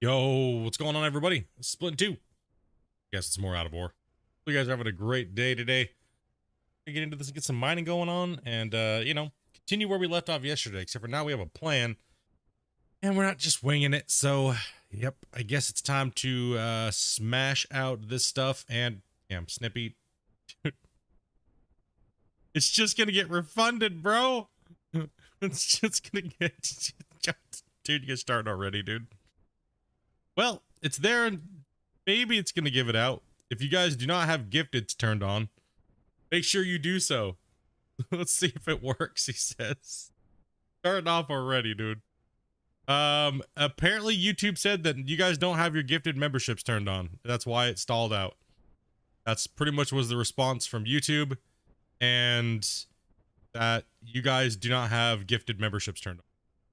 Yo, what's going on, everybody? Splitintwo. Guess it's more out of ore. You guys are having a great day today. We get into this and get some mining going on, and continue where we left off yesterday. Except for now we have a plan, and we're not just winging it. So, yep, I guess it's time to smash out this stuff. And damn, Snippy, it's just gonna get refunded, bro. It's just gonna get, dude. You get started already, dude. Well, it's there, and maybe it's going to give it out. If you guys do not have gifteds turned on, make sure you do so. Let's see if it works, he says. Starting off already, dude. Apparently YouTube said that you guys don't have your gifted memberships turned on. That's why it stalled out. That's pretty much was the response from YouTube, and that you guys do not have gifted memberships turned on.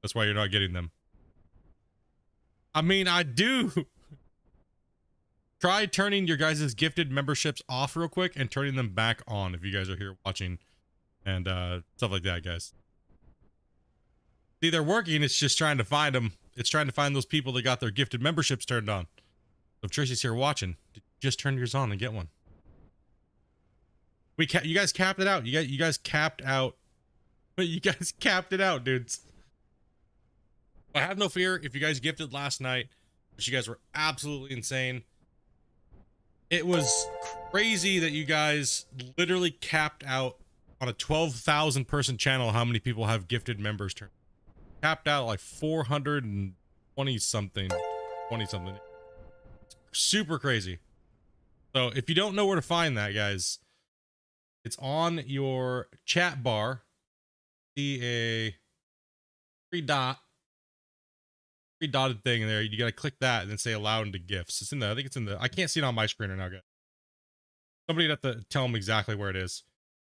That's why you're not getting them. I mean, I do. Try turning your guys' gifted memberships off real quick and turning them back on if you guys are here watching and stuff like that, guys. See, they're working. It's just trying to find them. It's trying to find those people that got their gifted memberships turned on. So if Tracy's here watching, just turn yours on and get one. You guys capped it out. You guys capped out. But you guys capped it out, dudes. I have no fear if you guys gifted last night, but you guys were absolutely insane. It was crazy that you guys literally capped out on a 12,000 person channel how many people have gifted members turned. Capped out like 420 something, 20 something. Super crazy. So if you don't know where to find that, guys, it's on your chat bar. See a three-dotted thing in there. You gotta click that and then say allow into gifts. It's in the, I think it's in the, I can't see it on my screen right now, guys. Somebody'd have to tell them exactly where it is.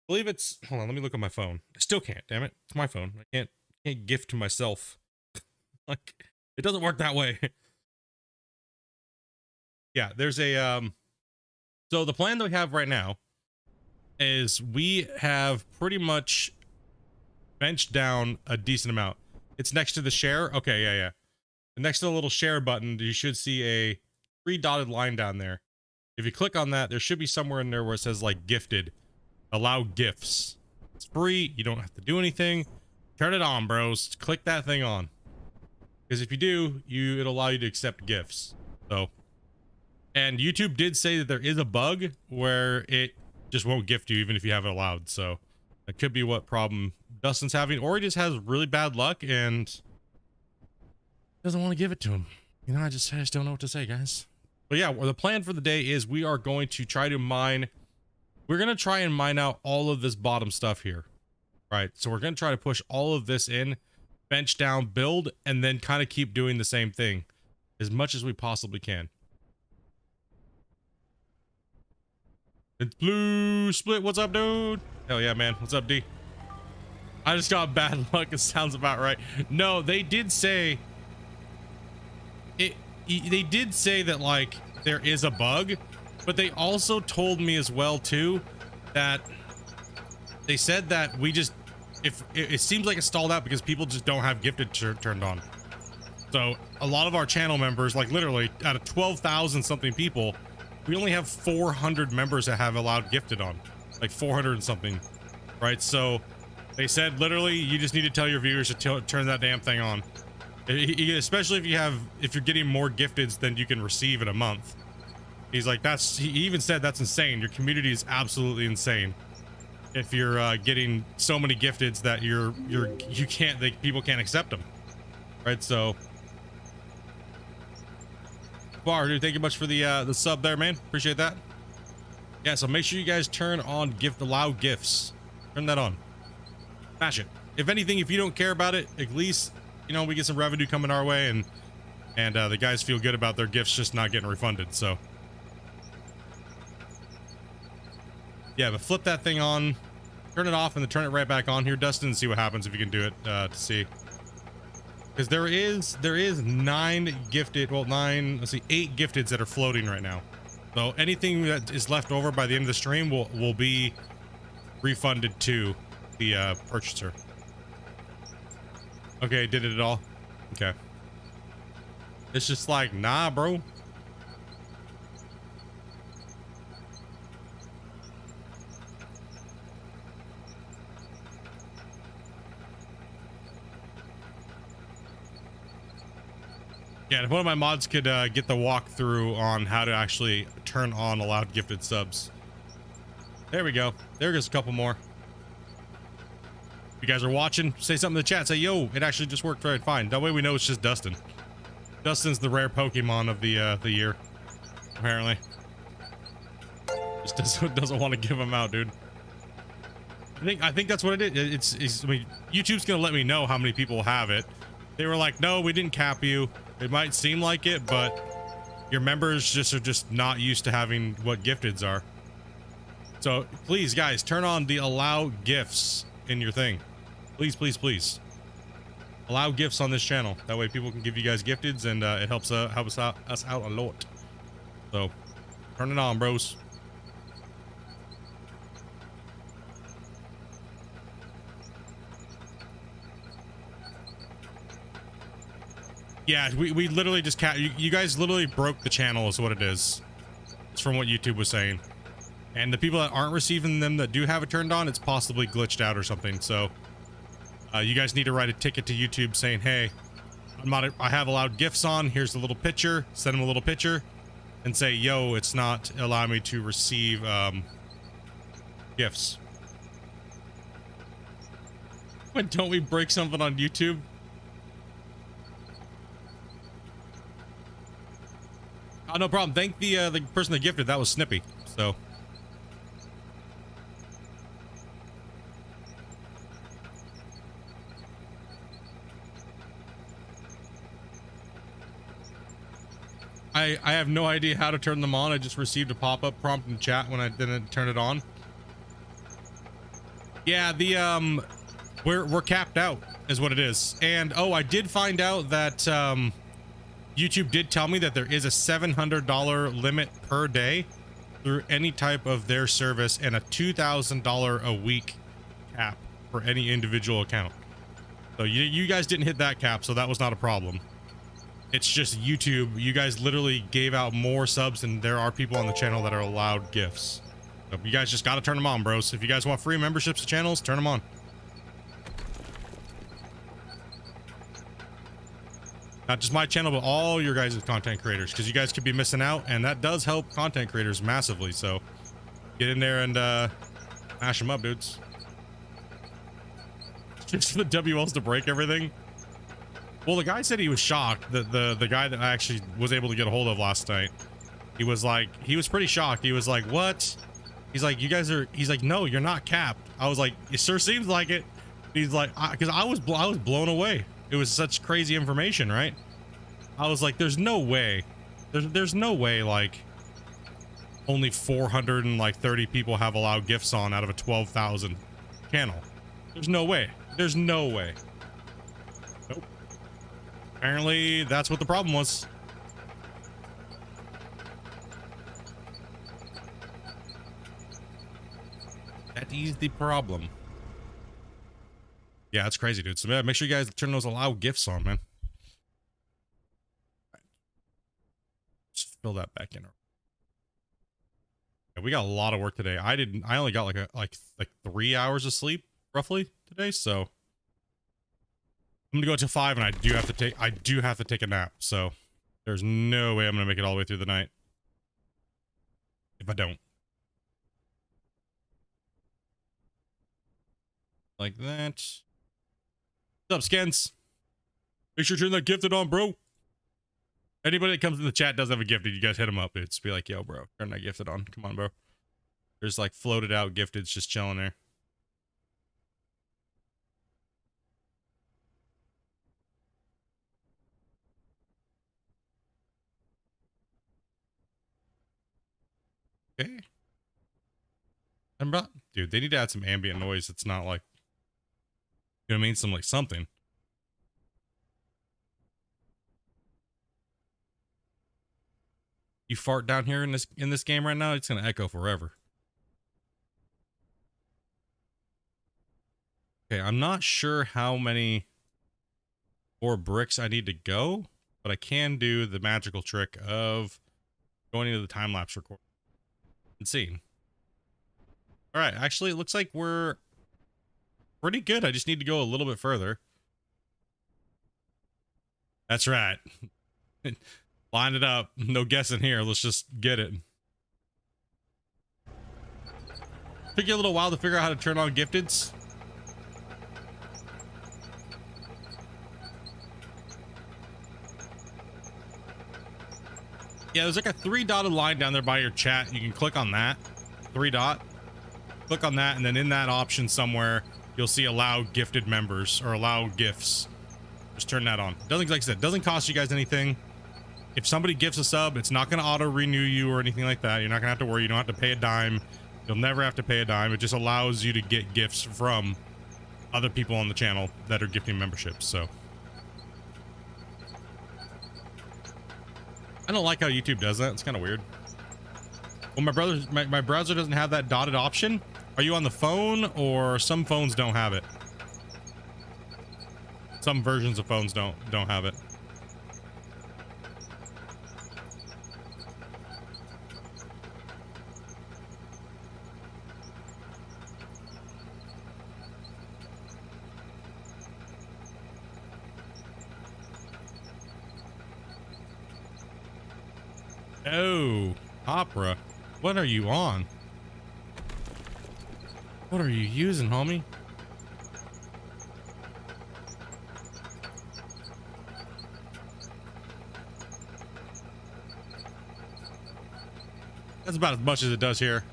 I believe it's, hold on, let me look on my phone. I still can't, damn it. It's my phone. I can't gift to myself. Like, it doesn't work that way. Yeah, there's a, so the plan that we have right now is we have pretty much benched down a decent amount. It's next to the share. Okay, yeah. Next to the little share button, you should see a three-dotted line down there. If you click on that, there should be somewhere in there where it says like gifted. Allow gifts. It's free. You don't have to do anything. Turn it on, bros. Click that thing on. Because if you do, it'll allow you to accept gifts. So, and YouTube did say that there is a bug where it just won't gift you even if you have it allowed. So that could be what problem Dustin's having, or he just has really bad luck and doesn't want to give it to him. You know, I just don't know what to say, guys. But yeah, well, the plan for the day is we are going to try to mine. We're going to try and mine out all of this bottom stuff here. Right. So we're going to try to push all of this in, bench down, build, and then kind of keep doing the same thing as much as we possibly can. It's Blue Split. What's up, dude? Hell yeah, man. What's up, D? I just got bad luck. It sounds about right. No, they did say they did say that like there is a bug, but they also told me as well too that they said that we just, if it seems like it's stalled out because people just don't have gifted turned on. So a lot of our channel members, like literally out of 12,000 something people, we only have 400 members that have allowed gifted on, like 400 and something, right? So they said literally you just need to tell your viewers to turn that damn thing on. Especially if you're getting more gifteds than you can receive in a month. He's like, he even said that's insane. Your community is absolutely insane if you're getting so many gifteds that people can't accept them, right? So Bar, dude, thank you much for the sub there, man. Appreciate that. Yeah, so make sure you guys turn on allow gifts. Turn that on. Smash it. If anything, if you don't care about it, at least, you know, we get some revenue coming our way, and the guys feel good about their gifts just not getting refunded. So yeah, but flip that thing on, turn it off, and then turn it right back on here, Dustin, and see what happens if you can do it to see. Because there is 9 gifted, well, 8 gifteds that are floating right now. So anything that is left over by the end of the stream will be refunded to the purchaser. Okay, did it all? Okay. It's just like, nah, bro. Yeah, if one of my mods could get the walkthrough on how to actually turn on allowed gifted subs. There we go. There goes a couple more. If you guys are watching, say something in the chat. Say, yo, it actually just worked very fine. That way we know it's just Dustin. Dustin's the rare Pokemon of the year, apparently. Just doesn't want to give them out, dude. I think that's what it is. It's I mean, YouTube's gonna let me know how many people have it. They were like, no, we didn't cap you. It might seem like it, but your members are just not used to having what gifteds are. So please, guys, turn on the allow gifts in your thing. Please, please, please. Allow gifts on this channel. That way people can give you guys gifteds, and it helps us out a lot. So turn it on, bros. Yeah, we literally just you guys literally broke the channel is what it is. It's from what YouTube was saying. And the people that aren't receiving them that do have it turned on, it's possibly glitched out or something. So you guys need to write a ticket to YouTube saying, hey, I have allowed gifts on. Here's the little picture. Send them a little picture and say, yo, it's not allowing me to receive gifts. But don't we break something on YouTube? Oh, no problem. Thank the person that gifted. That was Snippy. So. I have no idea how to turn them on. I just received a pop-up prompt in chat when I didn't turn it on. Yeah, the we're capped out is what it is. And oh, I did find out that YouTube did tell me that there is a $700 limit per day through any type of their service, and a $2,000 a week cap for any individual account. So you guys didn't hit that cap, so that was not a problem. It's just YouTube. You guys literally gave out more subs than there are people on the channel that are allowed gifts. So you guys just got to turn them on, bros. If you guys want free memberships to channels, turn them on. Not just my channel, but all your guys' content creators, because you guys could be missing out, and that does help content creators massively. So get in there and mash them up, dudes. Just for the WLs to break everything. Well, the guy said he was shocked. The guy that I actually was able to get a hold of last night, he was pretty shocked. He was like, what? He's like, you guys are, he's like, no, you're not capped. I was like, it sure seems like it. He's like, because I was blown away. It was such crazy information, right? I was like, there's no way. There's no way, like, only 430 people have allowed gifts on out of a 12,000 channel. There's no way. There's no way. Nope. Apparently, that's what the problem was. That is the problem. Yeah, that's crazy, dude. So yeah, make sure you guys turn those allow gifts on, man. Just fill that back in. Yeah, we got a lot of work today. I only got like 3 hours of sleep roughly today, so I'm gonna go to 5, and I do have to take a nap. So there's no way I'm gonna make it all the way through the night if I don't. Like that. What's up, Skins? Make sure you turn that gifted on, bro. Anybody that comes in the chat doesn't have a gifted, you guys hit them up. It's be like, yo, bro, turn that gifted on. Come on, bro. There's like floated out gifteds just chilling there. Okay. And bro, dude, they need to add some ambient noise. It's not like, you know what I mean? Some like something. You fart down here in this game right now, it's gonna echo forever. Okay, I'm not sure how many more bricks I need to go. but I can do the magical trick of going into the time-lapse record and seeing. All right, actually, it looks like we're pretty good. I just need to go a little bit further. That's right. Line it up. No guessing here. Let's just get it. Took you a little while to figure out how to turn on gifteds. Yeah, there's like a 3-dotted line down there by your chat. You can click on that 3-dot. Click on that, and then in that option somewhere, you'll see allow gifted members or allow gifts. Just turn that on. Doesn't, like I said, doesn't cost you guys anything. If somebody gifts a sub, it's not going to auto renew you or anything like that. You're not going to have to worry. You don't have to pay a dime. You'll never have to pay a dime. It just allows you to get gifts from other people on the channel that are gifting memberships. So I don't like how YouTube does that. It's kind of weird. Well, my browser doesn't have that dotted option. Are you on the phone, or some phones don't have it? Some versions of phones don't have it. Oh, Opera. What are you on? What are you using, homie? That's about as much as it does here.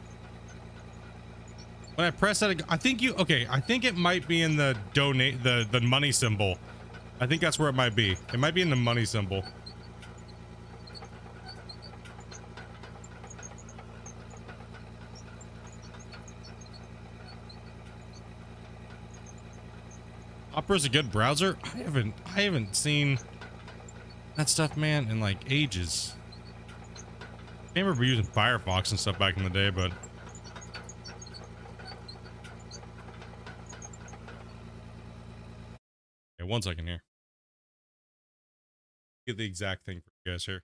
When I press that, I think you, okay, I think it might be in the donate, the money symbol. I think that's where it might be. It might be in the money symbol. Opera's a good browser. I haven't seen that stuff, man, in like ages. I remember using Firefox and stuff back in the day, but okay, 1 second here. Get the exact thing for you guys here.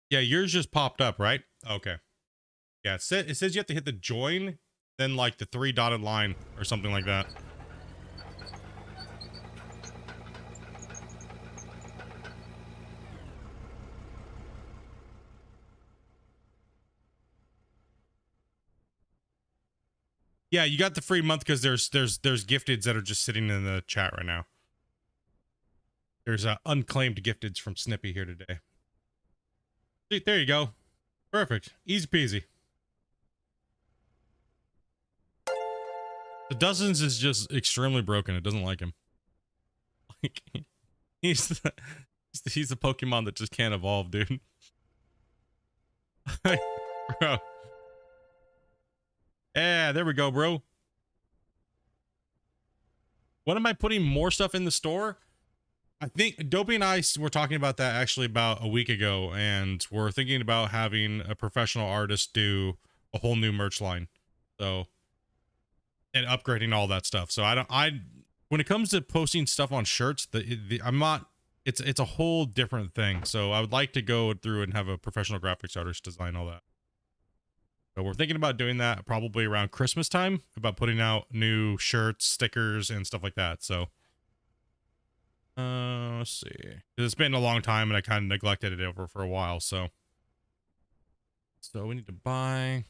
Yeah, yours just popped up, right? Okay. Yeah, it says you have to hit the join, then like the 3-dotted line or something like that. Yeah, you got the free month because there's gifteds that are just sitting in the chat right now. There's unclaimed gifteds from Snippy here today. See, there you go. Perfect. Easy peasy. The Dozens is just extremely broken. It doesn't like him. Like, he's the Pokemon that just can't evolve, dude. Bro. Yeah, there we go, bro. When am I putting more stuff in the store? I think Dopey and I were talking about that actually about a week ago, and we're thinking about having a professional artist do a whole new merch line. So, and upgrading all that stuff. So when it comes to posting stuff on shirts, I'm not, it's a whole different thing. So I would like to go through and have a professional graphics artist design all that. So we're thinking about doing that probably around Christmas time, about putting out new shirts, stickers, and stuff like that. So, let's see. It's been a long time and I kind of neglected it over for a while. So we need to buy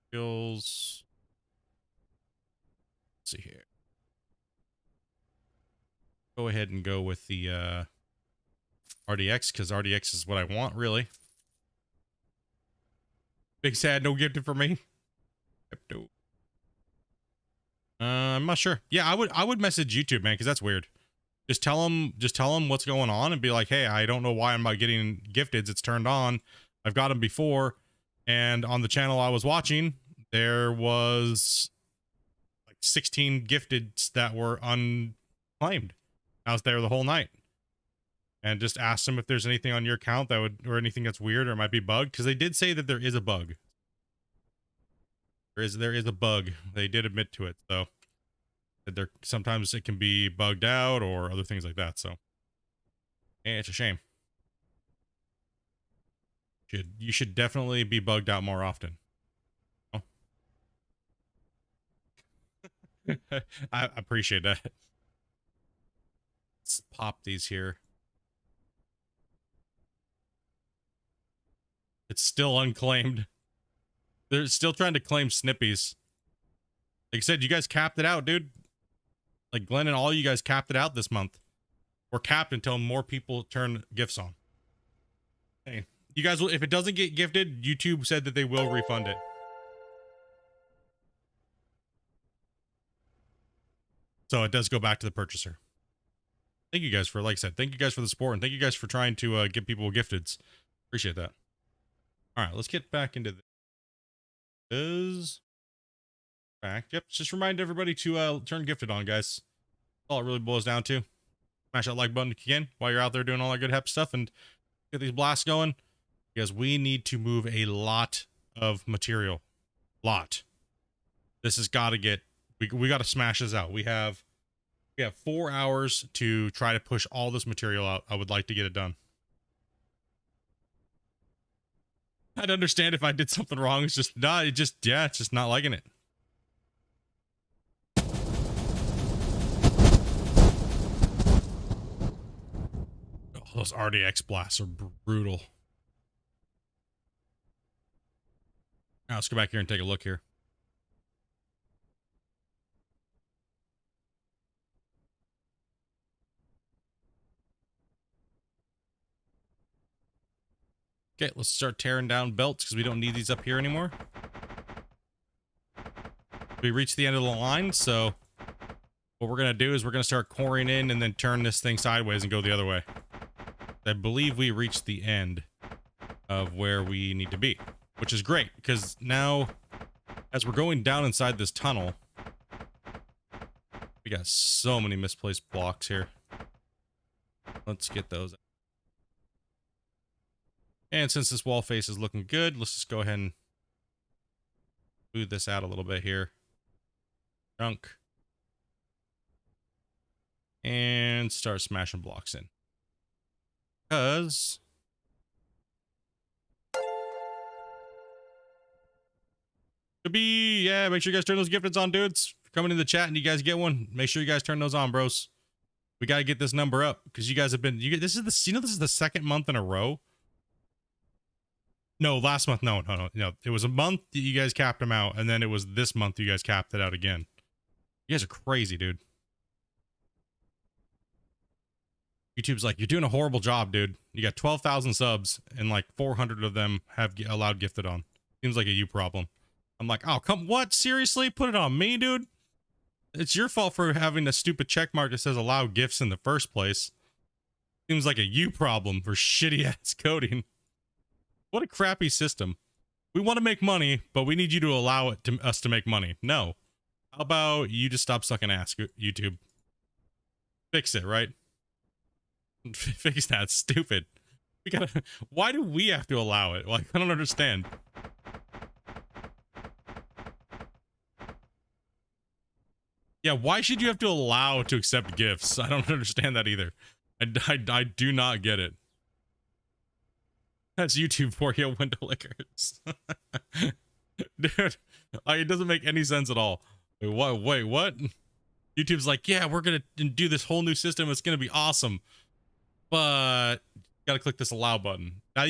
skills. Let's see here. Go ahead and go with the RDX, because RDX is what I want, really. Big sad, no gifted for me. I'm not sure. Yeah, I would message YouTube, man, because that's weird. Just tell them what's going on and be like, hey, I don't know why I'm not getting gifteds. It's turned on. I've got them before. And on the channel I was watching, there was like 16 gifteds that were unclaimed. I was there the whole night. And just ask them if there's anything on your account that would, or anything that's weird or might be bugged. Because they did say that there is a bug. There is a bug. They did admit to it. So there sometimes it can be bugged out or other things like that. So yeah, it's a shame. You should definitely be bugged out more often. Oh. I appreciate that. Let's pop these here. It's still unclaimed. They're still trying to claim snippies. Like I said, you guys capped it out, dude. Like Glenn and all you guys capped it out this month. We're capped until more people turn gifts on. Hey, you guys will, if it doesn't get gifted, YouTube said that they will refund it. So it does go back to the purchaser. Thank you guys for, like I said, thank you guys for the support, and thank you guys for trying to get people gifteds. Appreciate that. All right, let's get back into this. Back. Yep, just remind everybody to turn gifted on, guys. That's all it really boils down to. Smash that like button again while you're out there doing all that good hep stuff and get these blasts going, because we need to move a lot of material. This has got to get, we got to smash this out. We have 4 hours to try to push all this material out. I would like to get it done. I'd understand if I did something wrong. It's just not, it's just not liking it. Oh, those RDX blasts are brutal. Now let's go back here and take a look here. Okay, let's start tearing down belts because we don't need these up here anymore. We reached the end of the line, so what we're going to do is we're going to start coring in and then turn this thing sideways and go the other way. I believe we reached the end of where we need to be, which is great because now as we're going down inside this tunnel, we got so many misplaced blocks here. Let's get those. And since this wall face is looking good, let's just go ahead and smooth this out a little bit here. Chunk. And start smashing blocks in. Because to be, yeah, make sure you guys turn those gifteds on, dudes. If you're coming in the chat and you guys get one, make sure you guys turn those on, bros. We got to get this number up because you guys have been, this is the second month in a row. No, last month. No. It was a month that you guys capped them out, and then it was this month you guys capped it out again. You guys are crazy, dude. YouTube's like, you're doing a horrible job, dude. You got 12,000 subs, and like 400 of them have allowed gifted on. Seems like a you problem. I'm like, oh, what? Seriously? Put it on me, dude? It's your fault for having a stupid check mark that says allow gifts in the first place. Seems like a you problem for shitty ass coding. What a crappy system. We want to make money, but we need you to allow it to us to make money. No. How about you just stop sucking ass, YouTube? Fix it, right? Fix that. It's stupid. We gotta. Why do we have to allow it? Like, I don't understand. Yeah, why should you have to allow to accept gifts? I don't understand that either. I do not get it. That's YouTube for you, window lickers. Dude, like, it doesn't make any sense at all. Wait, what? YouTube's like, yeah, we're gonna do this whole new system. It's gonna be awesome. But you gotta click this allow button. Now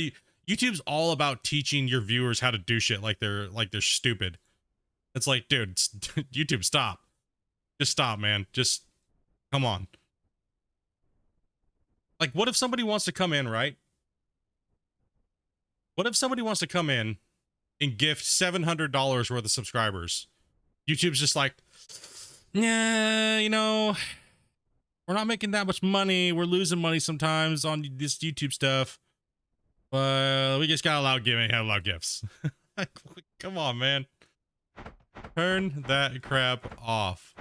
YouTube's all about teaching your viewers how to do shit like they're stupid. It's like, dude, YouTube, stop. Just stop, man. Just come on. Like, what if somebody wants to come in, right? What if somebody wants to come in and gift $700 worth of subscribers? YouTube's just like, yeah, you know, we're not making that much money. We're losing money sometimes on this YouTube stuff, but we just gotta allow gifts. Like, come on, man. Turn that crap off.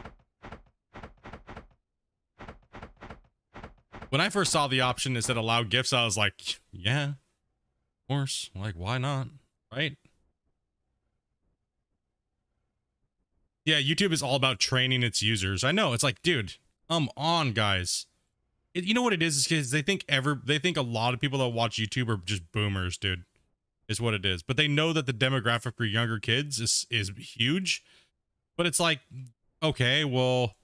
When I first saw the option that said allow gifts, I was like, yeah, of course. Like, why not? Right? Yeah, YouTube is all about training its users. I know. It's like, dude, come on, guys. You know what it is because they think a lot of people that watch YouTube are just boomers, dude. Is what it is. But they know that the demographic for younger kids is huge. But it's like, okay, well,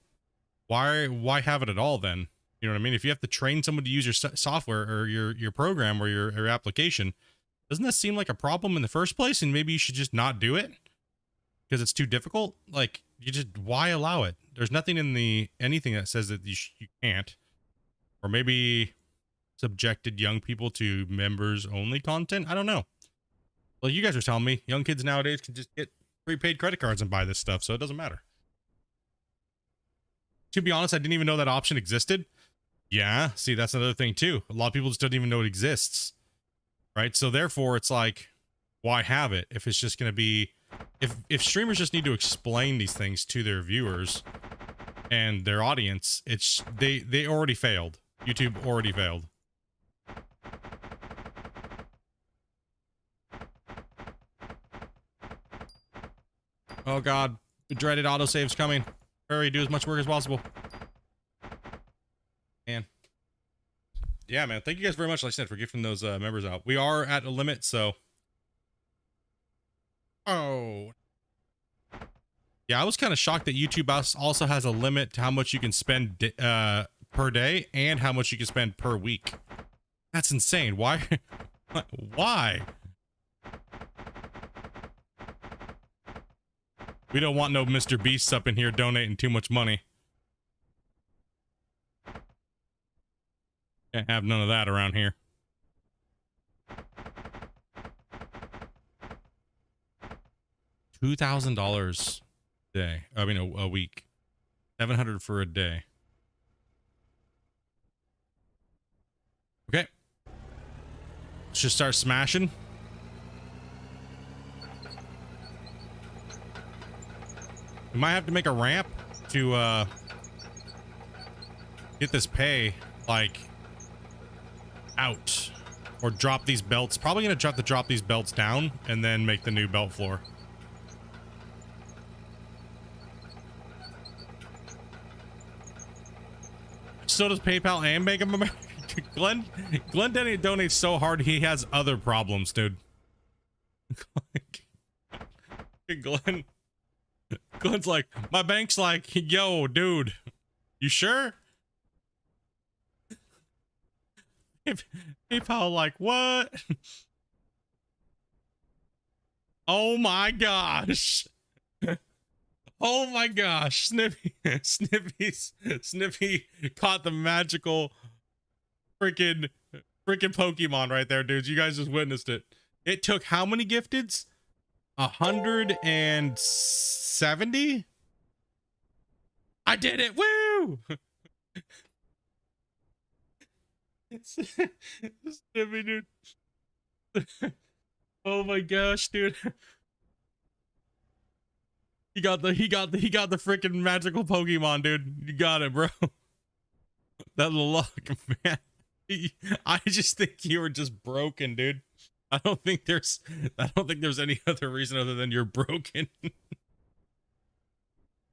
why have it at all then? You know what I mean? If you have to train someone to use your software or your program or your application, doesn't that seem like a problem in the first place? And maybe you should just not do it because it's too difficult. Like, why allow it? There's nothing in anything that says that you can't. Or maybe subjected young people to members only content. I don't know. Well, you guys are telling me young kids nowadays can just get prepaid credit cards and buy this stuff, so it doesn't matter. To be honest, I didn't even know that option existed. Yeah, see, that's another thing too. A lot of people just don't even know it exists, right? So therefore, it's like, why have it if it's just going to be, if streamers just need to explain these things to their viewers and their audience, they already failed. YouTube already failed. Oh God, the dreaded autosave's coming. Hurry, do as much work as possible. Man. Yeah, man. Thank you guys very much, like I said, for gifting those members out. We are at a limit, so. Oh. Yeah, I was kind of shocked that YouTube also has a limit to how much you can spend per day and how much you can spend per week. That's insane. Why? Why? We don't want no Mr. Beasts up in here donating too much money. Can't have none of that around here. $2,000 a day. I mean, a week. $700 for a day. Okay. Let's just start smashing. We might have to make a ramp to get this pay like out, or drop these belts. Probably gonna have to drop these belts down and then make the new belt floor. So does PayPal and Bank of America. Glenn donates so hard he has other problems, dude. Glenn's like, my bank's like, yo, dude, you sure? PayPal like, what? Oh my gosh. Oh my gosh. Snippy caught the magical freaking Pokemon right there, dudes. You guys just witnessed it. It took how many gifteds? 170? I did it! Woo! Snippy, dude. Oh my gosh, dude. He got the freaking magical Pokemon, dude. You got it, bro. That luck, man. I just think you were just broken, dude. I don't think there's any other reason other than you're broken.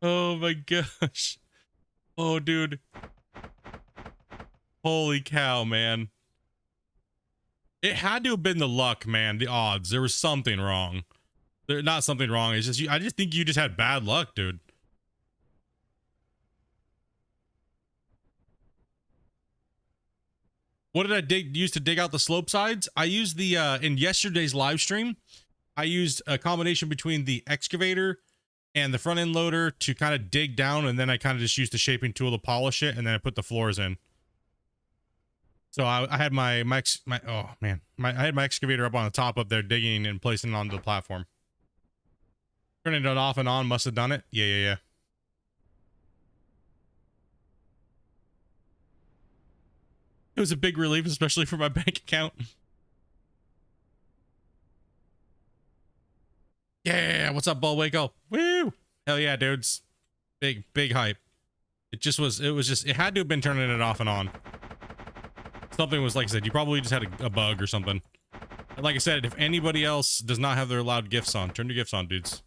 Oh my gosh. Oh, dude. Holy cow, man. It had to have been the luck, man. The odds. There was something wrong. There's not something wrong. It's just I just think you just had bad luck, dude. What did I use to dig out the slope sides? I used the in yesterday's live stream, I used a combination between the excavator and the front end loader to kind of dig down, and then I kind of just used the shaping tool to polish it, and then I put the floors in. So I had I had my excavator up on the top up there digging and placing it onto the platform. Turning it off and on must have done it. Yeah. was a big relief, especially for my bank account. Yeah, what's up, Bullwinkle? Woo! Hell yeah, dudes. Big hype. It had to have been turning it off and on. Something was, like I said, you probably just had a bug or something. And like I said, if anybody else does not have their allowed gifts on, turn your gifts on, dudes.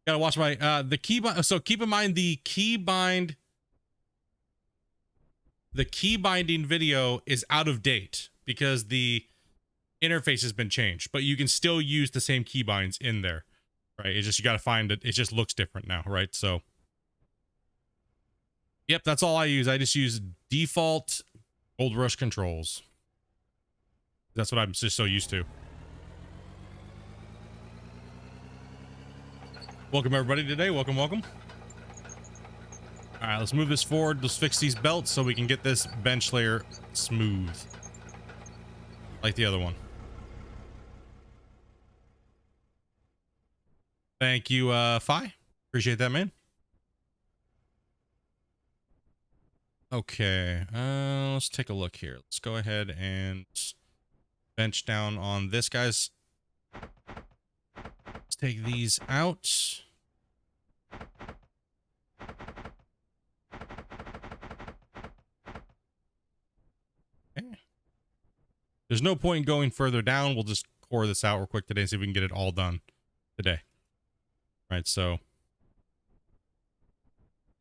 Gotta watch my, the keybind. So keep in mind the keybind. The key binding video is out of date because the interface has been changed, but you can still use the same keybinds in there, right? It's just, you got to find it. It just looks different now, right? So, yep, that's all I use. I just use default Gold Rush controls. That's what I'm just so used to. Welcome everybody today. Welcome. All right, let's move this forward. Let's fix these belts so we can get this bench layer smooth, like the other one. Thank you, Fi. Appreciate that, man. Okay, let's take a look here. Let's go ahead and bench down on this, guys. Let's take these out. Okay. There's no point in going further down. We'll just core this out real quick today and see if we can get it all done today. Right, so.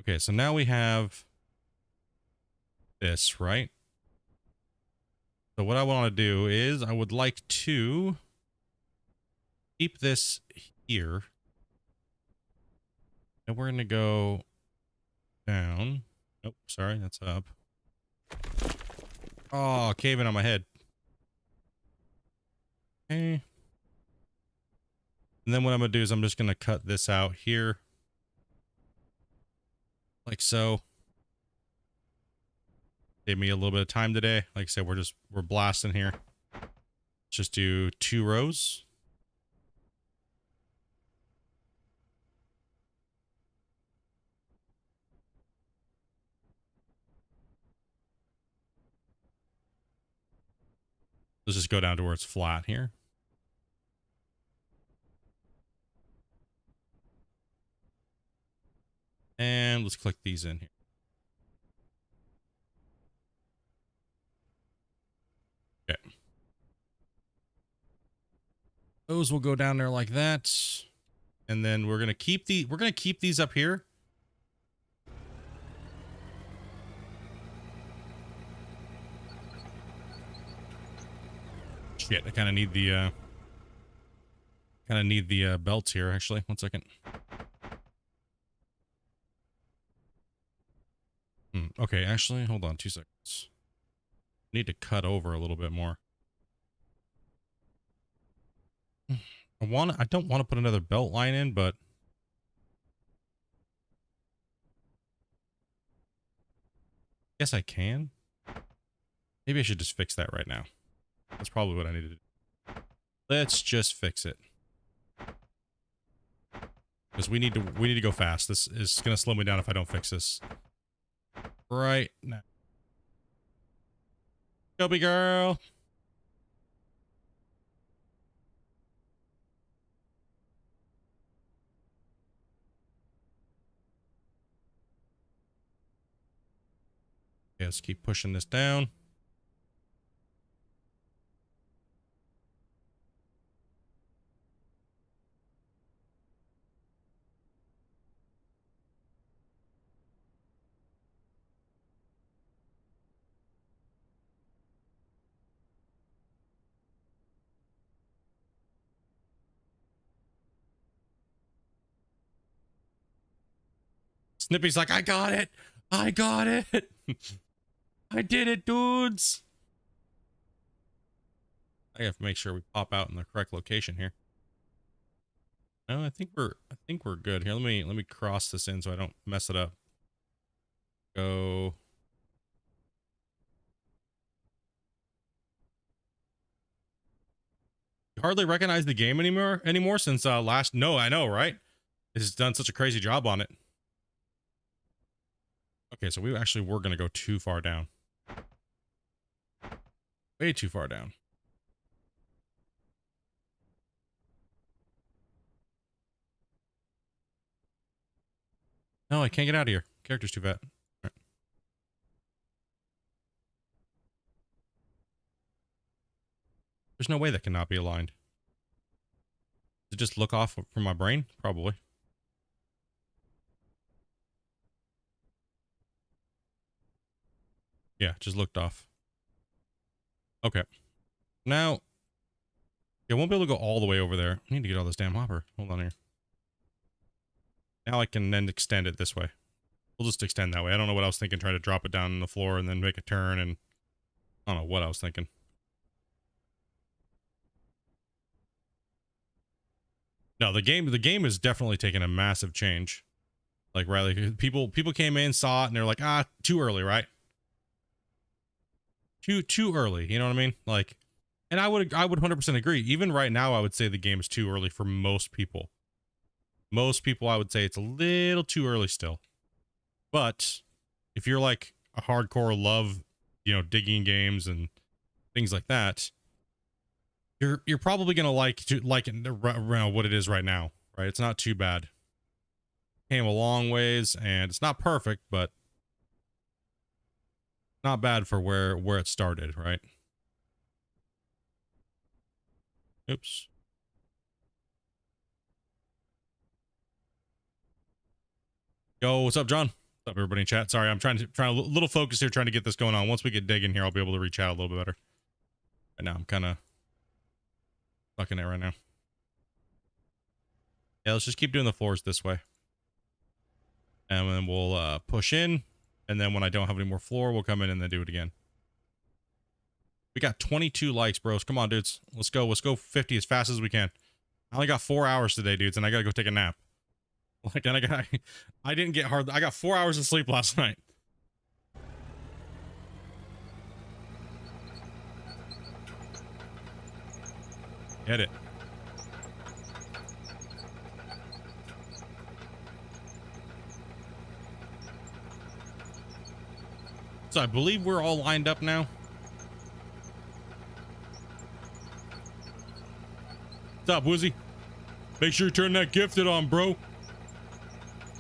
Okay, so now we have this, right? So what I want to do is I would like to keep this here. And we're going to go down. Nope, sorry, that's up. Oh, caving on my head. Okay. And then what I'm going to do is I'm just going to cut this out here. Like so. Gave me a little bit of time today. Like I said, we're blasting here. Let's just do 2 rows. Let's just go down to where it's flat here. And let's click these in here. Okay. Those will go down there like that. And then we're gonna keep these up here. Shit, I kind of need the belts here, actually. 1 second. Okay, actually, hold on 2 seconds. I need to cut over a little bit more. I don't want to put another belt line in, but yes, I can. Maybe I should just fix that right now. That's probably what I need to do. Let's just fix it. Because we need to go fast. This is gonna slow me down if I don't fix this right now. Chubby girl. Okay, let's keep pushing this down. Snippy's like, I got it. I got it. I did it, dudes. I have to make sure we pop out in the correct location here. No, I think we're good here. Let me cross this in so I don't mess it up. Go. You hardly recognize the game anymore since last. No, I know, right? It's done such a crazy job on it. Okay, so we actually were going to go too far down. Way too far down. No, I can't get out of here. Character's too fat. All right. There's no way that cannot be aligned. Does it just look off from my brain? Probably. Yeah, just looked off. Okay. Now, yeah, I won't be able to go all the way over there. I need to get all this damn hopper. Hold on here. Now I can then extend it this way. We'll just extend that way. I don't know what I was thinking, trying to drop it down on the floor and then make a turn, and I don't know what I was thinking. No, the game is definitely taking a massive change. Like, Riley, people came in, saw it, and they're like, ah, too early, right? Too early, you know what I mean? Like, and I would 100% agree. Even right now, I would say the game is too early for most people. Most people, I would say it's a little too early still. But if you're like a hardcore love, you know, digging games and things like that, you're probably gonna like it around what it is right now, right? It's not too bad. Came a long ways, and it's not perfect, but not bad for where it started, right? Oops. Yo, what's up, John? What's up, everybody in chat? Sorry, I'm trying a little focus here, trying to get this going on. Once we get digging here, I'll be able to reach out a little bit better. Right now, I'm kind of fucking it right now. Yeah, let's just keep doing the floors this way. And then we'll push in. And then when I don't have any more floor, we'll come in and then do it again. We got 22 likes, bros. Come on, dudes. Let's go. Let's go 50 as fast as we can. I only got 4 hours today, dudes, and I gotta go take a nap. Like, and I didn't get hard. I got 4 hours of sleep last night. Get it. So I believe we're all lined up now. What's up, Woozy? Make sure you turn that gifted on, bro.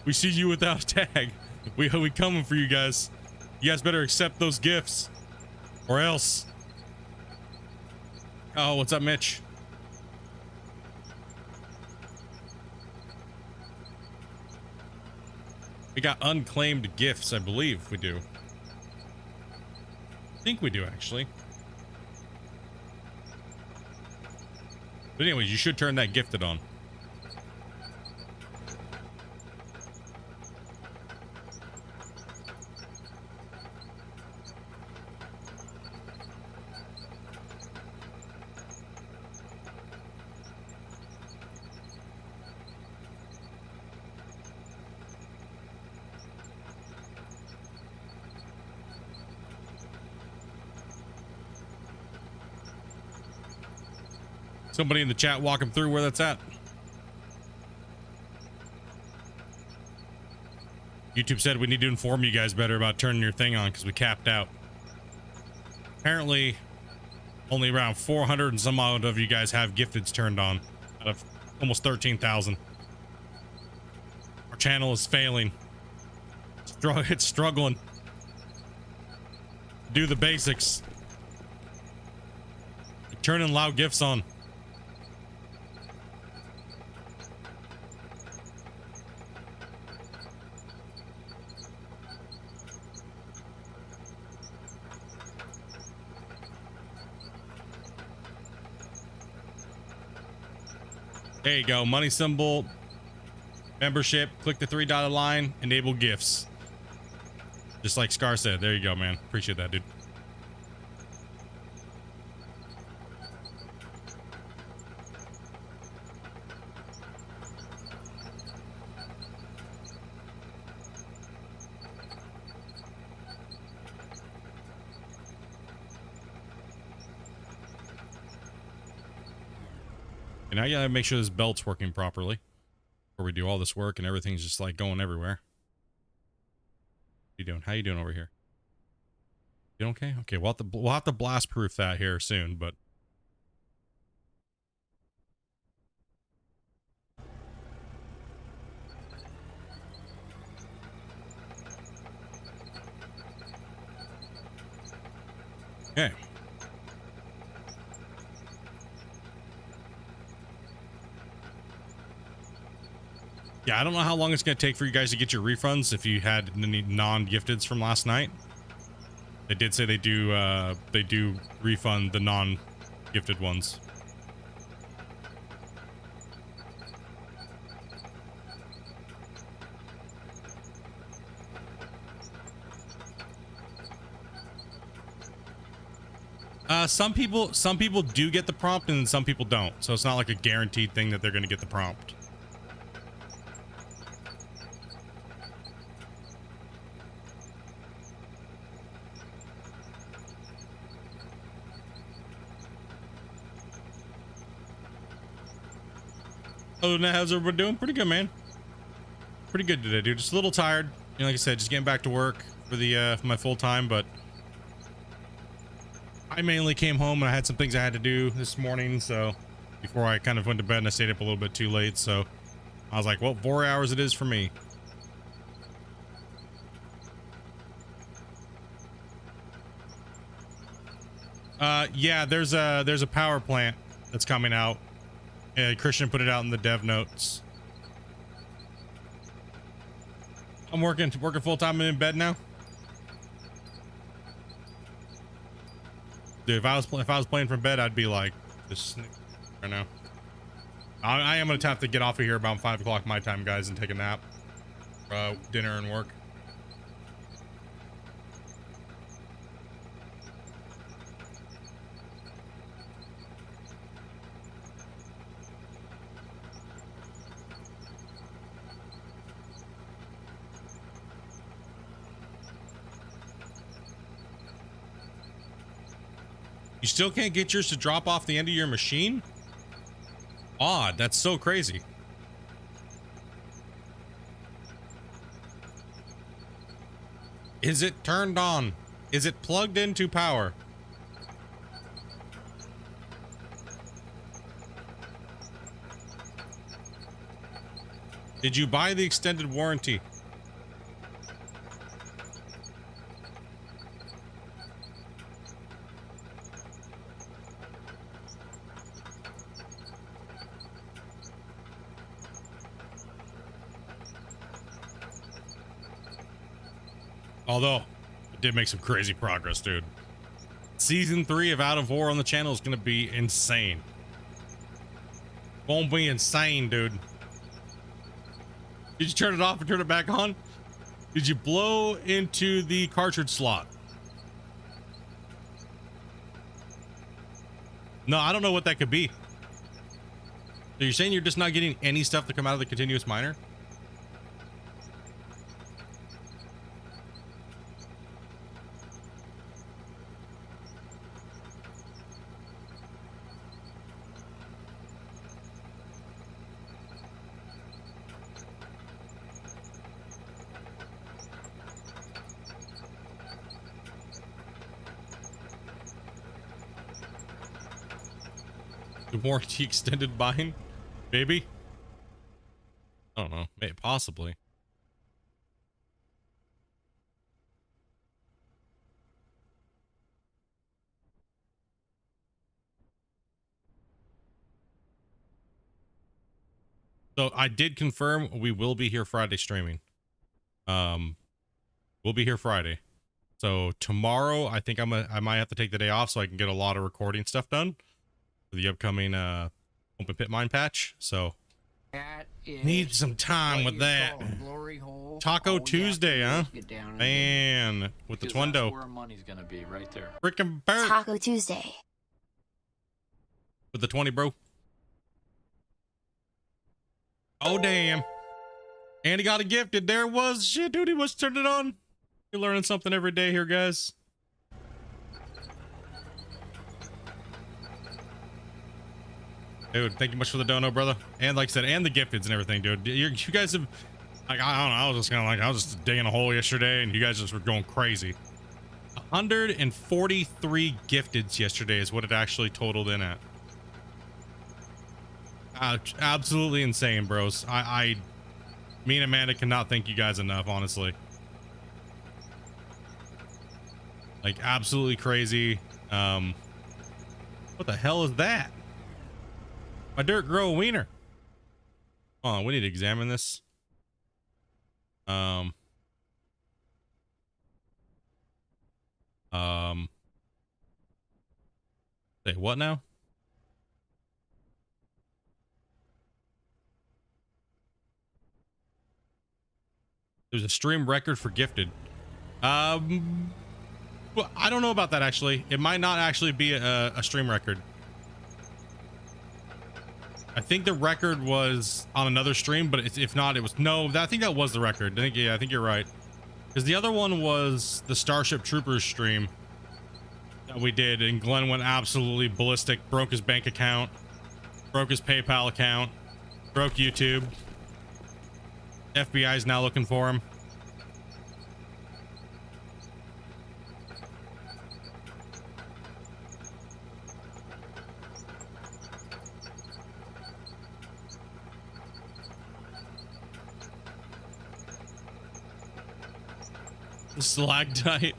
We see you without a tag. We coming for you guys. You guys better accept those gifts, or else. Oh, what's up, Mitch? We got unclaimed gifts, I believe we do. I think we do, actually. But anyways, you should turn that gifted on. Somebody in the chat walk him through where that's at. YouTube said we need to inform you guys better about turning your thing on because we capped out. Apparently, only around 400 and some odd of you guys have gifteds turned on out of almost 13,000. Our channel is failing. It's struggling. Do the basics. Turning loud gifts on. There you go. Money symbol, membership, click the 3-dotted line, enable gifts. Just like Scar said. There you go, man. Appreciate that, dude. Now you gotta make sure this belt's working properly before we do all this work and everything's just like going everywhere. you doing? How you doing over here? You okay? Okay, we'll have to blast proof that here soon, but okay. Yeah, I don't know how long it's going to take for you guys to get your refunds if you had any non-gifteds from last night. They did say they do refund the non-gifted ones. Some people do get the prompt and some people don't. So it's not like a guaranteed thing that they're going to get the prompt. Other than that, how's everybody doing? Pretty good, man. Pretty good today, dude. Just a little tired. You know, like I said, just getting back to work for the for my full time, but I mainly came home and I had some things I had to do this morning, so before I kind of went to bed and I stayed up a little bit too late, so I was like, well, 4 hours it is for me. Yeah, there's a power plant that's coming out. Christian put it out in the dev notes. I'm working full time and in bed now. Dude, if I was playing from bed, I'd be like just right now. I am gonna have to get off of here about 5 o'clock my time, guys, and take a nap, dinner and work. You still can't get yours to drop off the end of your machine? Odd. That's so crazy. Is it turned on? Is it plugged into power? Did you buy the extended warranty? Although, it did make some crazy progress, dude. Season 3 of Out of War on the channel is going to be insane. Won't be insane, dude. Did you turn it off and turn it back on? Did you blow into the cartridge slot? No, I don't know what that could be. So you're saying you're just not getting any stuff to come out of the continuous miner? Warranty extended buying, maybe. I don't know, maybe possibly. So I did confirm we will be here Friday streaming. We'll be here Friday. So tomorrow, I think I might have to take the day off so I can get a lot of recording stuff done for the upcoming open pit mine patch. So need some time with that. Taco Tuesday, huh? Man, with the Twindo. That's where money's gonna be right there. Frickin' bird. Taco Tuesday. With the 20, bro. Oh damn. And he got a gifted. There it was. Shit, dude, he was turning it on. You're learning something every day here, guys. Dude, thank you much for the dono, brother. And like I said, and the gifteds and everything, dude. You guys have Like, I don't know. I was just kind of like, I was just digging a hole yesterday and you guys just were going crazy. 143 gifteds yesterday is what it actually totaled in at. Absolutely insane, bros. Me and Amanda cannot thank you guys enough, honestly. Like, absolutely crazy. What the hell is that? My dirt grow a wiener. Hold on, we need to examine this. Say what now? There's a stream record for gifted. Well, I don't know about that actually. It might not actually be a stream record. I think the record was on another stream, but if not, it was no. I think that was the record. I think you're right. Because the other one was the Starship Troopers stream that we did, and Glenn went absolutely ballistic. Broke his bank account, broke his PayPal account, broke YouTube. FBI is now looking for him. Stalactite.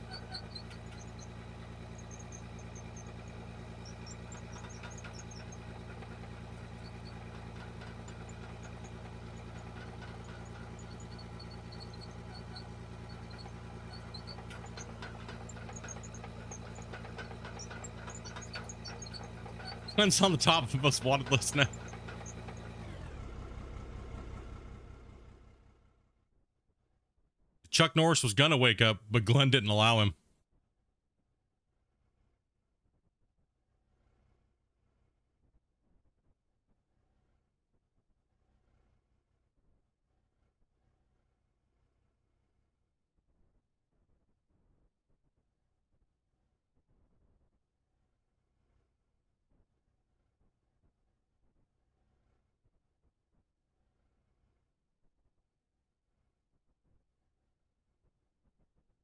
Glenn's on the top of the most wanted list now. Chuck Norris was gonna wake up, but Glenn didn't allow him.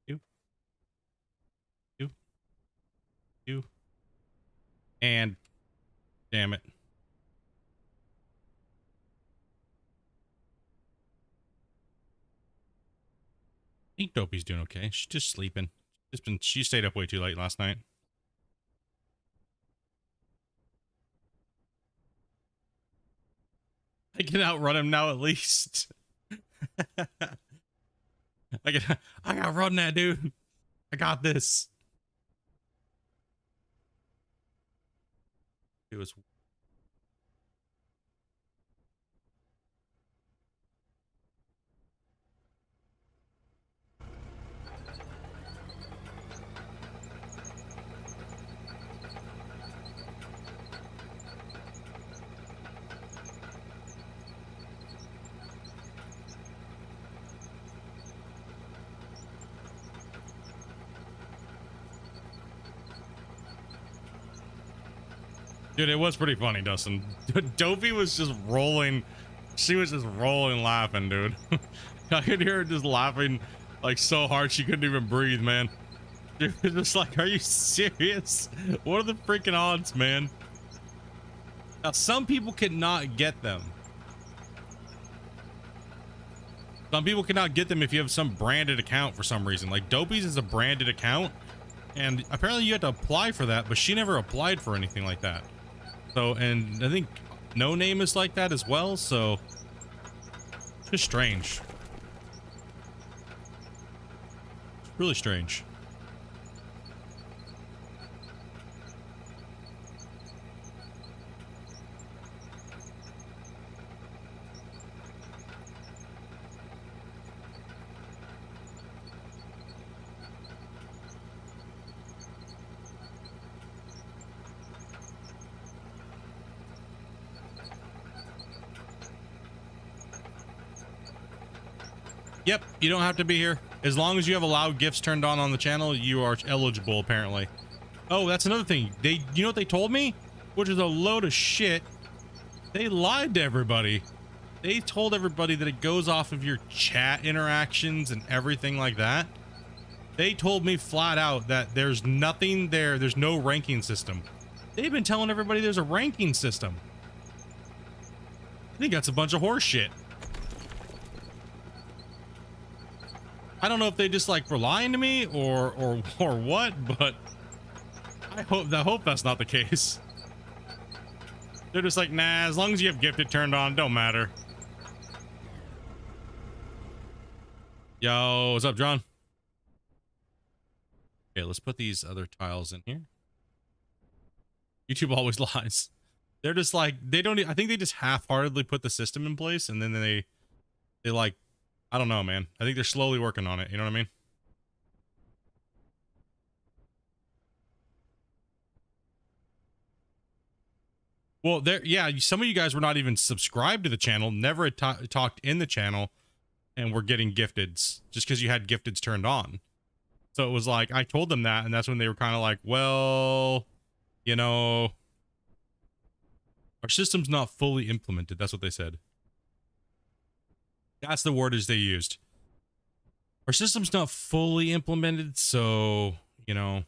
You, you, you, and damn it. I think Dopey's doing okay. She's just sleeping. She stayed up way too late last night. I can outrun him now at least. I can outrun that dude. I got this. It was dude, it was pretty funny, Dustin. Dopey was just rolling. She was just rolling laughing, dude. I could hear her just laughing like so hard she couldn't even breathe, man. She was just like, are you serious? What are the freaking odds, man? Now, some people cannot get them. Some people cannot get them if you have some branded account for some reason. Like Dopey's is a branded account, and apparently you have to apply for that, but she never applied for anything like that. So, and I think No Name is like that as well, so it's just strange. It's really strange. Yep, you don't have to be here. As long as you have allowed gifts turned on the channel, you are eligible, apparently. Oh, that's another thing. You know what they told me? Which is a load of shit. They lied to everybody. they told everybody that it goes off of your chat interactions and everything like that. They told me flat out that there's nothing there. There's no ranking system. They've been telling everybody there's a ranking system. I think that's a bunch of horse shit. I don't know if they just like were lying to me or what, but I hope that's not the case. They're just like, nah, as long as you have gifted turned on, don't matter. Yo, what's up, John? Okay, let's put these other tiles in here. YouTube always lies. They're just like, they don't, I think they just half-heartedly put the system in place, and then they like, I don't know, man. I think they're slowly working on it. You know what I mean? Well, yeah, some of you guys were not even subscribed to the channel, never had talked in the channel, and were getting gifteds just because you had gifteds turned on. So it was like, I told them that, and that's when they were kind of like, well, you know, our system's not fully implemented. That's what they said. That's the wordage they used. Our system's not fully implemented, so, you know,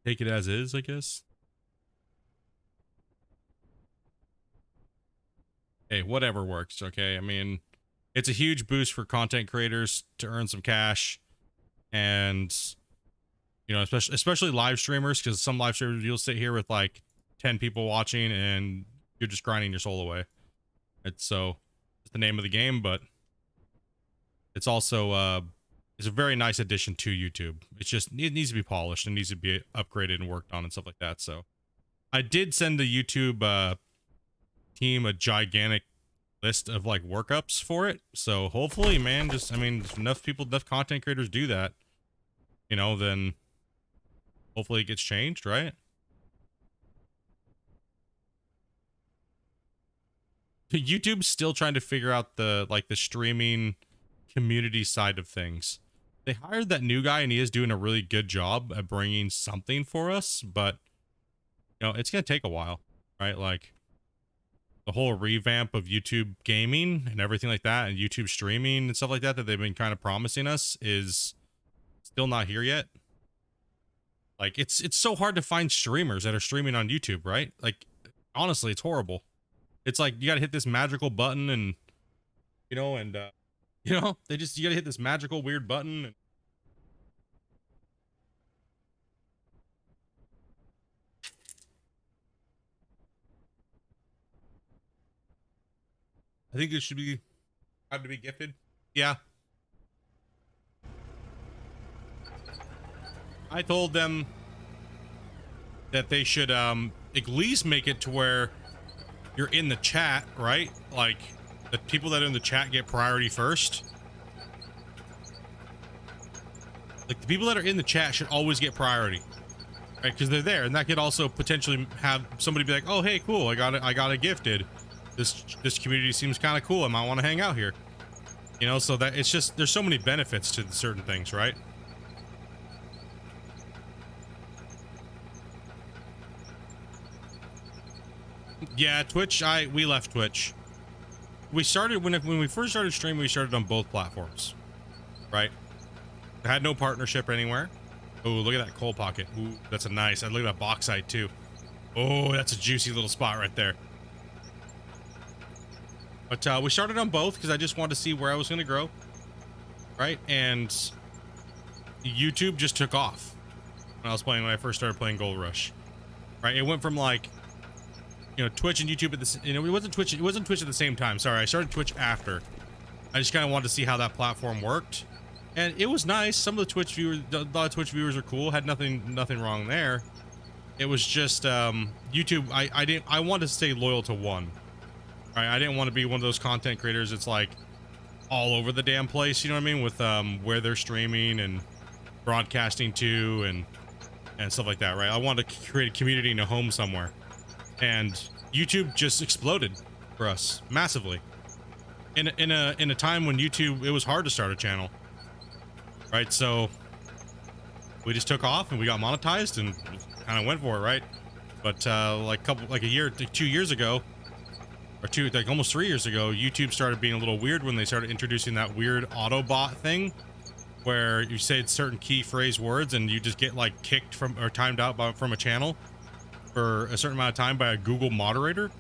take it as is, I guess. Hey, whatever works, okay? I mean, it's a huge boost for content creators to earn some cash. And, you know, especially live streamers, because some live streamers, you'll sit here with like 10 people watching and you're just grinding your soul away. It's the name of the game, but it's also it's a very nice addition to YouTube. It's just, it needs to be polished and needs to be upgraded and worked on and stuff like that. So I did send the YouTube team a gigantic list of like workups for it. So hopefully, man, just, I mean, if enough content creators do that, you know, then hopefully it gets changed, right? YouTube's still trying to figure out the streaming community side of things. They hired that new guy and he is doing a really good job at bringing something for us, but you know, it's going to take a while, right? Like the whole revamp of YouTube gaming and everything like that, and YouTube streaming and stuff like that they've been kind of promising us is still not here yet. Like it's so hard to find streamers that are streaming on YouTube, right? Like honestly, it's horrible. It's like you got to hit this magical button and you know, and you know, you got to hit this magical weird button and I think it should be had to be gifted. Yeah. I told them that they should at least make it to where you're in the chat, right? Like the people that are in the chat get priority first. Like the people that are in the chat should always get priority, right? Because they're there, and that could also potentially have somebody be like, "Oh, hey, cool, I got a gifted. This community seems kind of cool. I might want to hang out here." You know, so that it's just there's so many benefits to certain things, right? Yeah, Twitch. We left Twitch. We started when we first started streaming. We started on both platforms, right? I had no partnership anywhere. Oh, look at that coal pocket. Ooh, that's a nice. I look at that bauxite too. Oh, that's a juicy little spot right there. But we started on both because I just wanted to see where I was going to grow, right? And YouTube just took off when I first started playing Gold Rush, right? It went from like, you know, Twitch and YouTube at the, you know, it wasn't Twitch at the same time. Sorry, I started Twitch after. I just kind of wanted to see how that platform worked, and it was nice. Some of the Twitch viewers, a lot of Twitch viewers are cool. Had nothing wrong there. It was just YouTube. I wanted to stay loyal to one. Right, I didn't want to be one of those content creators that's like all over the damn place, you know what I mean, with where they're streaming and broadcasting to and stuff like that, right? I wanted to create a community in a home somewhere, and YouTube just exploded for us massively in a time when YouTube, it was hard to start a channel, right? So we just took off and we got monetized and kind of went for it, right? But like a year to 2 years ago, or two, like almost 3 years ago, YouTube started being a little weird when they started introducing that weird Autobot thing where you say certain key phrase words and you just get like kicked from or timed out from a channel for a certain amount of time by a Google moderator.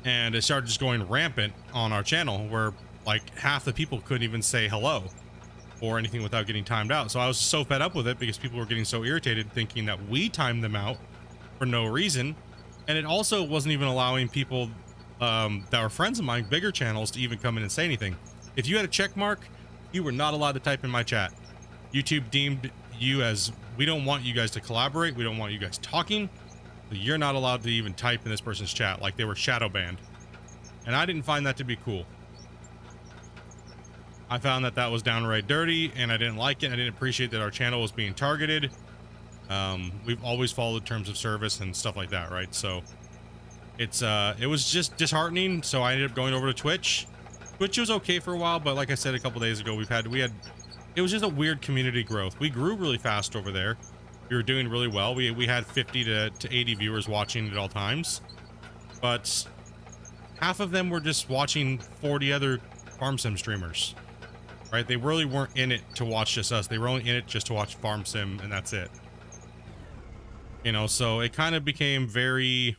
And it started just going rampant on our channel where like half the people couldn't even say hello or anything without getting timed out. So I was so fed up with it because people were getting so irritated thinking that we timed them out for no reason. And it also wasn't even allowing people that were friends of mine, bigger channels, to even come in and say anything. If you had a check mark, you were not allowed to type in my chat. YouTube deemed you as, we don't want you guys to collaborate. We don't want you guys talking. So you're not allowed to even type in this person's chat, like they were shadow banned. And I didn't find that to be cool. I found that that was downright dirty and I didn't like it. I didn't appreciate that our channel was being targeted. We've always followed terms of service and stuff like that, right? So it was just disheartening. So I ended up going over to Twitch. Twitch was okay for a while, but like I said a couple days ago, it was just a weird community growth. We grew really fast over there. We were doing really well. We had 50 to 80 viewers watching at all times, but half of them were just watching 40 other farm sim streamers, right? They really weren't in it to watch just us. They were only in it just to watch farm sim, and that's it. You know, so it kind of became very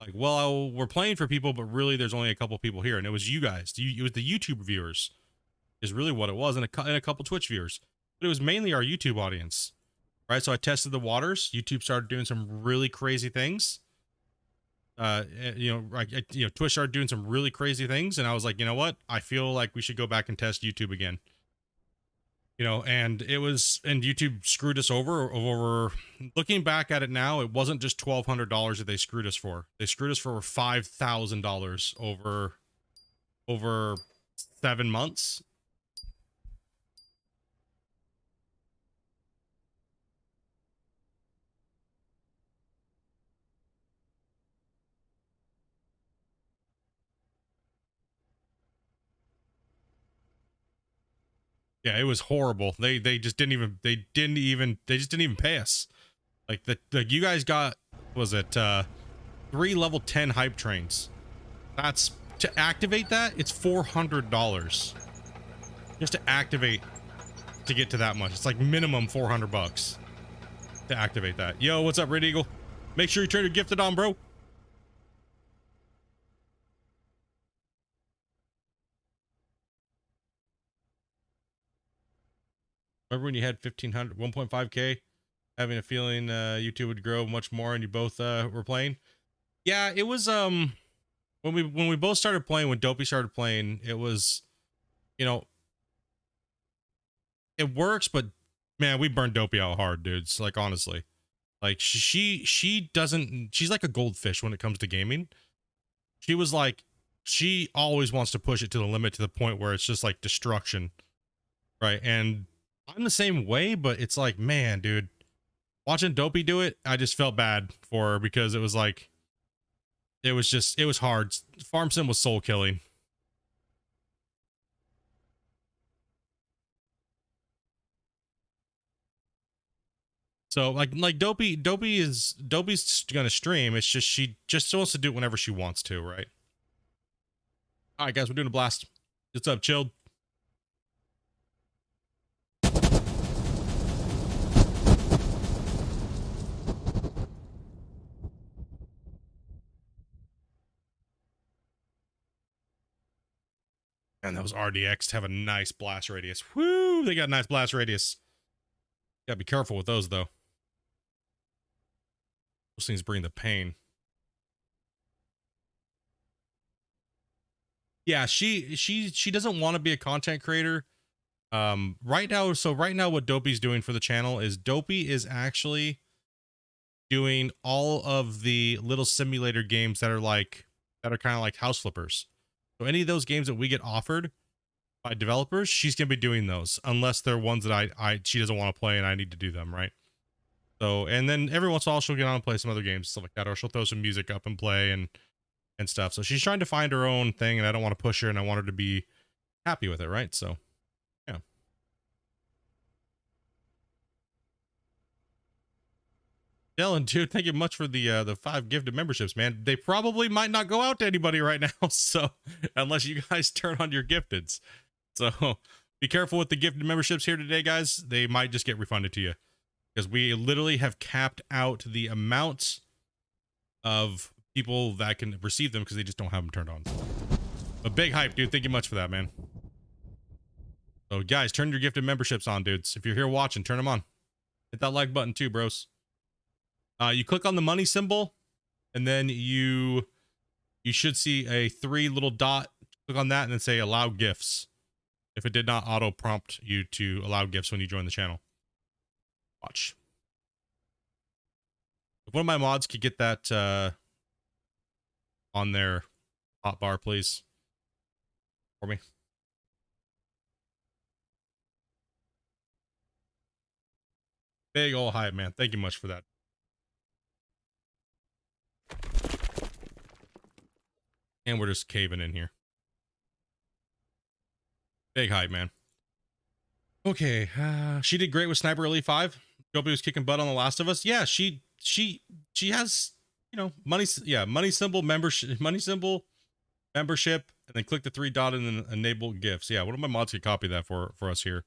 like, well, we're playing for people, but really there's only a couple people here. And it was you guys. It was the YouTube viewers is really what it was, and a couple Twitch viewers. But it was mainly our YouTube audience, right? So I tested the waters. YouTube started doing some really crazy things. Twitch started doing some really crazy things. And I was like, you know what? I feel like we should go back and test YouTube again. You know, and YouTube screwed us over. Looking back at it now, it wasn't just $1,200 that they screwed us for. They screwed us for $5,000 over 7 months. Yeah, it was horrible. They just didn't even pay us. Like you guys got, was it 3 level 10 hype trains? That's to activate that, it's $400 just to activate, to get to that much. It's like minimum $400 to activate that. Yo, what's up, Red Eagle? Make sure you turn your gifted on, bro. Remember when you had 1,500, 1.5K, having a feeling YouTube would grow much more, and you both were playing? Yeah, it was when we both started playing, when Dopey started playing, it was, you know, it works, but man, we burned Dopey out hard, dudes. Like, honestly, like she doesn't, she's like a goldfish when it comes to gaming. She was like, she always wants to push it to the limit, to the point where it's just like destruction, right? And I'm the same way, but it's like, man, dude, watching Dopey do it, I just felt bad for her, because it was like, it was hard. Farm sim was soul killing. So like Dopey's gonna stream. It's just, she just wants to do it whenever she wants to, right? All right, guys, we're doing a blast. What's up, Chilled? And those RDX have a nice blast radius. Woo! They got a nice blast radius. Gotta be careful with those, though. Those things bring the pain. Yeah, she doesn't want to be a content creator. Right now, what Dopey's doing for the channel is, Dopey is actually doing all of the little simulator games that are kind of like house flippers. So any of those games that we get offered by developers, she's gonna be doing those, unless they're ones that she doesn't want to play and I need to do them, right? So, and then every once in a while she'll get on and play some other games, stuff like that, or she'll throw some music up and play and stuff. So she's trying to find her own thing, and I don't want to push her, and I want her to be happy with it, right? So, yeah. Dylan, dude, thank you much for the 5 gifted memberships, man. They probably might not go out to anybody right now, so unless you guys turn on your gifteds. So be careful with the gifted memberships here today, guys. They might just get refunded to you because we literally have capped out the amount of people that can receive them because they just don't have them turned on. But big hype, dude. Thank you much for that, man. So guys, turn your gifted memberships on, dudes. If you're here watching, turn them on. Hit that like button too, bros. You click on the money symbol, and then you should see a 3 little dot. Click on that and then say allow gifts. If it did not auto prompt you to allow gifts when you join the channel. Watch. If one of my mods could get that on their hotbar, please, for me. Big ol' hype, man. Thank you much for that. And we're just caving in here. Big hype, man. Okay, she did great with Sniper Elite 5. Joby was kicking butt on The Last of Us. Yeah, she has, you know, money. Yeah, money symbol membership, and then click the 3 dot and then enable gifts. Yeah, one of my mods could copy that for us here.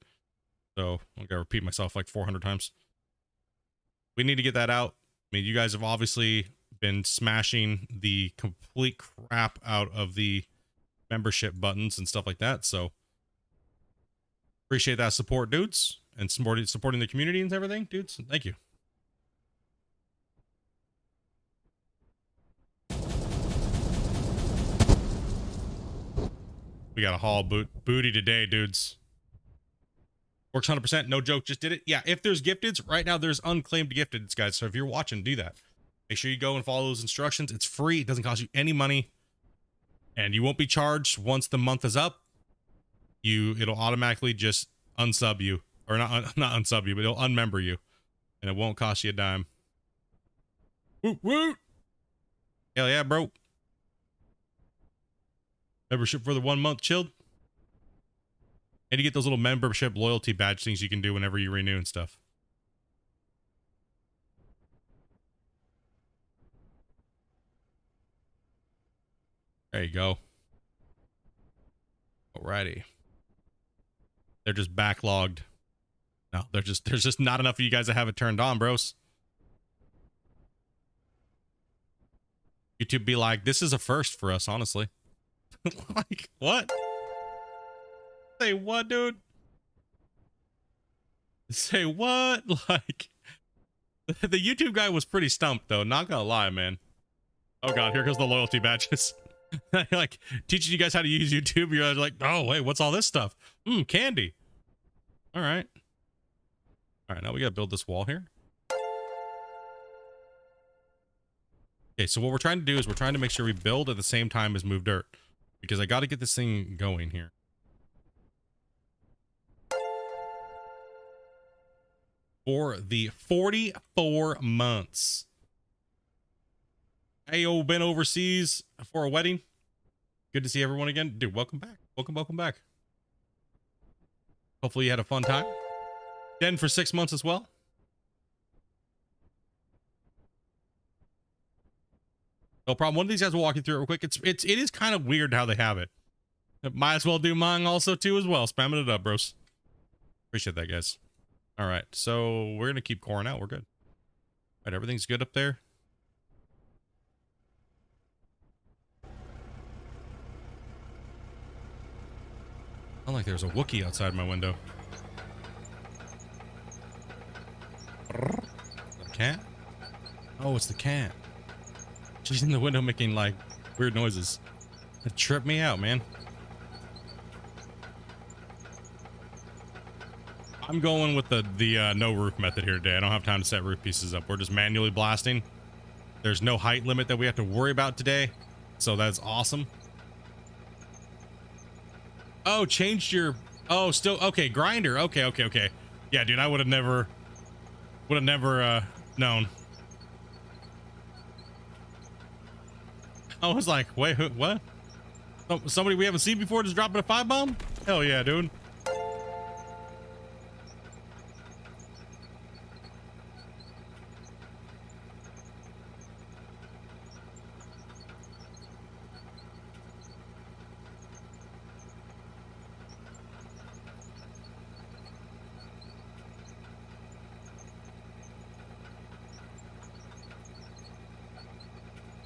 So I'm gonna repeat myself like 400 times. We need to get that out. I mean, you guys have obviously been smashing the complete crap out of the membership buttons and stuff like that. So appreciate that support, dudes, and supporting the community and everything, dudes. Thank you. We got a haul booty today, dudes. Works 100%, no joke, just did it. Yeah, if there's gifteds, right now there's unclaimed gifteds, guys. So if you're watching, do that. Make sure you go and follow those instructions. It's free. It doesn't cost you any money. And you won't be charged once the month is up. It'll automatically just unsub you. Or not unsub you, but it'll unmember you. And it won't cost you a dime. Woot woot! Hell yeah, bro. Membership for the 1 month chilled. And you get those little membership loyalty badge things you can do whenever you renew and stuff. There you go. Alrighty. They're just backlogged. No, there's just not enough of you guys that have it turned on, bros. YouTube be like, this is a first for us, honestly. Like, what? Say what, dude? Say what? Like, the YouTube guy was pretty stumped, though. Not gonna lie, man. Oh, God, here goes the loyalty badges. Like, teaching you guys how to use YouTube. You're like, oh, wait, what's all this stuff? Candy. All right. All right, now we gotta build this wall here. Okay, so what we're trying to do is we're trying to make sure we build at the same time as move dirt. Because I gotta get this thing going here. For the 44 months. Hey, yo, been overseas for a wedding. Good to see everyone again. Dude, welcome back. Welcome back. Hopefully you had a fun time. Den for 6 months as well. No problem. One of these guys will walk you through it real quick. It is kind of weird how they have it. Might as well do mine also too as well. Spamming it up, bros. Appreciate that, guys. All right, so we're gonna keep coring out. We're good. All right, everything's good up there. I like there's a Wookiee outside my window. The cat? Oh, it's the cat. She's in the window making like weird noises. It tripped me out, man. I'm going with the no roof method here today. I don't have time to set roof pieces up. We're just manually blasting. There's no height limit that we have to worry about today. So that's awesome. Oh, changed your... Oh, still... Okay, grinder. Okay. Yeah, dude, I would have never known. I was like, wait, what? Somebody we haven't seen before just dropping a 5-bomb? Hell yeah, dude.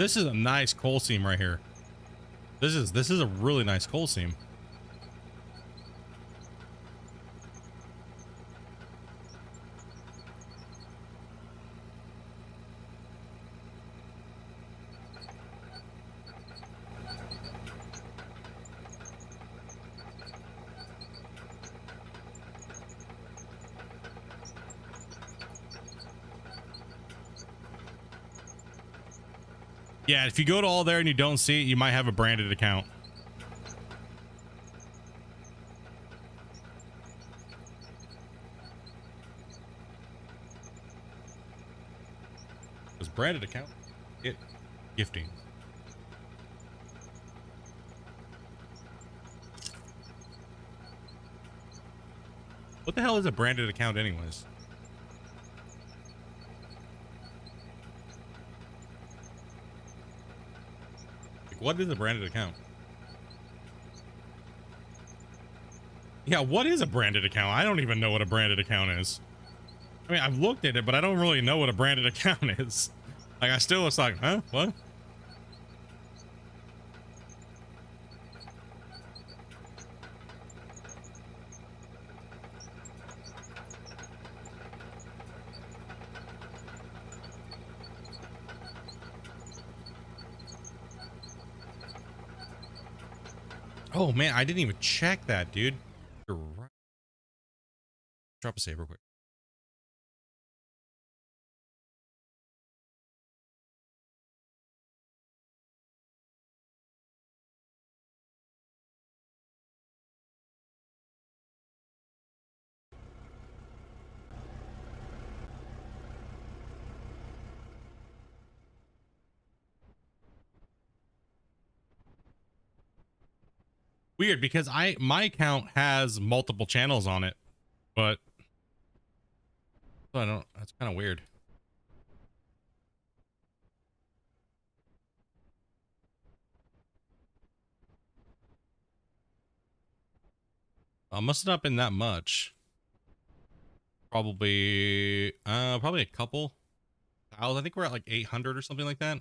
This is a nice coal seam right here. This is a really nice coal seam. Yeah, if you go to all there and you don't see it, you might have a branded account. Because branded account, it gifting. What the hell is a branded account anyways? What is a branded account? Yeah, what is a branded account? I don't even know what a branded account is. I mean, I've looked at it, but I don't really know what a branded account is. Like, I still was like, huh? What? Oh man, I didn't even check that, dude. You're right. Drop a save real quick. Weird, because my account has multiple channels on it, but I don't. That's kind of weird. Must have not been that much. Probably a couple thousand. I think we're at like 800 or something like that.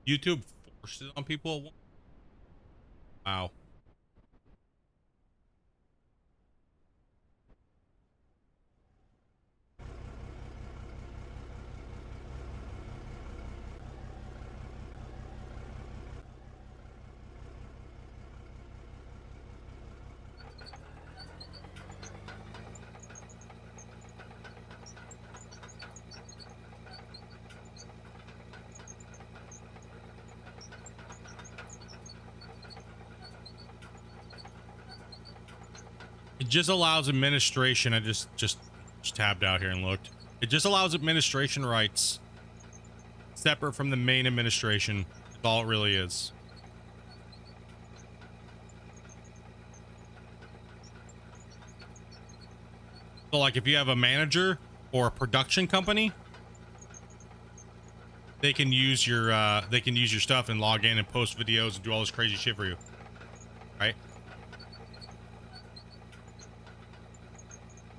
YouTube forces it on people at once. Wow. It just allows administration. I just tabbed out here and looked. It just allows administration rights separate from the main administration. That's all it really is. So like if you have a manager or a production company, they can use your stuff and log in and post videos and do all this crazy shit for you. Right?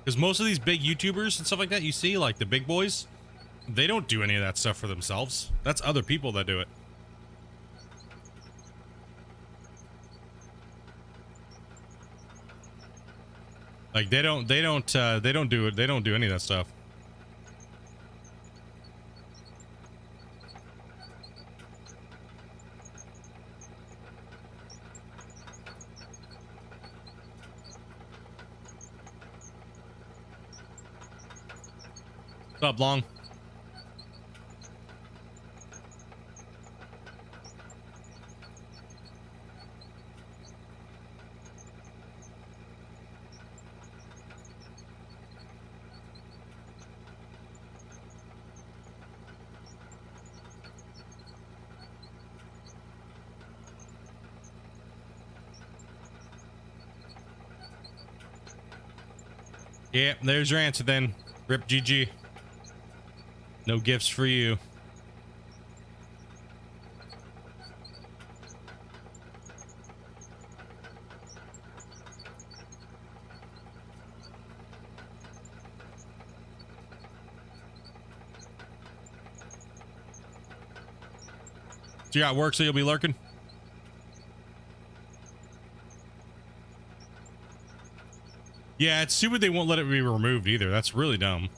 Because most of these big YouTubers and stuff like that you see, like the big boys, they don't do any of that stuff for themselves. That's other people that do it. Like they don't do it. They don't do any of that stuff. What's up, Long? Yeah, there's your answer then. Rip GG. No gifts for you. So you got work, so you'll be lurking? Yeah, it's stupid they won't let it be removed either. That's really dumb.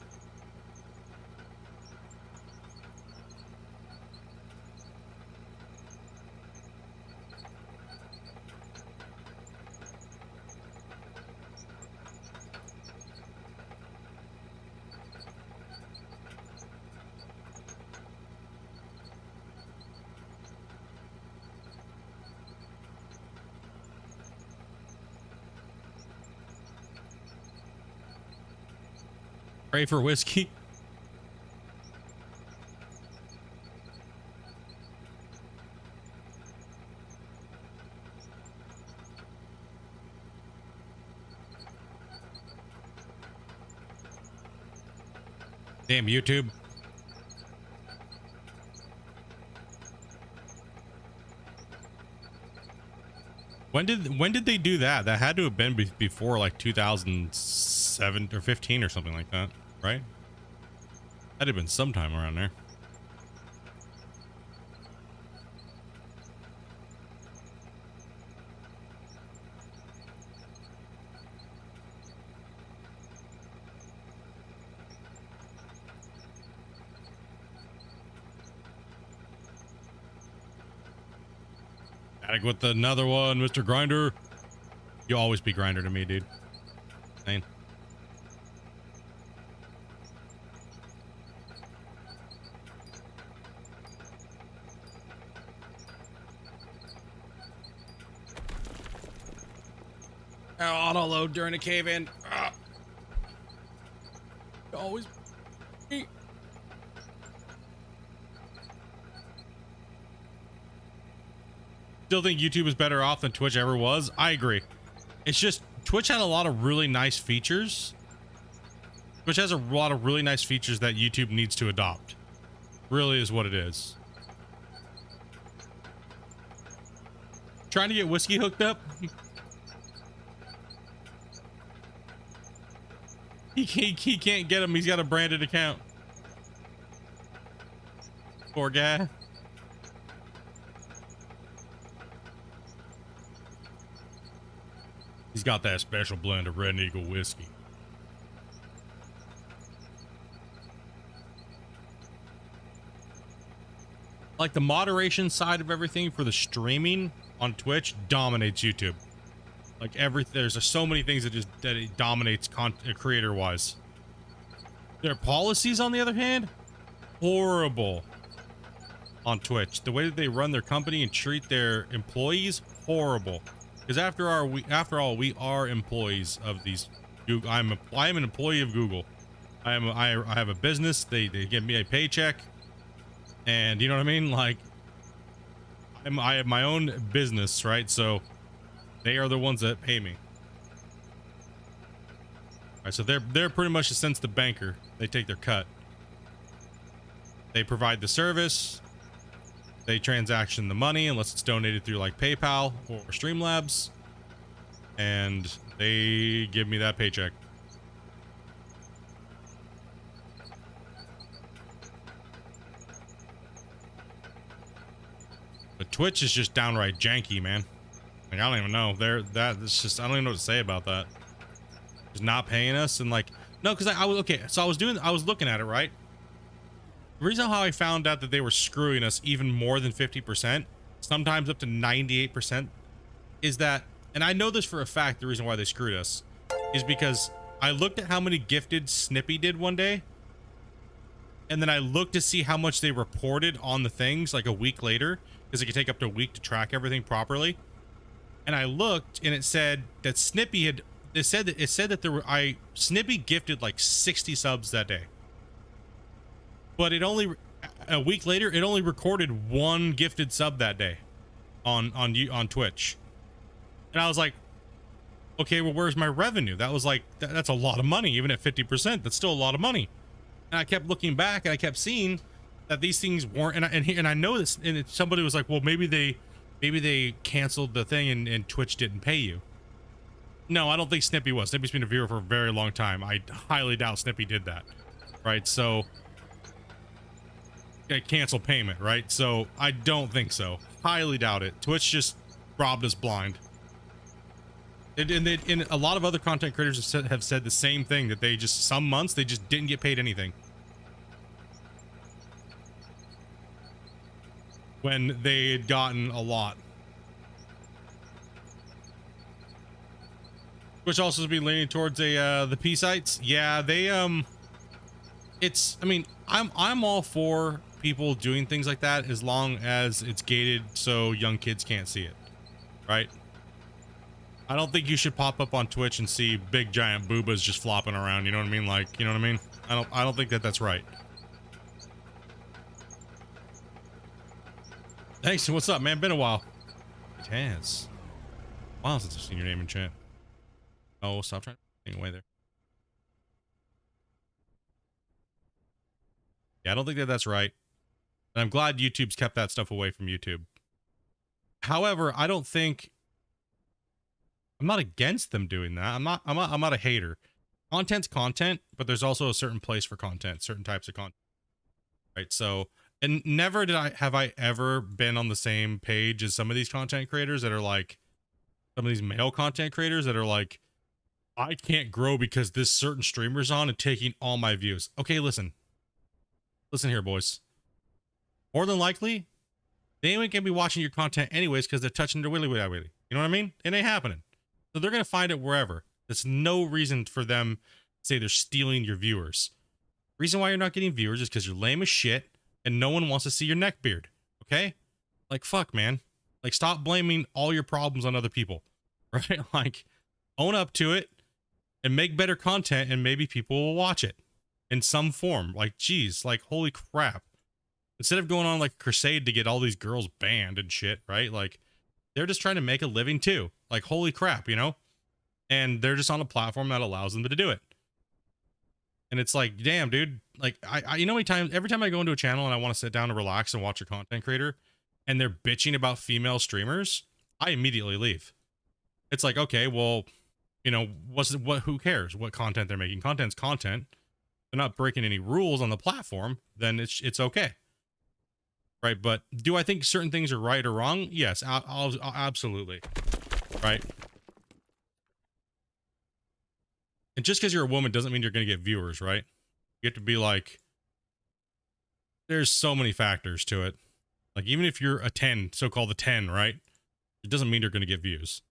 Pray for whiskey. Damn YouTube. When did they do that? That had to have been before like 2007 or 15 or something like that, right? That'd have been sometime around there. Back with another one, Mr. Grinder. You'll always be Grinder to me, dude. Same. Auto load during a cave in. Always. Still think YouTube is better off than Twitch ever was. I agree. It's just Twitch had a lot of really nice features. Twitch has a lot of really nice features that YouTube needs to adopt. Really is what it is. Trying to get whiskey hooked up. He can't get him. He's got a branded account. Poor guy. He's got that special blend of Red Eagle whiskey. Like the moderation side of everything for the streaming on Twitch dominates YouTube. Like there's just so many things that it dominates creator wise. Their policies, on the other hand, horrible on Twitch. The way that they run their company and treat their employees, horrible. Because after all, we are employees of these. I am an employee of Google. I have a business. They give me a paycheck, and you know what I mean. Like, I have my own business, right? So they are the ones that pay me. All right, so they're pretty much, since the banker, they take their cut. They provide the service. They transaction the money unless it's donated through like PayPal or Streamlabs, and they give me that paycheck. But Twitch is just downright janky, man. Like, I don't even know. That's just, I don't even know what to say about that. Just not paying us, and like, no, because I was okay. So I was looking at it, right? The reason how I found out that they were screwing us even more than 50%, sometimes up to 98%, is that, and I know this for a fact, the reason why they screwed us is because I looked at how many gifted Snippy did one day, and then I looked to see how much they reported on the things like a week later, because it could take up to a week to track everything properly. And I looked, and it said that Snippy had, it said that there were, Snippy gifted like 60 subs that day. But it only, a week later, it only recorded one gifted sub that day on Twitch. And I was like, okay, well, where's my revenue? That was like, that's a lot of money. Even at 50%, that's still a lot of money. And I kept looking back and I kept seeing that these things weren't, and I know this, and somebody was like, well, maybe they canceled the thing and Twitch didn't pay you. No, I don't think Snippy was. Snippy's been a viewer for a very long time. I highly doubt Snippy did that. Right, so cancel payment, right? So I don't think so. Highly doubt it. Twitch just robbed us blind. And a lot of other content creators have said the same thing, that they just, some months they just didn't get paid anything when they had gotten a lot. Which also be leaning towards the P sites. Yeah, they it's, I mean, I'm all for people doing things like that as long as it's gated so young kids can't see it, right? I don't think you should pop up on Twitch and see big giant boobas just flopping around, you know what I mean? Like, you know what I mean? I don't think that that's right. Thanks. What's up, man? Been a while. It has. Wow, since I've seen your name in chat. Oh, stop trying to get away there. Yeah, I don't think that that's right. And I'm glad YouTube's kept that stuff away from YouTube. However, I don't think, I'm not against them doing that. I'm not a hater. Content's content, but there's also a certain place for content, certain types of content. Right? So, and never have I ever been on the same page as some of these content creators that are like, some of these male content creators that are like, I can't grow because this certain streamer's on and taking all my views. Okay, listen here, boys. More than likely, they ain't gonna be watching your content anyways because they're touching their willy. You know what I mean? It ain't happening. So they're gonna find it wherever. There's no reason for them to say they're stealing your viewers. Reason why you're not getting viewers is because you're lame as shit and no one wants to see your neck beard. Okay? Like, fuck, man. Like, stop blaming all your problems on other people. Right? Like, own up to it and make better content and maybe people will watch it in some form. Like, geez, like, holy crap. Instead of going on like a crusade to get all these girls banned and shit, right? Like, they're just trying to make a living too. Like, holy crap, you know? And they're just on a platform that allows them to do it. And it's like, damn, dude. Like, I you know, every time I go into a channel and I want to sit down and relax and watch a content creator and they're bitching about female streamers, I immediately leave. It's like, okay, well, you know, who cares what content they're making? Content's content. They're not breaking any rules on the platform, then it's okay. Right? But do I think certain things are right or wrong? Yes, I'll absolutely. Right? And just because you're a woman doesn't mean you're going to get viewers, right? You have to be like, there's so many factors to it. Like, even if you're a 10, so-called a 10, right? It doesn't mean you're going to get views.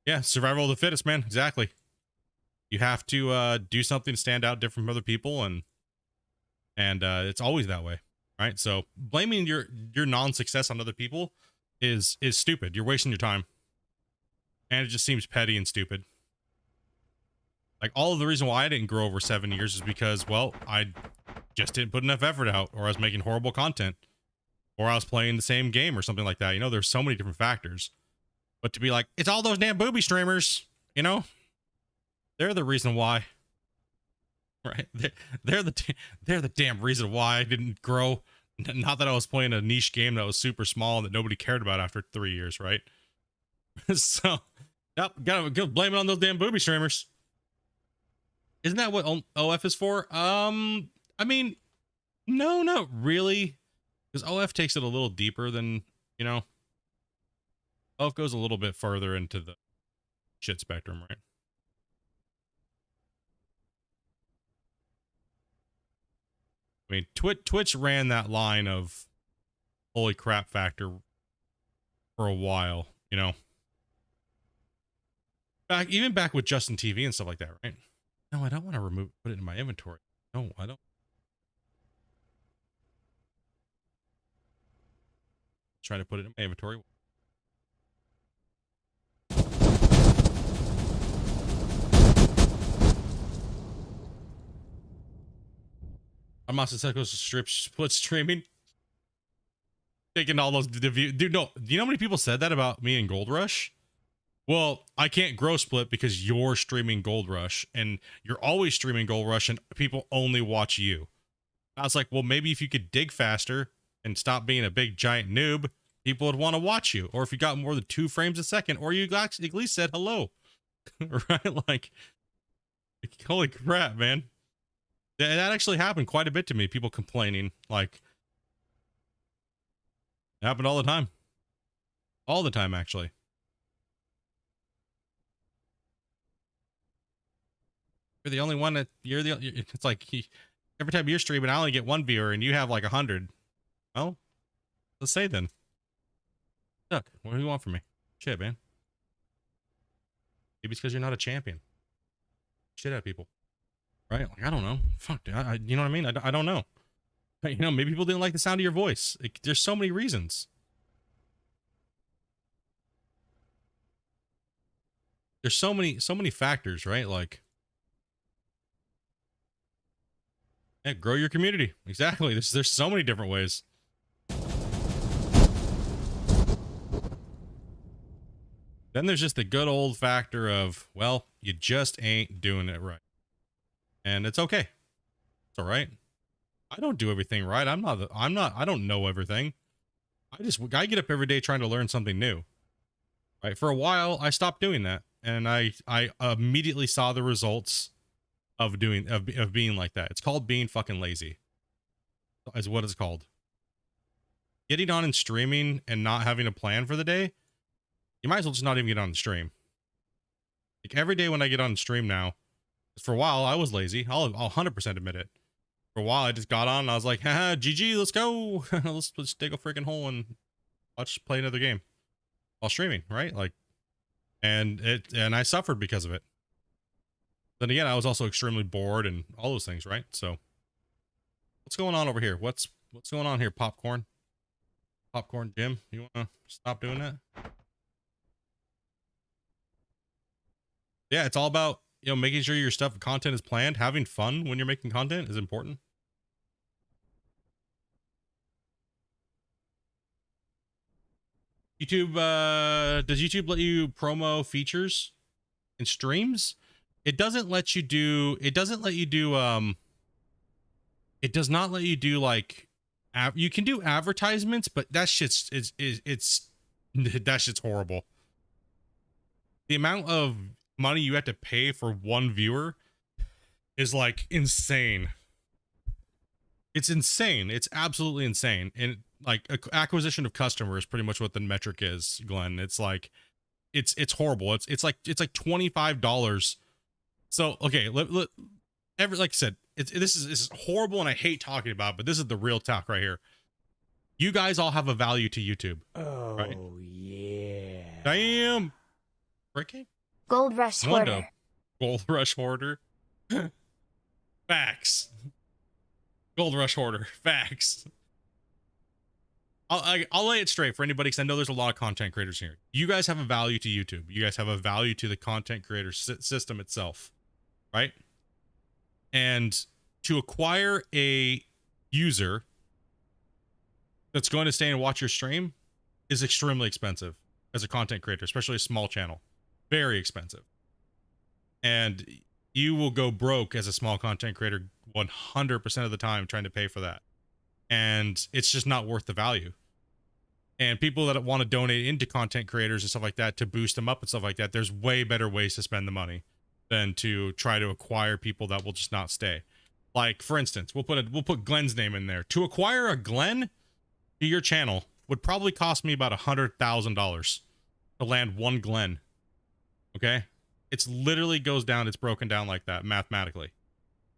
Yeah, survival of the fittest, man. Exactly. You have to do something to stand out different from other people, and it's always that way, right? So blaming your non-success on other people is stupid. You're wasting your time, and it just seems petty and stupid. Like, all of the reason why I didn't grow over 7 years is because, well, I just didn't put enough effort out, or I was making horrible content, or I was playing the same game or something like that. You know, there's so many different factors. But to be like, it's all those damn booby streamers, you know? They're the reason why, right? They're the damn reason why I didn't grow. Not that I was playing a niche game that was super small and that nobody cared about after 3 years, right? So, yep, gotta blame it on those damn booby streamers. Isn't that what OF is for? I mean, no, not really, because OF takes it a little deeper than, you know. OF goes a little bit further into the shit spectrum, right? I mean, Twitch ran that line of holy crap factor for a while, you know. Even back with Justin TV and stuff like that, right? No, I don't want to put it in my inventory. No, I don't. Try to put it in my inventory. I'm not successful split streaming. taking all those views. Dude, no, do you know how many people said that about me in Gold Rush? Well, I can't grow Split because you're streaming Gold Rush and you're always streaming Gold Rush and people only watch you. I was like, well, maybe if you could dig faster and stop being a big giant noob, people would want to watch you. Or if you got more than 2 frames a second, or you got at least said hello. Right? Like, holy crap, man. That actually happened quite a bit to me. People complaining, like, it happened all the time. All the time, actually. You're the only one that it's like every time you're streaming, I only get 1 viewer and you have like 100. Well, let's say then. Look, what do you want from me? Shit, man. Maybe it's because you're not a champion. Shit at people. Right? Like, I don't know. Fuck, dude. You know what I mean? I don't know. You know, maybe people didn't like the sound of your voice. Like, there's so many reasons. There's so many factors, right? Like, yeah, grow your community. Exactly. There's so many different ways. Then there's just the good old factor of, well, you just ain't doing it right. And it's okay. It's all right. I don't do everything right. I don't know everything. I get up every day trying to learn something new. Right? For a while, I stopped doing that. And I immediately saw the results of being like that. It's called being fucking lazy. Is what it's called. Getting on and streaming and not having a plan for the day, you might as well just not even get on the stream. Like every day when I get on the stream now, for a while I was lazy. I'll 100% admit it. For a while I just got on and I was like, haha, GG, let's go. let's dig a freaking hole and play another game while streaming, right? Like, and I suffered because of it. Then again, I was also extremely bored and all those things, right? So what's going on over here? What's going on here, Popcorn Jim? You want to stop doing that? Yeah, it's all about, you know, making sure your content is planned. Having fun when you're making content is important. YouTube, does YouTube let you promo features in streams? It doesn't let you do, it does not let you do like, you can do advertisements, but that shit's, that shit's horrible. The amount of money you have to pay for 1 viewer is like insane. It's insane. It's absolutely insane. And like acquisition of customers is pretty much what the metric is, Glenn. It's like, it's horrible. It's like $25. So, okay, like I said, this is horrible and I hate talking about it, but this is the real talk right here. You guys all have a value to YouTube. Oh, right? Yeah. Damn. Ricky? Gold Rush Hoarder. Gold Rush Hoarder. Facts. Gold Rush Hoarder. Facts. I'll lay it straight for anybody because I know there's a lot of content creators here. You guys have a value to YouTube. You guys have a value to the content creator system itself, right? And to acquire a user that's going to stay and watch your stream is extremely expensive as a content creator, especially a small channel. Very expensive. And you will go broke as a small content creator 100% of the time trying to pay for that. And it's just not worth the value. And people that want to donate into content creators and stuff like that to boost them up and stuff like that, there's way better ways to spend the money than to try to acquire people that will just not stay. Like, for instance, we'll put Glenn's name in there. To acquire a Glenn to your channel would probably cost me about $100,000 to land 1 Glenn. Okay? It's literally goes down, it's broken down like that mathematically.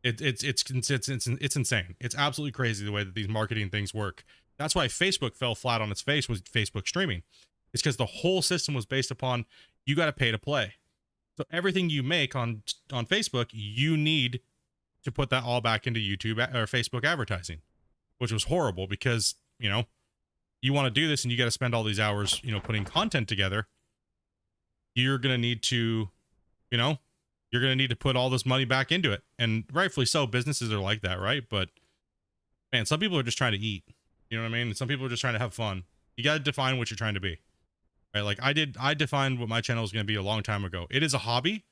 It's insane. It's absolutely crazy the way that these marketing things work. That's why Facebook fell flat on its face with Facebook streaming. It's because the whole system was based upon you got to pay to play. So everything you make on Facebook, you need to put that all back into YouTube or Facebook advertising, which was horrible because, you know, you want to do this and you got to spend all these hours, you know, putting content together. You're going to need to, you know, you're going to need to put all this money back into it. And rightfully so, businesses are like that, right? But man, some people are just trying to eat. You know what I mean? Some people are just trying to have fun. You got to define what you're trying to be, right? Like I defined what my channel was going to be a long time ago. It is a hobby,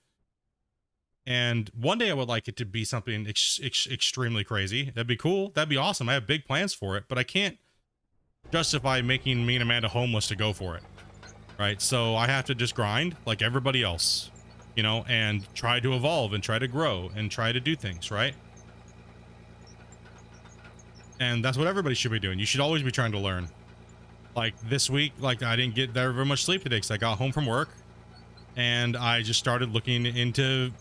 and one day I would like it to be something extremely crazy. That'd be cool. That'd be awesome. I have big plans for it, but I can't justify making me and Amanda homeless to go for it, right? So I have to just grind like everybody else, you know, and try to evolve and try to grow and try to do things, right? And that's what everybody should be doing. You should always be trying to learn. Like this week, like I didn't get very much sleep today because I got home from work and I just started looking into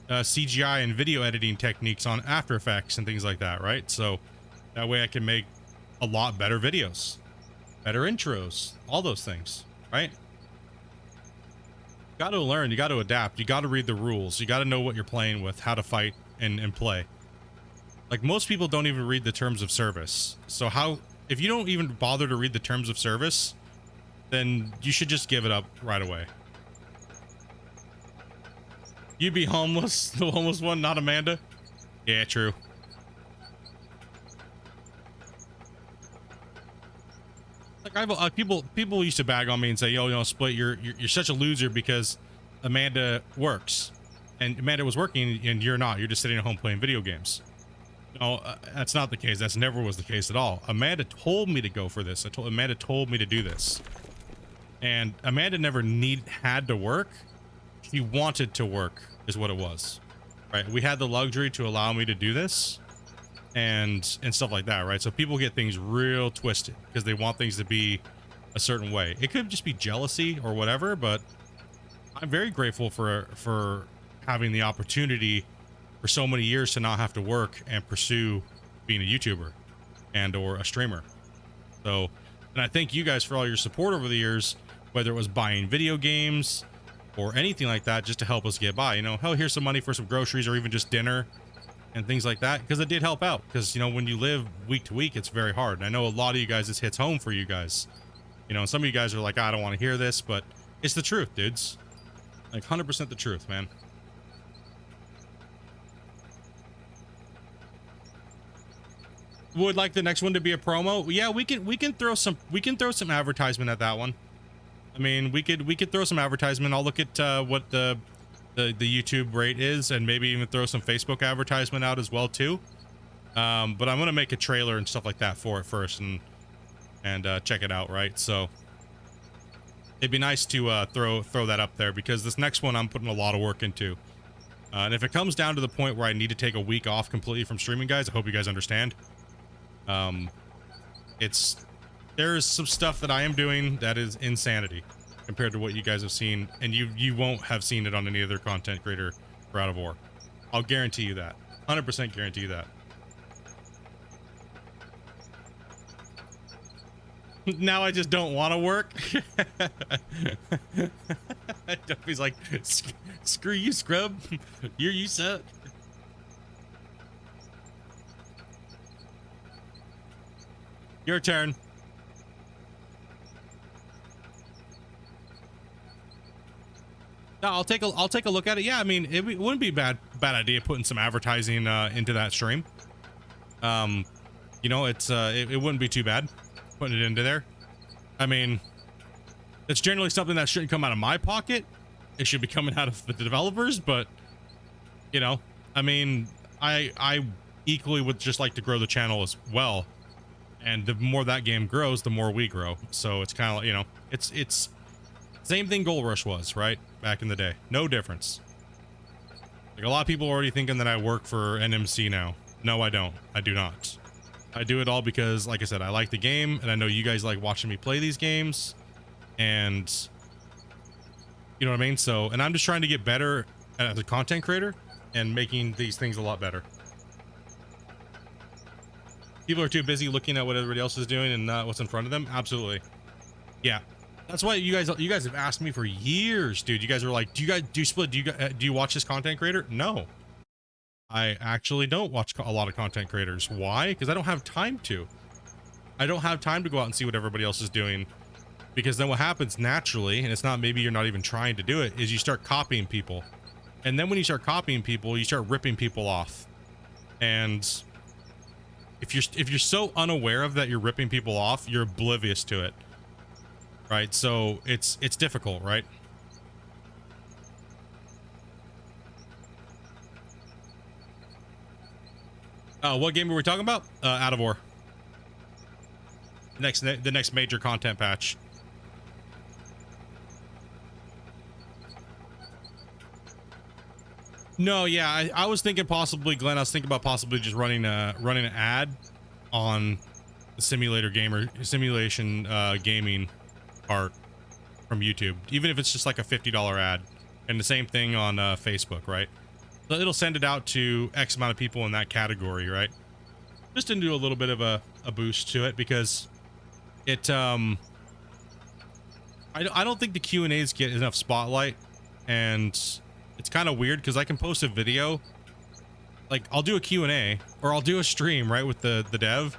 CGI and video editing techniques on After Effects and things like that, right? So that way I can make a lot better videos, better intros, all those things, right? You got to learn, you got to adapt, you got to read the rules, you got to know what you're playing with, how to fight and play. Like most people don't even read the terms of service. So if you don't even bother to read the terms of service, then you should just give it up right away. You'd be homeless, the homeless one, not Amanda. Yeah, true. Like people used to bag on me and say, "Yo, you know, Split, you're such a loser because Amanda works, and Amanda was working and you're not. You're just sitting at home playing video games." No, that's not the case. That's never was the case at all. Amanda told me to go for this. Amanda told me to do this, and Amanda never had to work. She wanted to work, is what it was, right? We had the luxury to allow me to do this, and stuff like that, right? So people get things real twisted because they want things to be a certain way. It could just be jealousy or whatever, but I'm very grateful for having the opportunity for so many years to not have to work and pursue being a YouTuber and or a streamer. So, and I thank you guys for all your support over the years, whether it was buying video games or anything like that, just to help us get by. You know, hell, here's some money for some groceries or even just dinner and things like that, because it did help out. Because, you know, when you live week to week, it's very hard. And I know a lot of you guys, this hits home for you guys. You know, and some of you guys are like, I don't want to hear this, but it's the truth, dudes. Like 100% the truth, man. Would like the next one to be a promo? Yeah, we can throw some advertisement at that one. I mean, we could throw some advertisement. I'll look at what the YouTube rate is, and maybe even throw some Facebook advertisement out as well too. But I'm gonna make a trailer and stuff like that for it first, and check it out, right? So it'd be nice to throw that up there, because this next one I'm putting a lot of work into. And if it comes down to the point where I need to take a week off completely from streaming, guys, I hope you guys understand. There's some stuff that I am doing that is insanity compared to what you guys have seen, and you won't have seen it on any other content creator for Out of War. I'll guarantee you that. 100% guarantee you that. Now I just don't want to work. Duffy's like, screw you, scrub. You suck. Your turn. No, I'll take a look at it. Yeah, I mean, it wouldn't be a bad idea putting some advertising into that stream. You know, it wouldn't be too bad putting it into there. I mean, it's generally something that shouldn't come out of my pocket. It should be coming out of the developers, but you know, I mean, I equally would just like to grow the channel as well. And the more that game grows, the more we grow. So it's kind of like, you know, it's same thing Gold Rush was, right? Back in the day. No difference. Like a lot of people are already thinking that I work for NMC now. No, I don't. I do not. I do it all because, like I said, I like the game, and I know you guys like watching me play these games, and you know what I mean? So, and I'm just trying to get better as a content creator and making these things a lot better. People are too busy looking at what everybody else is doing and not what's in front of them. Absolutely. Yeah. That's why you guys have asked me for years, dude. You guys are like, do you watch this content creator? No. I actually don't watch a lot of content creators. Why? Because I don't have time to. I don't have time to go out and see what everybody else is doing. Because then what happens naturally, and it's not, maybe you're not even trying to do it, is you start copying people. And then when you start copying people, you start ripping people off. And if you're so unaware of that you're ripping people off, you're oblivious to it, right? So it's difficult, right? What game were we talking about? Out of Ore. The next major content patch. No, yeah, I was thinking possibly, Glenn. I was thinking about possibly just running an ad on the simulation gaming part from YouTube, even if it's just like a $50 ad, and the same thing on Facebook, right? So it'll send it out to X amount of people in that category, right? Just to do a little bit of a boost to it, because it I don't think the Q&As get enough spotlight, and it's kind of weird because I can post a video, like I'll do a Q&A or I'll do a stream, right, with the dev.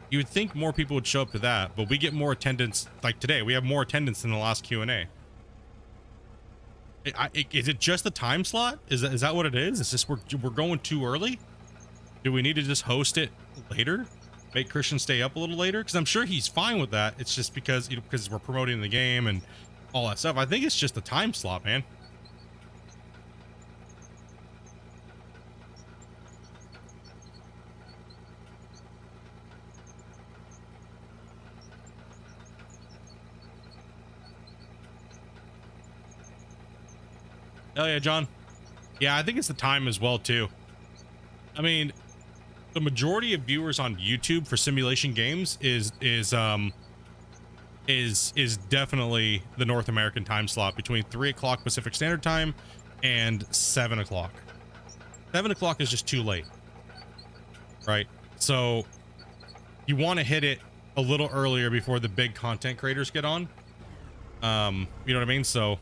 You would think more people would show up to that, but we get more attendance. Like today, we have more attendance than the last Q&A. Is it just the time slot? Is that what it is? Is this we're going too early? Do we need to just host it later? Make Christian stay up a little later? Because I'm sure he's fine with that. It's just because, you know, because we're promoting the game and all that stuff. I think it's just the time slot, man. Oh yeah, John. Yeah, I think it's the time as well too. I mean, the majority of viewers on YouTube for simulation games is definitely the North American time slot between 3 o'clock Pacific Standard Time and 7 o'clock. 7 o'clock is just too late, right? So you want to hit it a little earlier before the big content creators get on. You know what I mean? So,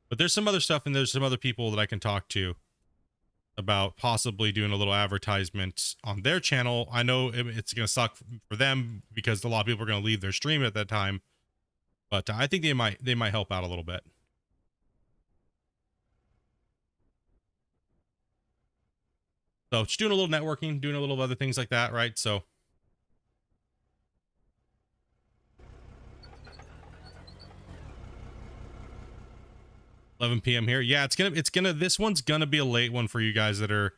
but there's some other stuff, and there's some other people that I can talk to about possibly doing a little advertisement on their channel. I know it's going to suck for them because a lot of people are going to leave their stream at that time, but I think they might help out a little bit. So just doing a little networking, doing a little other things like that, right? So 11 p.m. here. Yeah, this one's gonna be a late one for you guys that are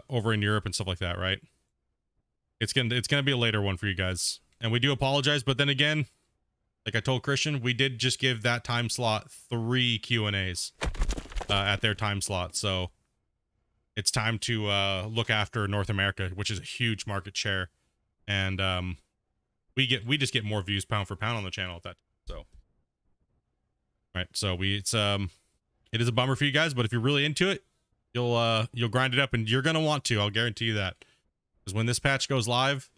over in Europe and stuff like that, right? It's gonna be a later one for you guys, and we do apologize. But then again, like I told Christian, we did just give that time slot 3 Q&As at their time slot, so it's time to look after North America, which is a huge market share, and we just get more views pound for pound on the channel at that. So. Right, so it is a bummer for you guys, but if you're really into it, you'll grind it up, and you're gonna want to. I'll guarantee you that, because when this patch goes live,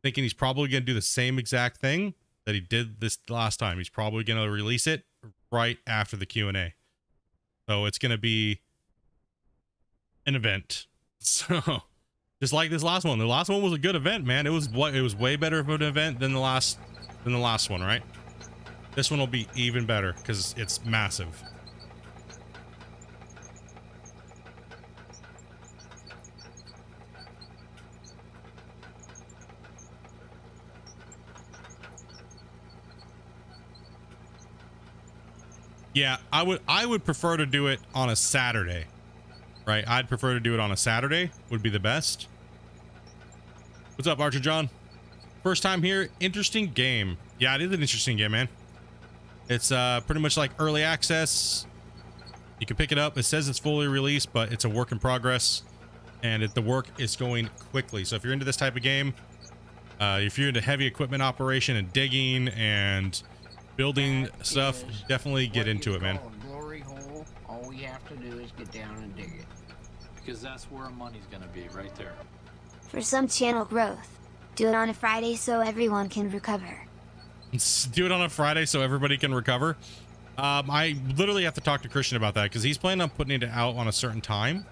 thinking he's probably gonna do the same exact thing that he did this last time. He's probably gonna release it right after the Q&A, so it's gonna be an event. So just like this last one, the last one was a good event, man. It was way better of an event than the last one, right? This one will be even better because it's massive. Yeah, I would prefer to do it on a Saturday, right? I'd prefer to do it on a Saturday, would be the best. What's up, Archer John? First time here. Interesting game. Yeah, it is an interesting game, man. It's pretty much like early access. You can pick it up. It says it's fully released, but it's a work in progress, and the work is going quickly. So if you're into this type of game, if you're into heavy equipment operation and digging and building stuff, definitely get into it, man. Glory hole. All we have to do is get down and dig it. Because that's where money's gonna be, right there. For some channel growth, do it on a Friday so everyone can recover. Do it on a Friday so everybody can recover. I literally have to talk to Christian about that because he's planning on putting it out on a certain time.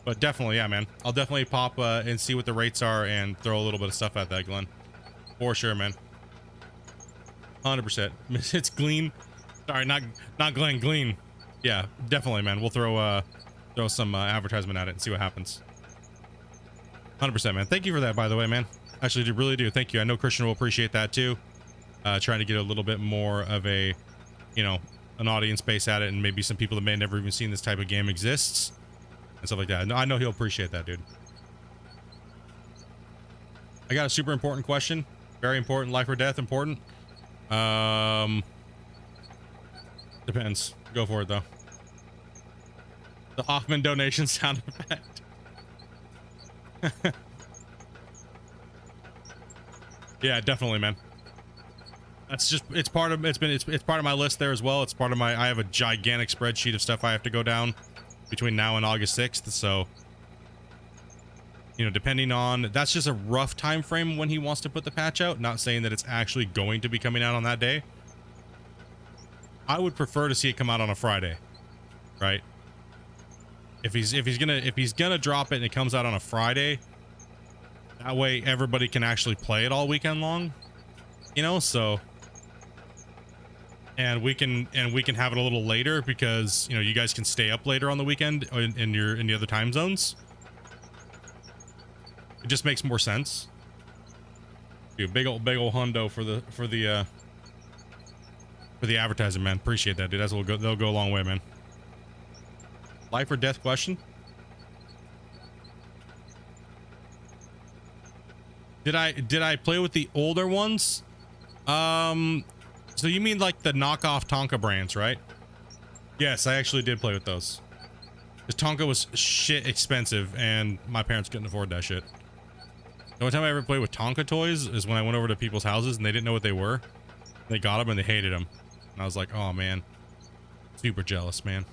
But definitely, yeah, man. I'll definitely pop and see what the rates are and throw a little bit of stuff at that, Glenn. For sure, man. 100%. It's Glean. Sorry, not Glenn. Glean. Yeah, definitely, man. We'll throw some advertisement at it and see what happens. 100%, man. Thank you for that, by the way, man. Actually, really do. Thank you. I know Christian will appreciate that too. Trying to get a little bit more of a, you know, an audience base at it, and maybe some people that may have never even seen this type of game exists and stuff like that. I know he'll appreciate that, dude. I got a super important question. Very important. Life or death important. Depends. Go for it though. The Hoffman donation sound effect. Yeah, definitely, man. That's just, it's part of my list there as well. It's part of my, I have a gigantic spreadsheet of stuff I have to go down between now and August 6th. So, you know, depending on, that's just a rough time frame when he wants to put the patch out. Not saying that it's actually going to be coming out on that day. I would prefer to see it come out on a Friday, right? If he's gonna drop it and it comes out on a Friday, that way everybody can actually play it all weekend long, you know. So, and we can have it a little later because, you know, you guys can stay up later on the weekend in the other time zones. It just makes more sense. Dude, big old hundo for the advertising, man. Appreciate that, dude. That's what they'll go a long way, man. Life or death question. Did I play with the older ones? So you mean like the knockoff Tonka brands, right? Yes, I actually did play with those. Because Tonka was shit expensive and my parents couldn't afford that shit. The only time I ever played with Tonka toys is when I went over to people's houses and they didn't know what they were. They got them and they hated them. And I was like, oh man, super jealous, man.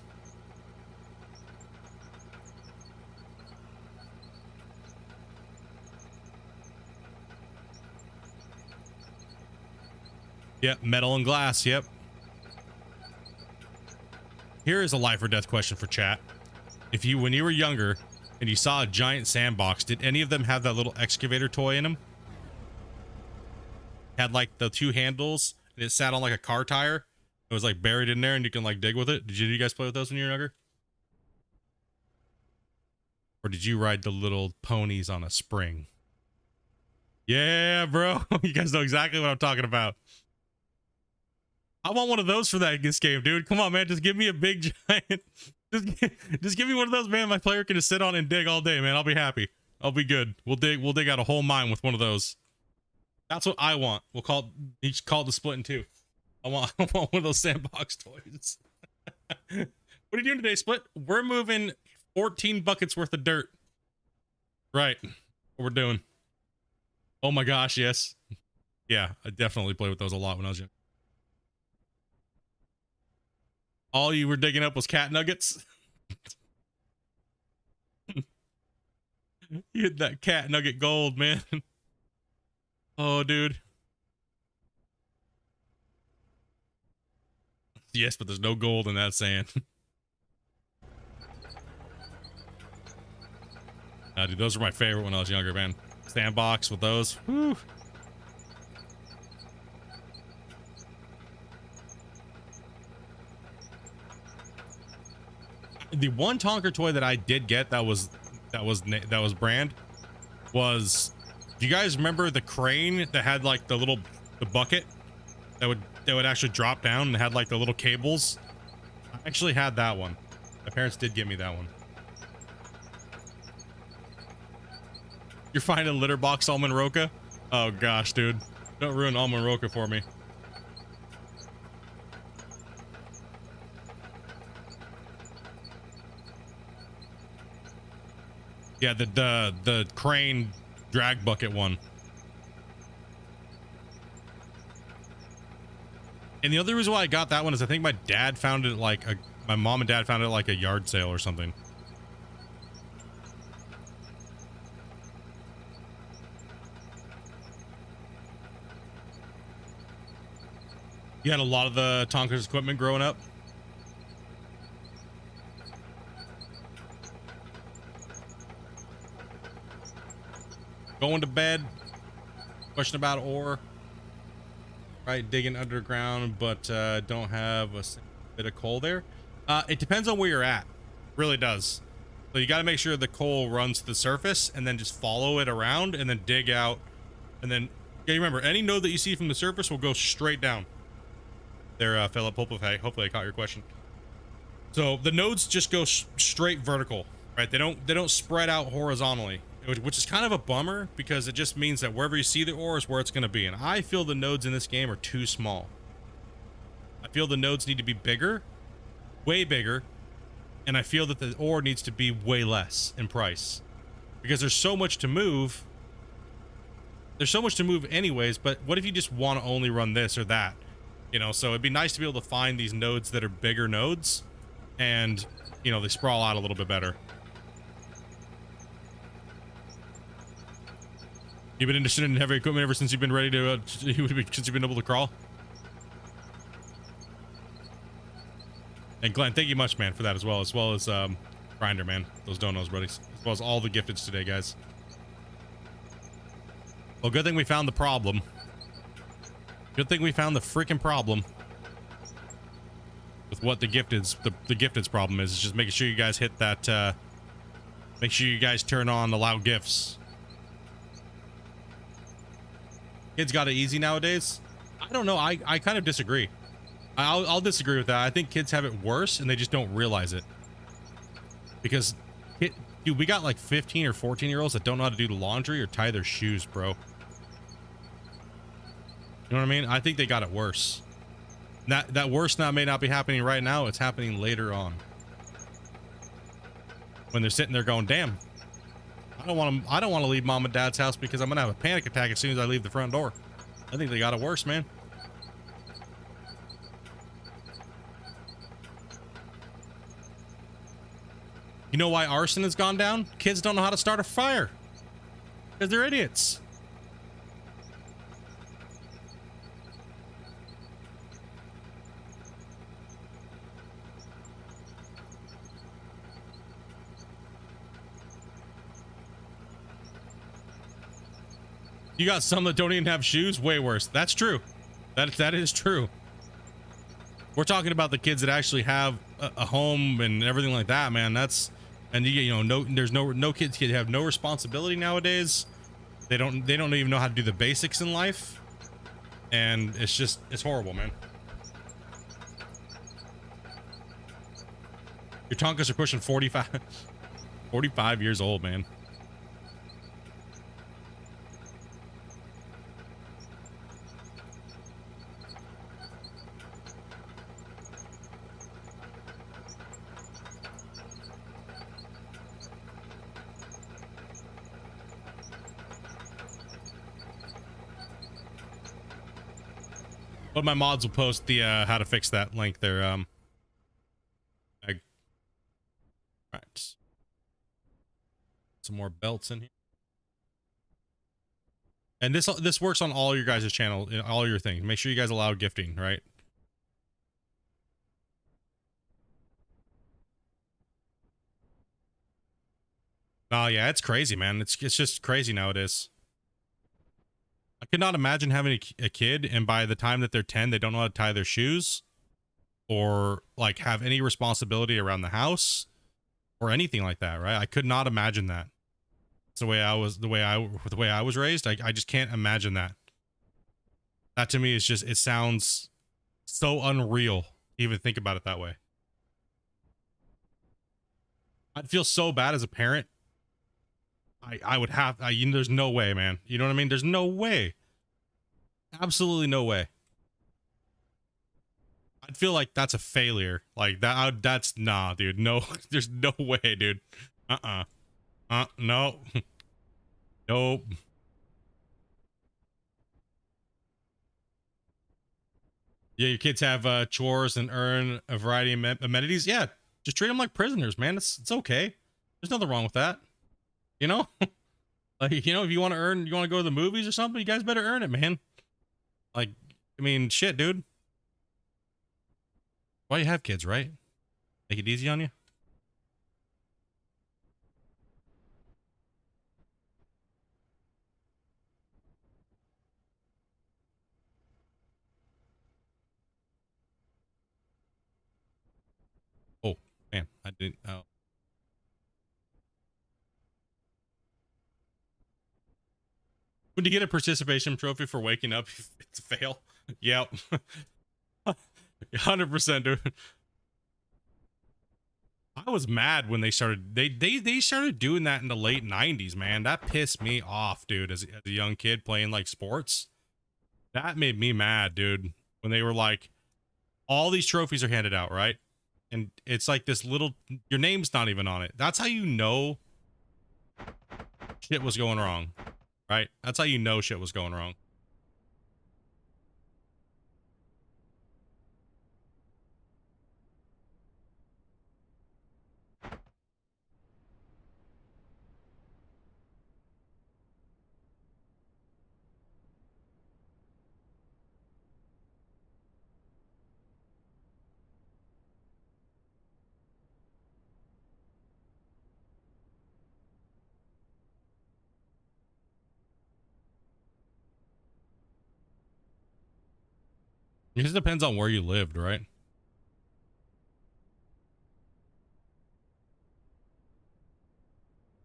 Yep, metal and glass, yep. Here is a life or death question for chat. When you were younger and you saw a giant sandbox, did any of them have that little excavator toy in them? Had like the two handles and it sat on like a car tire. It was like buried in there and you can like dig with it. Did you guys play with those when you were younger? Or did you ride the little ponies on a spring? Yeah, bro. You guys know exactly what I'm talking about. I want one of those for this game, dude. Come on, man. Just give me a big giant. Just give me one of those, man. My player can just sit on and dig all day, man. I'll be happy. I'll be good. We'll dig out a whole mine with one of those. That's what I want. We'll call it the Splitintwo. I want one of those sandbox toys. What are you doing today, Split? We're moving 14 buckets worth of dirt. Right. What we're doing. Oh my gosh, yes. Yeah, I definitely played with those a lot when I was young. All you were digging up was cat nuggets. You hit that cat nugget gold, man. Oh, dude. Yes, but there's no gold in that sand. Dude, those were my favorite when I was younger, man. Sandbox with those. Whew. The one Tonka toy that I did get that was brand was, do you guys remember the crane that had like the bucket that would actually drop down and had like the little cables? I actually had that one. My parents did give me that one. You're finding litter box almond roca? Oh gosh, dude. Don't ruin almond roca for me. Yeah, the crane drag bucket one. And the other reason why I got that one is I think my dad found it like my mom and dad found it like a yard sale or something. You had a lot of the Tonka's equipment growing up? Going to bed. Question about ore. Right, digging underground, but don't have a bit of coal there. It depends on where you're at. Really does. So you got to make sure the coal runs to the surface and then just follow it around and then dig out. And then, yeah, you remember, any node that you see from the surface will go straight down. There, Philip, hopefully I caught your question. So the nodes just go straight vertical, right? They don't spread out horizontally, which is kind of a bummer because it just means that wherever you see the ore is where it's going to be. And I feel the nodes in this game are too small. I feel the nodes need to be bigger, way bigger. And I feel that the ore needs to be way less in price because there's so much to move. There's so much to move anyways, but what if you just want to only run this or that? You know, so it'd be nice to be able to find these nodes that are bigger nodes and, you know, they sprawl out a little bit better. You've been interested in heavy equipment ever since you've been ready to, since you've been able to crawl? And Glenn, thank you much, man, for that as well as Grinder, man. Those donos, buddies. As well as all the gifteds today, guys. Well, good thing we found the problem. Good thing we found the freaking problem. With what the gifteds, the gifteds problem is just making sure you guys hit that, make sure you guys turn on allow gifts. Kids got it easy nowadays. I don't know. I kind of disagree. I'll disagree with that. I think kids have it worse and they just don't realize it. Because, dude, we got like 15 or 14-year-olds that don't know how to do the laundry or tie their shoes, bro. You know what I mean? I think they got it worse. That worse now may not be happening right now. It's happening later on. When they're sitting there going, damn, I don't want to leave mom and dad's house because I'm going to have a panic attack as soon as I leave the front door. I think they got it worse, man. You know why arson has gone down? Kids don't know how to start a fire. Because they're idiots. You got some that don't even have shoes? Way worse. That's true. That is true. We're talking about the kids that actually have a home and everything like that, man. That's... And you know, there's no kids have no responsibility nowadays. They don't even know how to do the basics in life. And it's horrible, man. Your Tonkas are pushing 45 years old, man. But my mods will post the how to fix that link there. Right. Some more belts in here. And this works on all your guys' channel, all your things. Make sure you guys allow gifting, right? Oh yeah, it's crazy, man. It's just crazy nowadays. I could not imagine having a kid and by the time that they're 10, they don't know how to tie their shoes or like have any responsibility around the house or anything like that, right? I could not imagine that. It's the way I was raised. I just can't imagine that. That to me is just, it sounds so unreal to even think about it that way. I'd feel so bad as a parent. I would have, you know, there's no way, man. You know what I mean? There's no way. Absolutely no way. I'd feel like that's a failure. Like that's nah, dude. No, there's no way, dude. No. Nope. Yeah, your kids have chores and earn a variety of amenities. Yeah, just treat them like prisoners, man. It's okay. There's nothing wrong with that. You know, like, you know, if you want to earn, you want to go to the movies or something, you guys better earn it, man. Like, I mean, shit, dude. Why you have kids, right? Make it easy on you. Oh, man, I didn't. Oh. When you get a participation trophy for waking up, it's a fail. Yep. 100%, dude. I was mad when they started they started doing that in the late 90s, man. That pissed me off, dude, as a young kid playing like sports. That made me mad, dude. When they were like, all these trophies are handed out, right? And it's like this little, your name's not even on it. That's how you know shit was going wrong, right? That's how you know shit was going wrong. It just depends on where you lived, right?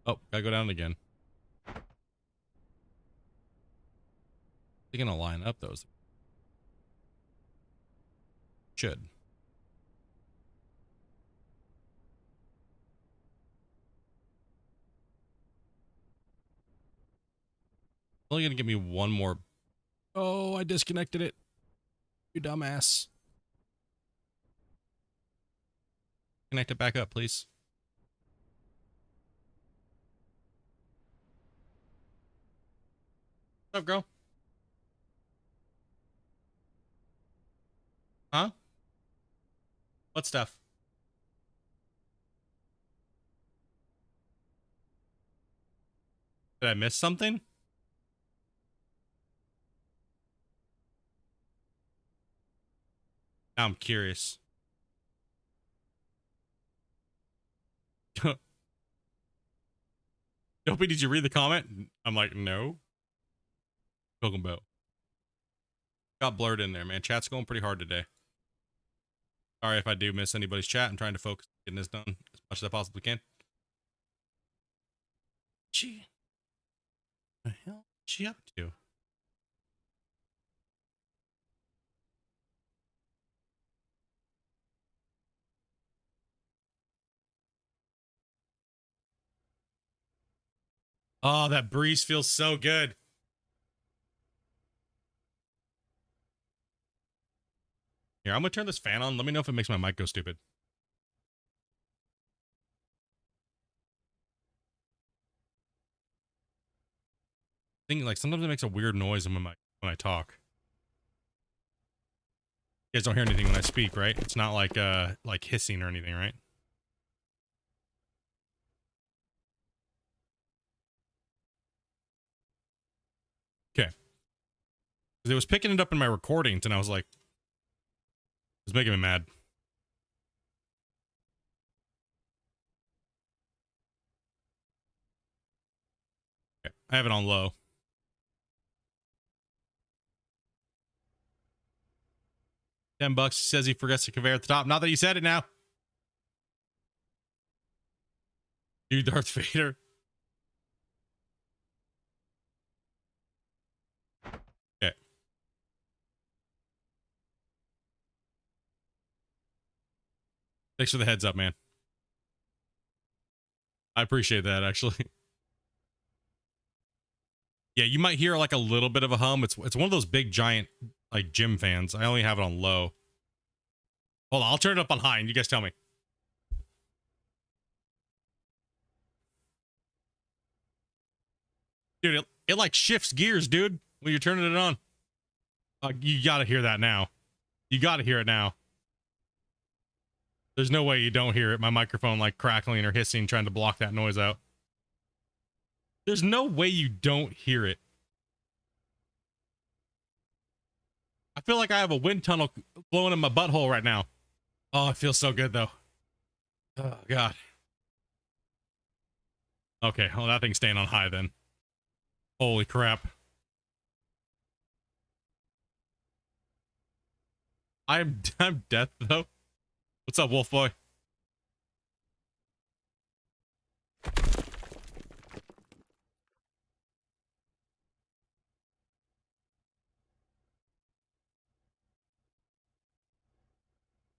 Oh, gotta go down again. They're gonna line up those. Should. Only gonna give me one more. Oh, I disconnected it. You dumbass. Connect it back up, please. What's up, girl? Huh? What stuff? Did I miss something? Now I'm curious. Dopey, did you read the comment? I'm like, no. Talking about. Got blurred in there, man. Chat's going pretty hard today. Sorry if I do miss anybody's chat. I'm trying to focus on getting this done as much as I possibly can. Gee. What the hell is she up to? Oh, that breeze feels so good. Here, I'm gonna turn this fan on. Let me know if it makes my mic go stupid. I think like sometimes it makes a weird noise when I talk. You guys don't hear anything when I speak, right? It's not like hissing or anything, right? Okay. Because it was picking it up in my recordings, and I was like, it was making me mad. Okay. I have it on low. $10 says he forgets the conveyor at the top. Not that you said it now. Dude, Darth Vader. Okay. Thanks for the heads up, man. I appreciate that, actually. Yeah, you might hear like a little bit of a hum. It's one of those big giant like gym fans. I only have it on low. Hold on, I'll turn it up on high and you guys tell me. Dude, it like shifts gears, dude, when you're turning it on. You gotta hear that now. You gotta hear it now. There's no way you don't hear it. My microphone like crackling or hissing, trying to block that noise out. There's no way you don't hear it. I feel like I have a wind tunnel blowing in my butthole right now. Oh, it feels so good though. Oh God. Okay, well that thing's staying on high then. Holy crap. I'm death though. What's up, Wolf Boy?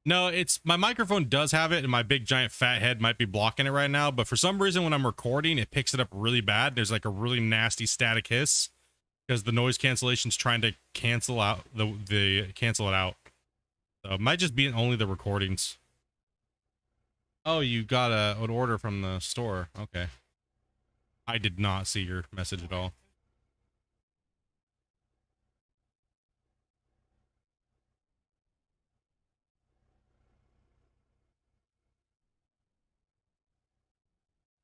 No, it's my microphone does have it, and my big giant fat head might be blocking it right now. But for some reason, when I'm recording, it picks it up really bad. There's like a really nasty static hiss because the noise cancellation's trying to cancel out cancel it out. So it might just be only the recordings. Oh, you got an order from the store. Okay. I did not see your message at all.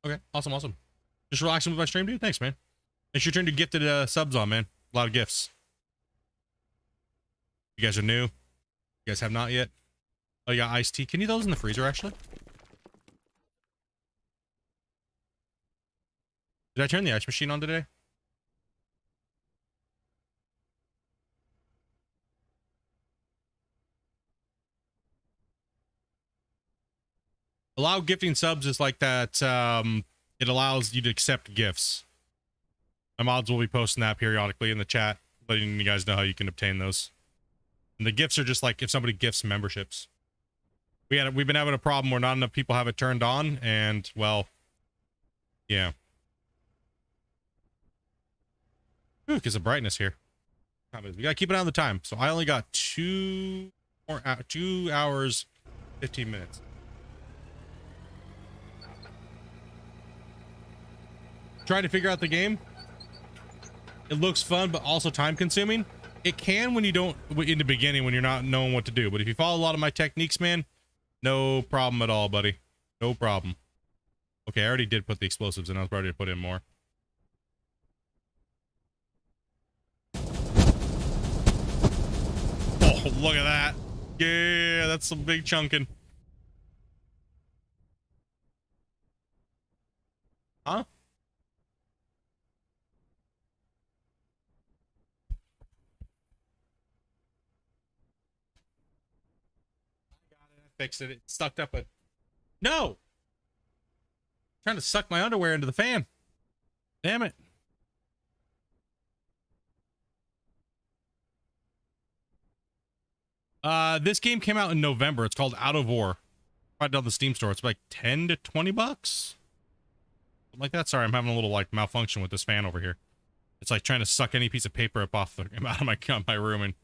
Okay, awesome. Just relaxing with my stream, dude. Thanks, man. It's your turn to gifted subs on, man. A lot of gifts. You guys are new. You guys have not yet. Oh, you got iced tea. Can you those in the freezer, actually? Did I turn the ice machine on today? Allow gifting subs is like that. It allows you to accept gifts. My mods will be posting that periodically in the chat, letting you guys know how you can obtain those. And the gifts are just like if somebody gifts memberships. We've been having a problem where not enough people have it turned on, and well, yeah. Ooh, because of brightness here. We gotta keep it on the time. So I only got 2 hours, 15 minutes. Trying to figure out the game. It looks fun, but also time consuming. It can when you don't, in the beginning, when you're not knowing what to do. But if you follow a lot of my techniques, man, no problem at all, buddy. No problem. Okay, I already did put the explosives in. I was ready to put in more. Oh, look at that. Yeah, that's some big chunking. Huh? Fixed it. It sucked up a... No! I'm trying to suck my underwear into the fan. Damn it. This game came out in November. It's called Out of War. Right down the Steam store. It's like 10 to 20 bucks. Something like that. Sorry, I'm having a little like malfunction with this fan over here. It's like trying to suck any piece of paper up off the out of my room and...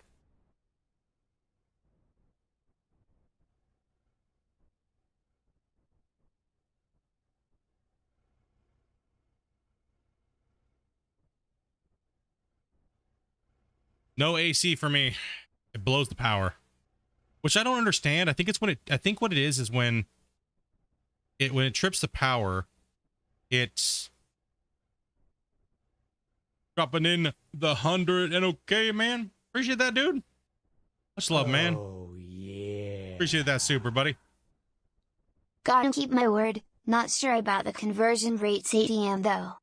No AC for me. It blows the power, which I don't understand. I think it's when I think what it is when it trips the power, it's dropping in the 100 and okay, man. Appreciate that, dude. Much love, man. Oh, yeah. Appreciate that super, buddy. Gotta keep my word, not sure about the conversion rates ATM though.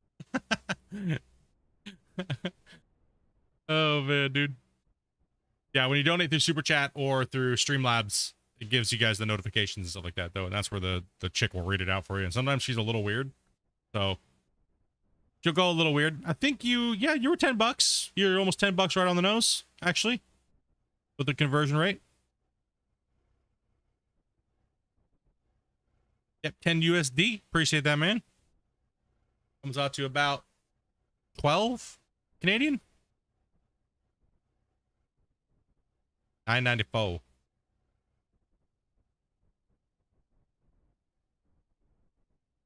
Oh man, dude. Yeah, when you donate through Super Chat or through Streamlabs, it gives you guys the notifications and stuff like that, though, and that's where the chick will read it out for you. And sometimes she's a little weird, so she'll go a little weird. I think you were $10. You're almost $10 right on the nose, actually, with the conversion rate. Yep, 10 USD. Appreciate that, man. Comes out to about 12 Canadian. 9.94. All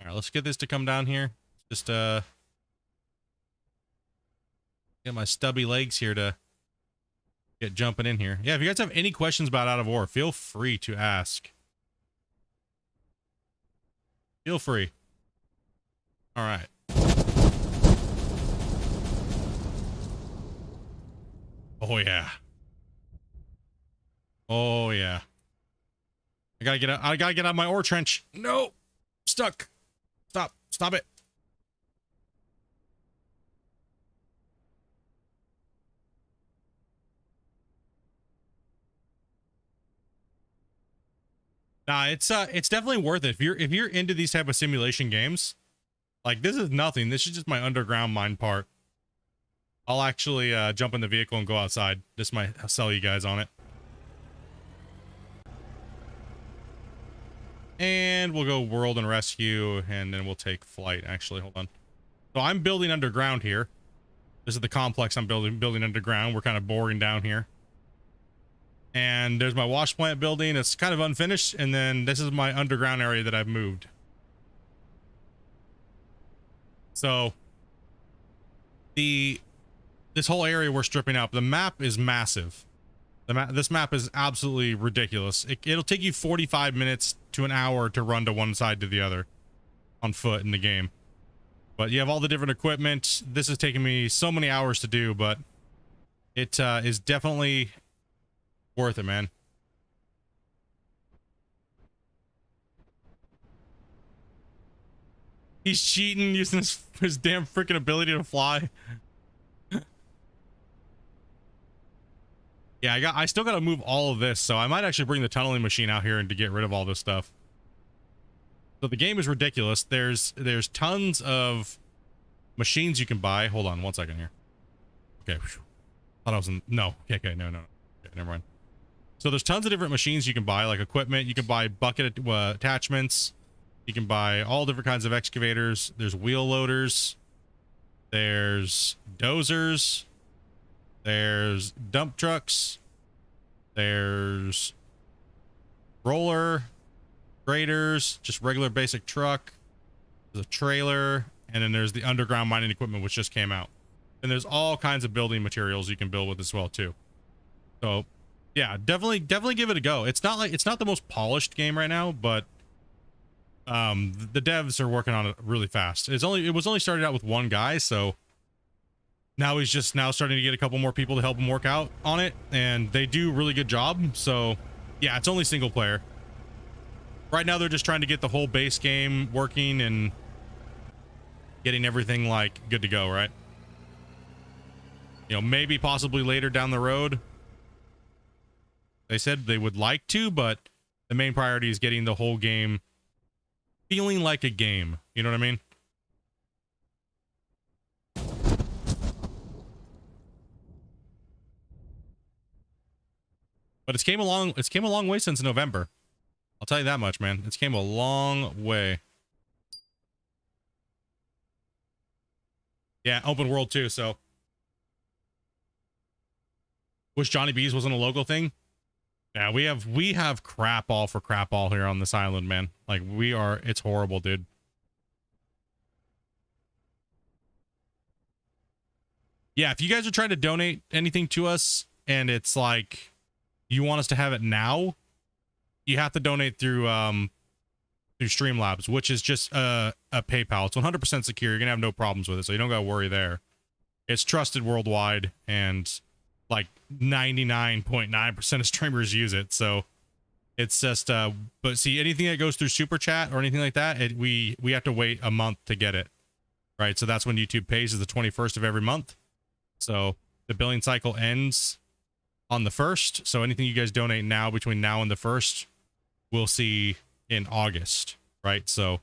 right, let's get this to come down here. Just get my stubby legs here to get jumping in here. Yeah, if you guys have any questions about Out of War, feel free to ask. Feel free. All right. Oh yeah. Oh yeah. I gotta get out. I gotta get out of my ore trench. No, stuck. Stop it. Nah, it's definitely worth it if you're into these type of simulation games. Like, this is nothing. This is just my underground mine part. I'll actually jump in the vehicle and go outside. This might sell you guys on it. And we'll go world and rescue, and then we'll take flight. Actually, hold on. So I'm building underground here. This is the complex I'm building underground. We're kind of boring down here. And there's my wash plant building. It's kind of unfinished. And then this is my underground area that I've moved. So this whole area we're stripping out. The map is massive. This map is absolutely ridiculous. It'll take you 45 minutes to an hour to run to one side to the other on foot in the game. But you have all the different equipment. This has taken me so many hours to do, but it is definitely worth it, man. He's cheating using his damn freaking ability to fly. Yeah, I still got to move all of this, so I might actually bring the tunneling machine out here and to get rid of all this stuff. So the game is ridiculous. There's tons of machines you can buy. Hold on 1 second here. Okay. Thought I was in, no. Okay, no. Okay, never mind. So there's tons of different machines you can buy, like equipment. You can buy bucket attachments. You can buy all different kinds of excavators. There's wheel loaders. There's dozers. There's dump trucks. There's roller, graders, just regular basic truck. There's a trailer, and then there's the underground mining equipment, which just came out. And there's all kinds of building materials you can build with as well too. So yeah, definitely give it a go. It's not the most polished game right now, but the devs are working on it really fast. It was only started out with one guy, so now he's just starting to get a couple more people to help him work out on it, and they do a really good job. So yeah, it's only single player right now. They're just trying to get the whole base game working and getting everything like good to go, right? You know, maybe possibly later down the road they said they would like to, but the main priority is getting the whole game feeling like a game. You know what I mean? But it's came a long way since November. I'll tell you that much, man. It's came a long way. Yeah, open world too, so. Wish Johnny B's wasn't a local thing. Yeah, we have crap all for crap all here on this island, man. Like it's horrible, dude. Yeah, if you guys are trying to donate anything to us and it's like you want us to have it now, you have to donate through Streamlabs, which is just a PayPal. It's 100% secure. You're gonna have no problems with it, so you don't gotta worry there. It's trusted worldwide, and like 99.9% of streamers use it. So it's just but see, anything that goes through super chat or anything like that, we have to wait a month to get it, right? So that's when YouTube pays, is the 21st of every month. So the billing cycle ends on the 1st. So anything you guys donate now between now and the 1st, we'll see in August, right? So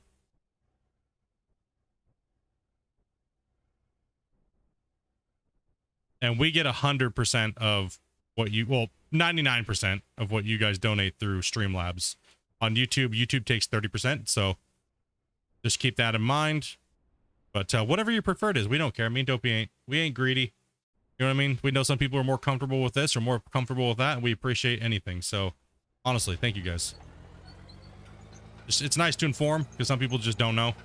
and we get 100% of what you, well, 99% of what you guys donate through Streamlabs. On YouTube, YouTube takes 30%. So just keep that in mind. But whatever your preferred is, we don't care. Me and Dopey we ain't greedy. You know what I mean? We know some people are more comfortable with this or more comfortable with that, and we appreciate anything. So honestly, thank you guys. It's nice to inform, because some people just don't know.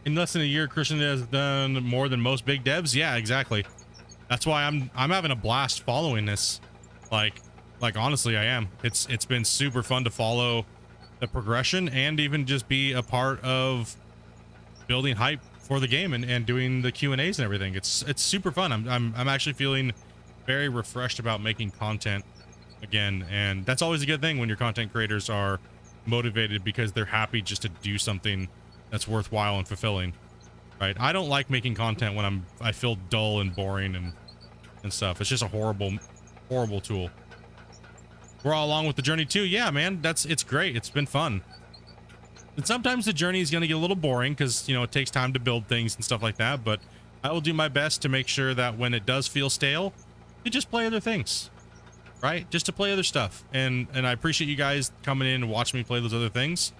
In less than a year, Christian has done more than most big devs. Yeah, exactly. That's why I'm having a blast following this. Like honestly, I am. It's been super fun to follow the progression and even just be a part of building hype for the game and doing the Q&As and everything. It's super fun. I'm actually feeling very refreshed about making content again, and that's always a good thing when your content creators are motivated because they're happy just to do something that's worthwhile and fulfilling, right? I don't like making content when I feel dull and boring and stuff. It's just a horrible tool. We're all along with the journey too. Yeah, man, it's great. It's been fun. And sometimes the journey is going to get a little boring because, you know, it takes time to build things and stuff like that, but I will do my best to make sure that when it does feel stale, you just play other things, right? Just to play other stuff. And I appreciate you guys coming in and watching me play those other things.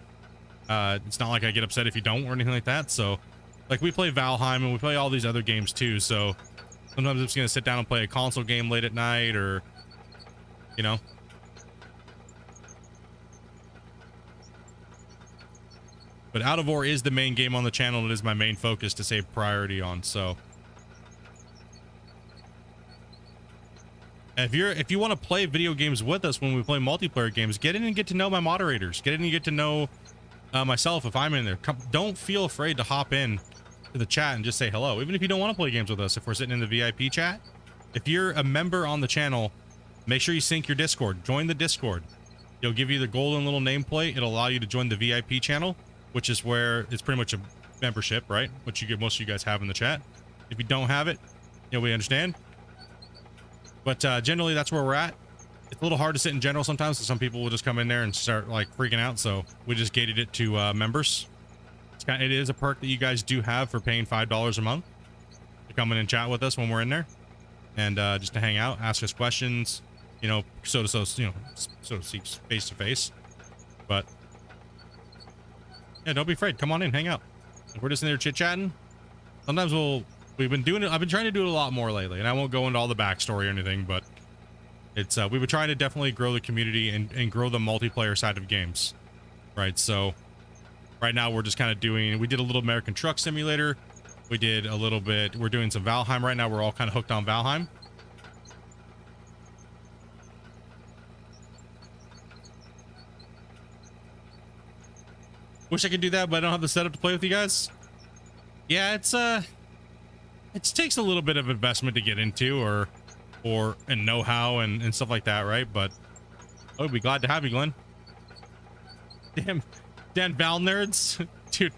It's not like I get upset if you don't or anything like that. So, like, we play Valheim and we play all these other games too. So sometimes I'm just gonna sit down and play a console game late at night, or, you know. But Out of Ore is the main game on the channel, and it is my main focus to save priority on. So if you want to play video games with us when we play multiplayer games, get in and get to know my moderators. Get in and get to know myself if I'm in there. Don't feel afraid to hop in to the chat and just say hello, even if you don't want to play games with us. If we're sitting in the VIP chat, if you're a member on the channel, make sure you sync your Discord. Join the Discord. It'll give you the golden little nameplate. It'll allow you to join the VIP channel, which is where it's pretty much a membership, right? Which you get, most of you guys have in the chat. If you don't have it, you know, we understand. But generally, that's where we're at. It's a little hard to sit in general sometimes, so some people will just come in there and start like freaking out. So we just gated it to members. It is a perk that you guys do have for paying $5 a month to come in and chat with us when we're in there, and just to hang out, ask us questions, you know, so to speak, face to face. But yeah, don't be afraid. Come on in, hang out. If we're just in there chit chatting, sometimes we've been doing it. I've been trying to do it a lot more lately, and I won't go into all the backstory or anything, but it's we've been trying to definitely grow the community and grow the multiplayer side of games, right? So right now we're just kind of we did a little American Truck Simulator. We did a little bit. We're doing some Valheim right now. We're all kind of hooked on Valheim. Wish I could do that, but I don't have the setup to play with you guys. Yeah, it takes a little bit of investment to get into, and know-how and stuff like that, right? But I'd be glad to have you, Glenn. Damn Val nerds. Dude,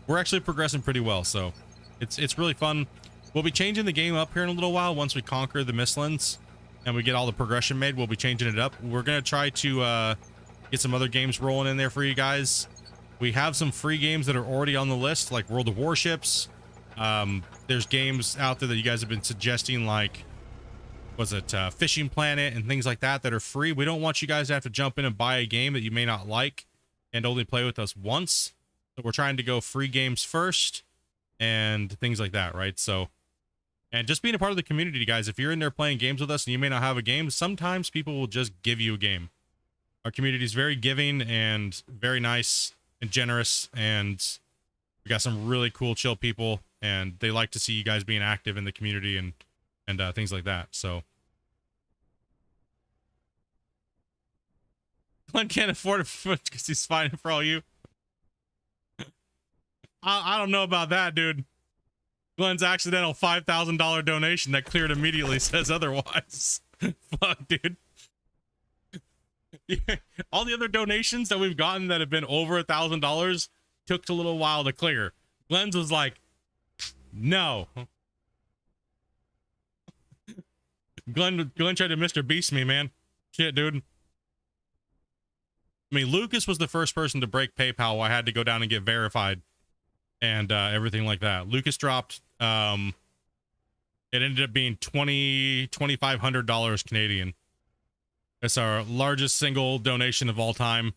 we're actually progressing pretty well, so it's really fun. We'll be changing the game up here in a little while once we conquer the Mistlands and we get all the progression made. We'll be changing it up. We're gonna try to get some other games rolling in there for you guys. We have some free games that are already on the list, like World of Warships. There's games out there that you guys have been suggesting, like, was it Fishing Planet and things like that, that are free. We don't want you guys to have to jump in and buy a game that you may not like and only play with us once. So we're trying to go free games first and things like that, right? So, and just being a part of the community, guys, if you're in there playing games with us and you may not have a game, sometimes people will just give you a game. Our community is very giving and very nice and generous, and we got some really cool, chill people, and they like to see you guys being active in the community and things like that. So Glenn can't afford it because he's fighting for all you. I don't know about that, dude. Glenn's accidental $5,000 donation that cleared immediately says otherwise. Fuck, dude. Yeah. All the other donations that we've gotten that have been over $1,000 took a little while to clear. Glenn's was like, no. Glenn tried to Mr. Beast me, man. Shit, dude. I mean, Lucas was the first person to break PayPal. I had to go down and get verified and everything like that. Lucas dropped, it ended up being $2,500 Canadian. It's our largest single donation of all time.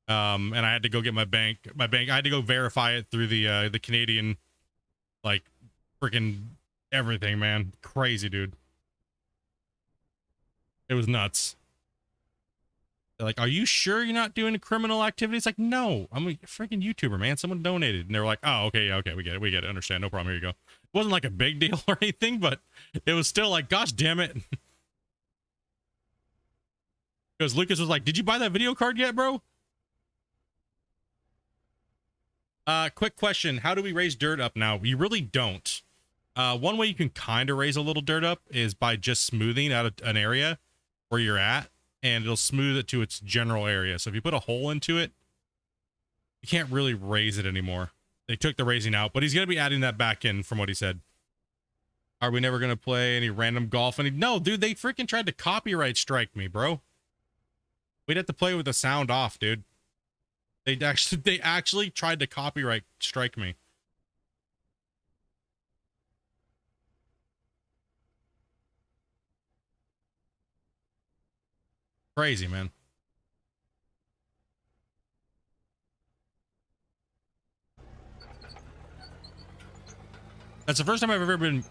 And I had to go get my bank, I had to go verify it through the Canadian, like, freaking everything, man. Crazy, dude. It was nuts. They're like, are you sure you're not doing criminal activities? Like, no, I'm a freaking YouTuber, man. Someone donated. And they were like, oh, okay, yeah, okay, we get it, understand, no problem, here you go. It wasn't like a big deal or anything, but it was still like, gosh damn it. Because Lucas was like, did you buy that video card yet, bro? Quick question. How do we raise dirt up now? You really don't. One way you can kind of raise a little dirt up is by just smoothing out an area where you're at, and it'll smooth it to its general area. So if you put a hole into it, you can't really raise it anymore. They took the raising out, but he's going to be adding that back in from what he said. Are we never going to play any random golf? No, dude, they freaking tried to copyright strike me, bro. We'd have to play with the sound off, dude. They actually tried to copyright strike me. Crazy, man. That's the first time I've ever been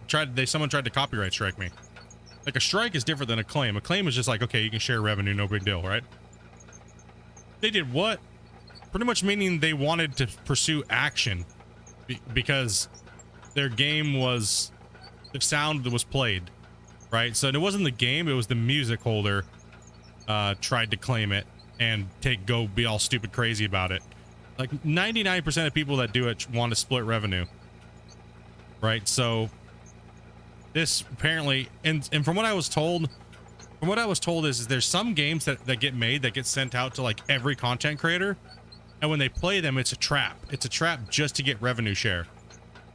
someone tried to copyright strike me. Like, a strike is different than a claim. A claim is just like, okay, you can share revenue, no big deal, right? They did what? Pretty much meaning they wanted to pursue action because their game was, the sound that was played, right? So it wasn't the game, it was the music holder tried to claim it and go be all stupid crazy about it. Like 99% of people that do it want to split revenue, right? So this apparently, and from what I was told, is there's some games that get made that get sent out to like every content creator, and when they play them, it's a trap. It's a trap just to get revenue share.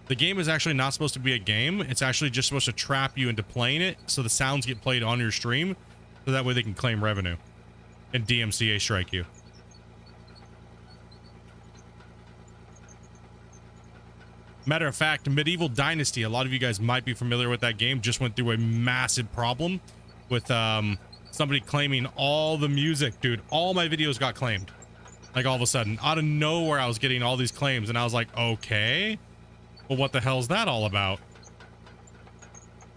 The game is actually not supposed to be a game. It's actually just supposed to trap you into playing it, so the sounds get played on your stream, so that way they can claim revenue and DMCA strike you. Matter of fact, Medieval Dynasty, a lot of you guys might be familiar with that game, just went through a massive problem with somebody claiming all the music. Dude, all my videos got claimed. Like, all of a sudden, out of nowhere, I was getting all these claims, and I was like, okay, well, what the hell's that all about?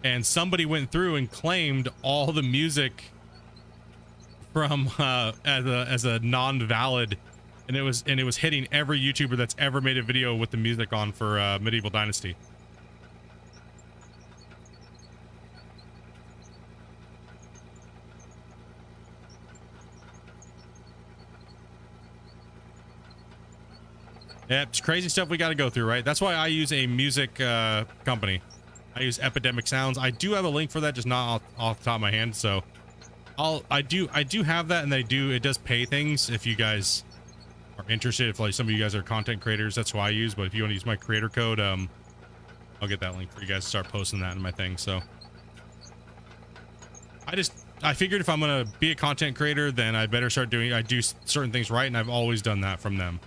And somebody went through and claimed all the music from as a non-valid, and it was hitting every YouTuber that's ever made a video with the music on for Medieval Dynasty. Yeah, it's crazy stuff we got to go through, right? That's why I use a music company. I use Epidemic Sounds. I do have a link for that, just not off the top of my hand. So I do have that, and it does pay things if you guys are interested. If like some of you guys are content creators, that's who I use. But if you want to use my creator code, I'll get that link for you guys to start posting that in my thing. So I figured if I'm gonna be a content creator, then I better start I do certain things right, and I've always done that from them.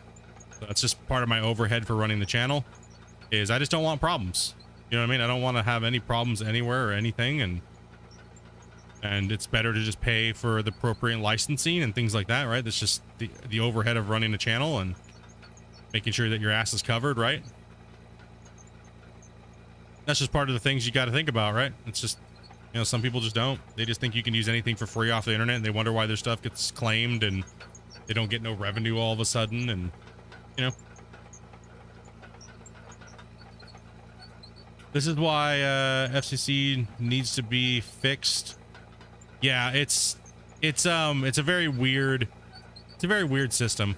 So that's just part of my overhead for running the channel, is I just don't want problems. You know what I mean? I don't want to have any problems anywhere or anything, and it's better to just pay for the appropriate licensing and things like that, right? That's just the overhead of running a channel and making sure that your ass is covered, right? That's just part of the things you got to think about, right? It's just, you know, some people just don't. They just think you can use anything for free off the internet, and they wonder why their stuff gets claimed and they don't get no revenue all of a sudden, and you know. This is why FCC needs to be fixed. Yeah, it's a very weird system.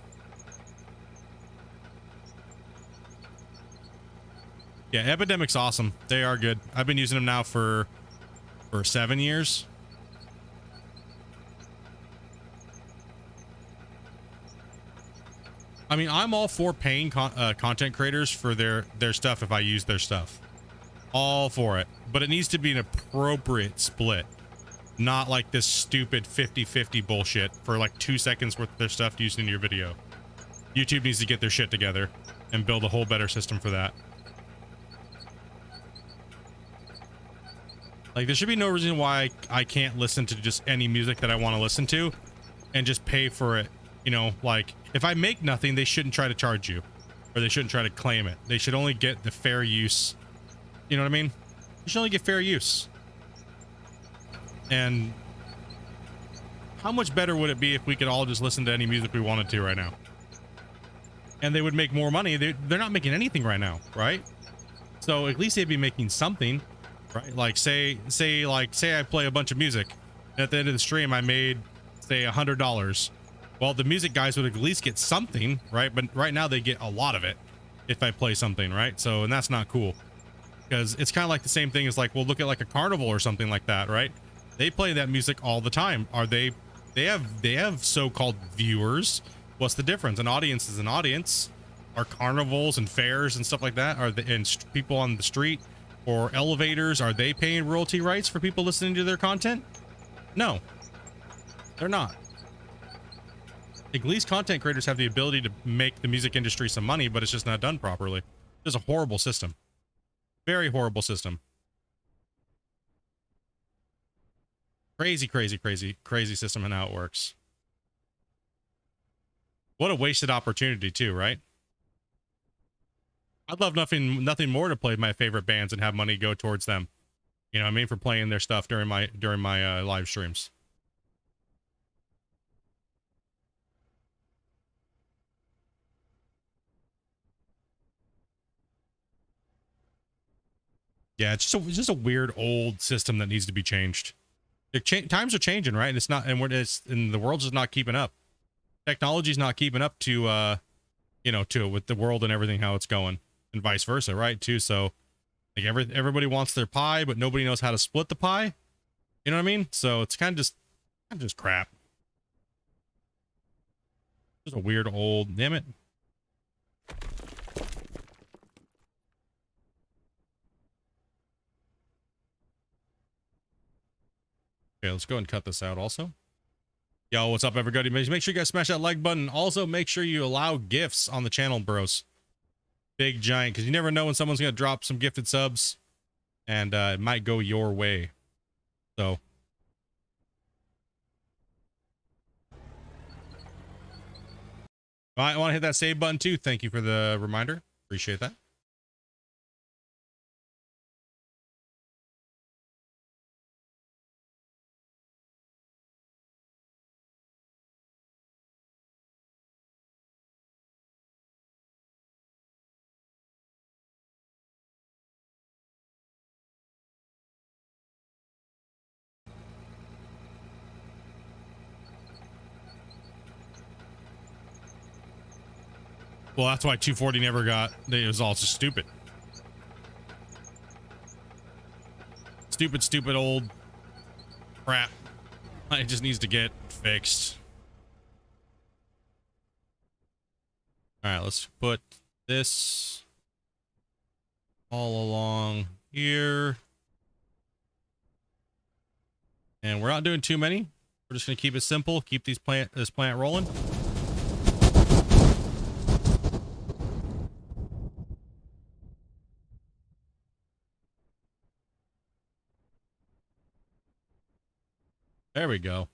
Yeah, Epidemic's awesome. They are good. I've been using them now for 7 years. I mean, I'm all for paying content creators for their stuff if I use their stuff. All for it. But it needs to be an appropriate split. Not like this stupid 50-50 bullshit for like 2 seconds worth of their stuff used in your video. YouTube needs to get their shit together and build a whole better system for that. Like, there should be no reason why I can't listen to just any music that I want to listen to and just pay for it. You know, like, if I make nothing, they shouldn't try to charge you, or they shouldn't try to claim it. They should only get the fair use. You know what I mean? You should only get fair use. And how much better would it be if we could all just listen to any music we wanted to right now? And they would make more money. They're not making anything right now, right? So at least they'd be making something, right? Like say I play a bunch of music, and at the end of the stream I made, say, $100. Well, the music guys would at least get something, right? But right now they get a lot of it if I play something, right? So, and that's not cool, because it's kind of like the same thing as like, well, look at like a carnival or something like that, right? They play that music all the time. They have so-called viewers. What's the difference? An audience is an audience. Are carnivals and fairs and stuff like that, and people on the street or elevators, are they paying royalty rights for people listening to their content? No, they're not. At least content creators have the ability to make the music industry some money, but it's just not done properly. It's a horrible system. Very horrible system. Crazy, crazy, crazy, crazy system and how it works. What a wasted opportunity too, right? I'd love nothing more to play my favorite bands and have money go towards them. You know what I mean? For playing their stuff during my live streams. Yeah, it's just a weird old system that needs to be changed. Times are changing, right? And it's not, and the world's just not keeping up. Technology's not keeping up to you know, to with the world and everything how it's going, and vice versa, right? Too. So like everybody wants their pie, but nobody knows how to split the pie. You know what I mean? So it's kind of just crap. Just a weird old, damn it. Okay, let's go and cut this out also. Yo, what's up, everybody? Make sure you guys smash that like button. Also, make sure you allow gifts on the channel, bros. Big giant, because you never know when someone's going to drop some gifted subs, and it might go your way. So. I want to hit that save button too. Thank you for the reminder. Appreciate that. Well, that's why 240 never got. It was all just stupid. Stupid old crap. It just needs to get fixed. All right, let's put this all along here. And we're not doing too many. We're just going to keep it simple. Keep this plant rolling. There we go.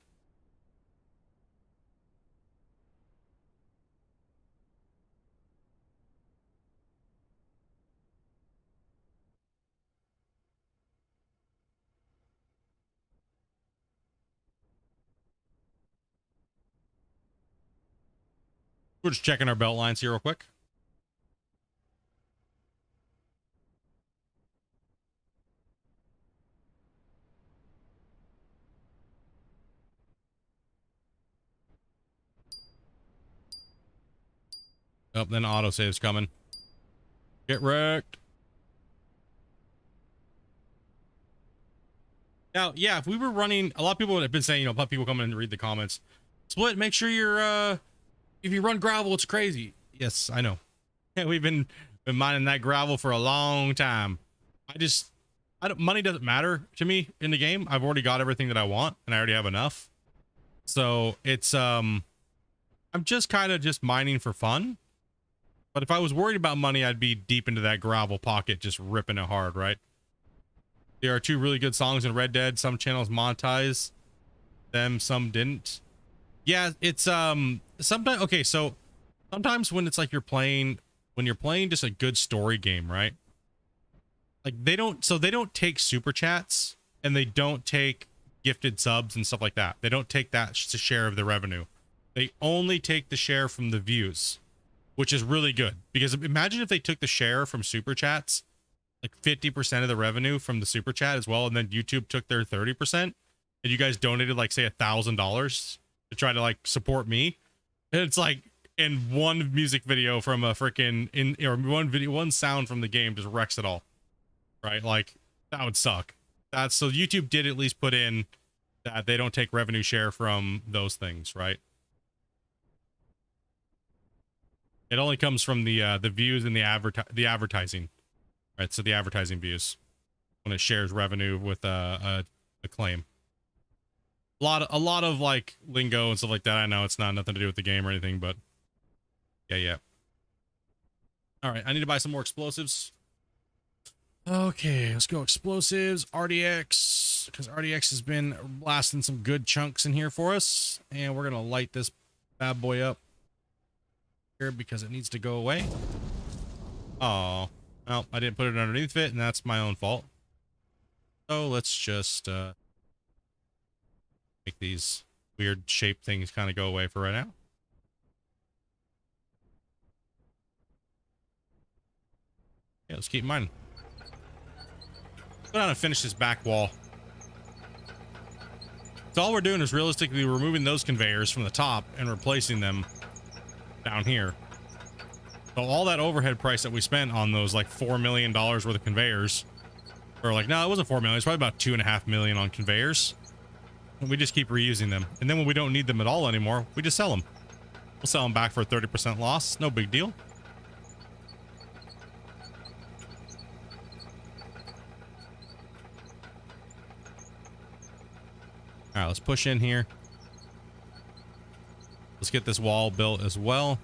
We're just checking our belt lines here real quick. Oh, then autosave's coming. Get wrecked. Now, yeah, if we were running, a lot of people have been saying, you know, a lot of people come in and read the comments. Split, make sure you're, if you run gravel, it's crazy. Yes, I know. Yeah, we've been mining that gravel for a long time. Money doesn't matter to me in the game. I've already got everything that I want, and I already have enough. So it's, I'm just kind of just mining for fun. But if I was worried about money, I'd be deep into that gravel pocket, just ripping it hard, right? There are two really good songs in Red Dead. Some channels monetize them, some didn't. Yeah, it's sometimes okay, so sometimes when it's like you're playing just a good story game, right? Like they don't take super chats and they don't take gifted subs and stuff like that. They don't take that share of the revenue. They only take the share from the views, which is really good, because imagine if they took the share from super chats, like 50% of the revenue from the super chat as well, and then YouTube took their 30%, and you guys donated like say $1,000 to try to like support me. And it's like in one music video from a freaking one sound from the game just wrecks it all, right? Like that would suck. So YouTube did at least put in that they don't take revenue share from those things, right? It only comes from the views and the advertising, right? So the advertising views when it shares revenue with a claim. A lot of like lingo and stuff like that. I know it's not nothing to do with the game or anything, but yeah. All right, I need to buy some more explosives. Okay, let's go explosives, RDX. RDX, because RDX has been blasting some good chunks in here for us. And we're going to light this bad boy up here because it needs to go away. Oh, well, I didn't put it underneath it, and that's my own fault. So let's just make these weird shape things kind of go away for right now. Yeah, let's keep mining. Go down and finish this back wall. So all we're doing is realistically removing those conveyors from the top and replacing them down here. So all that overhead price that we spent on those like $4 million worth of conveyors, or like, no, it wasn't 4 million. It's probably about 2.5 million on conveyors. And we just keep reusing them. And then when we don't need them at all anymore, we just sell them. We'll sell them back for a 30% loss. No big deal. All right, let's push in here. Let's get this wall built as well.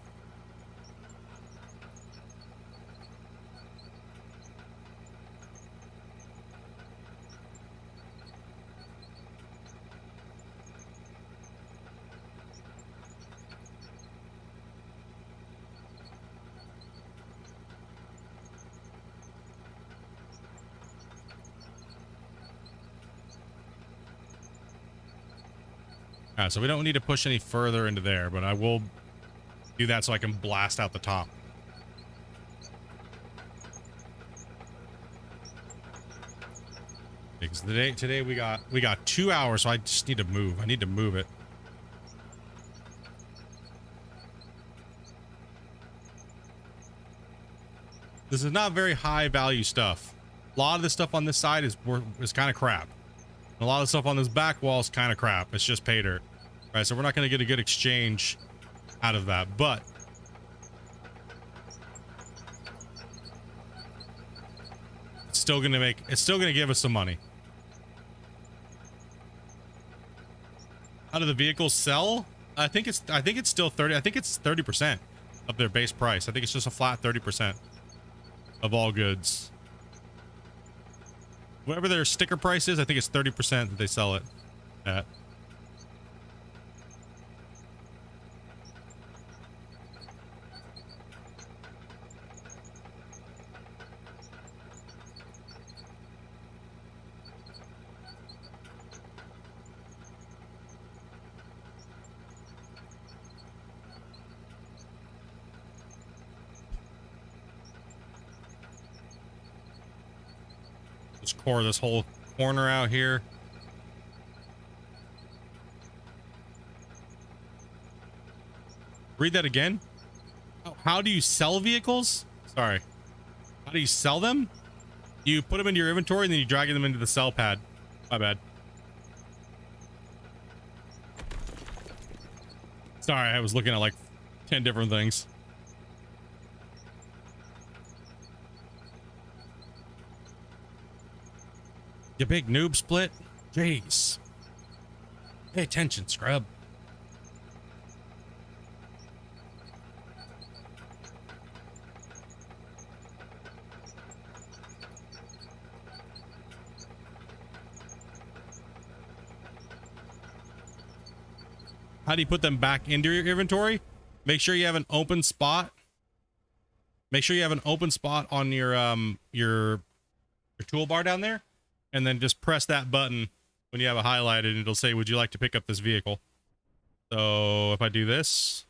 All right, so we don't need to push any further into there, but I will do that so I can blast out the top. Because today we got 2 hours, so I just need to move. I need to move it. This is not very high value stuff. A lot of the stuff on this side is kind of crap. And a lot of the stuff on this back wall is kind of crap. It's just pay dirt. All right, so we're not going to get a good exchange out of that, but it's still going to give us some money. How do the vehicles sell? I think it's still 30. I think it's 30% of their base price. I think it's just a flat 30% of all goods. Whatever their sticker price is, I think it's 30% that they sell it at. Just core this whole corner out here. Read that again. Oh, how do you sell vehicles? Sorry. How do you sell them? You put them into your inventory and then you drag them into the sell pad. My bad. Sorry, I was looking at like 10 different things. You big noob split. Jeez. Pay attention, scrub. How do you put them back into your inventory? Make sure you have an open spot. Make sure you have an open spot on your toolbar down there. And then just press that button when you have it highlighted and it'll say, would you like to pick up this vehicle? So if I do this,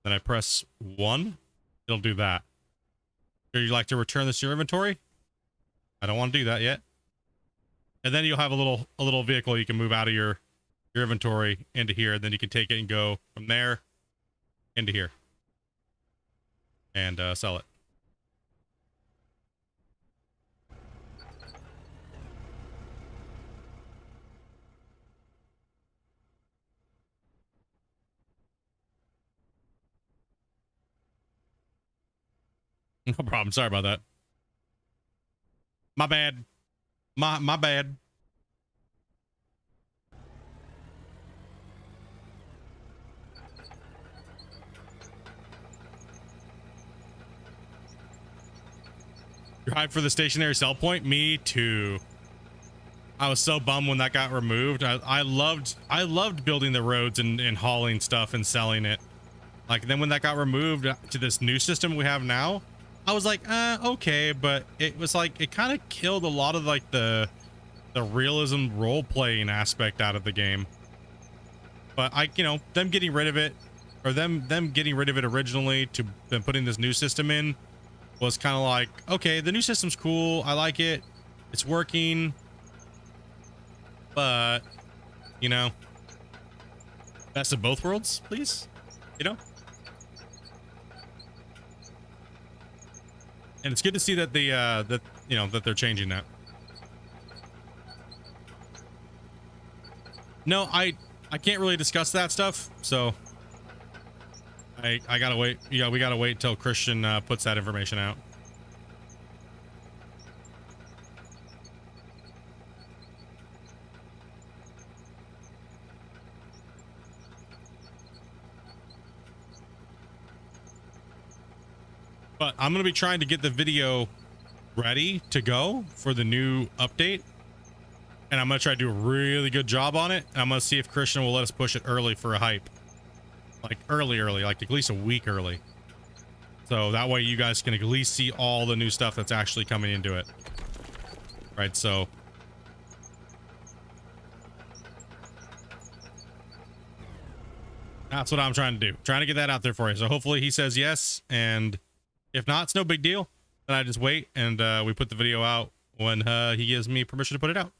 then I press 1, it'll do that. Would you like to return this to your inventory? I don't want to do that yet. And then you'll have a little vehicle you can move out of your inventory into here. And then you can take it and go from there into here and sell it. No problem. Sorry about that. My bad. My bad. You're hyped for the stationary sell point? Me too. I was so bummed when that got removed. I loved building the roads and hauling stuff and selling it. Like, then when that got removed to this new system we have now, I was like, okay, but it was like, it kind of killed a lot of like the realism role-playing aspect out of the game. But you know, them getting rid of it, or them getting rid of it originally to then putting this new system in was kind of like, okay, the new system's cool. I like it. It's working. But, you know, best of both worlds, please. You know? And it's good to see that that you know, that they're changing that. No, I can't really discuss that stuff, so I gotta wait. Yeah, we gotta wait till Christian puts that information out. But I'm gonna be trying to get the video ready to go for the new update. And I'm going to try to do a really good job on it. I'm going to see if Christian will let us push it early for a hype. Like early, like at least a week early. So that way you guys can at least see all the new stuff that's actually coming into it. Right, so. That's what I'm trying to do. Trying to get that out there for you. So hopefully he says yes. And if not, it's no big deal. Then I just wait and we put the video out when he gives me permission to put it out.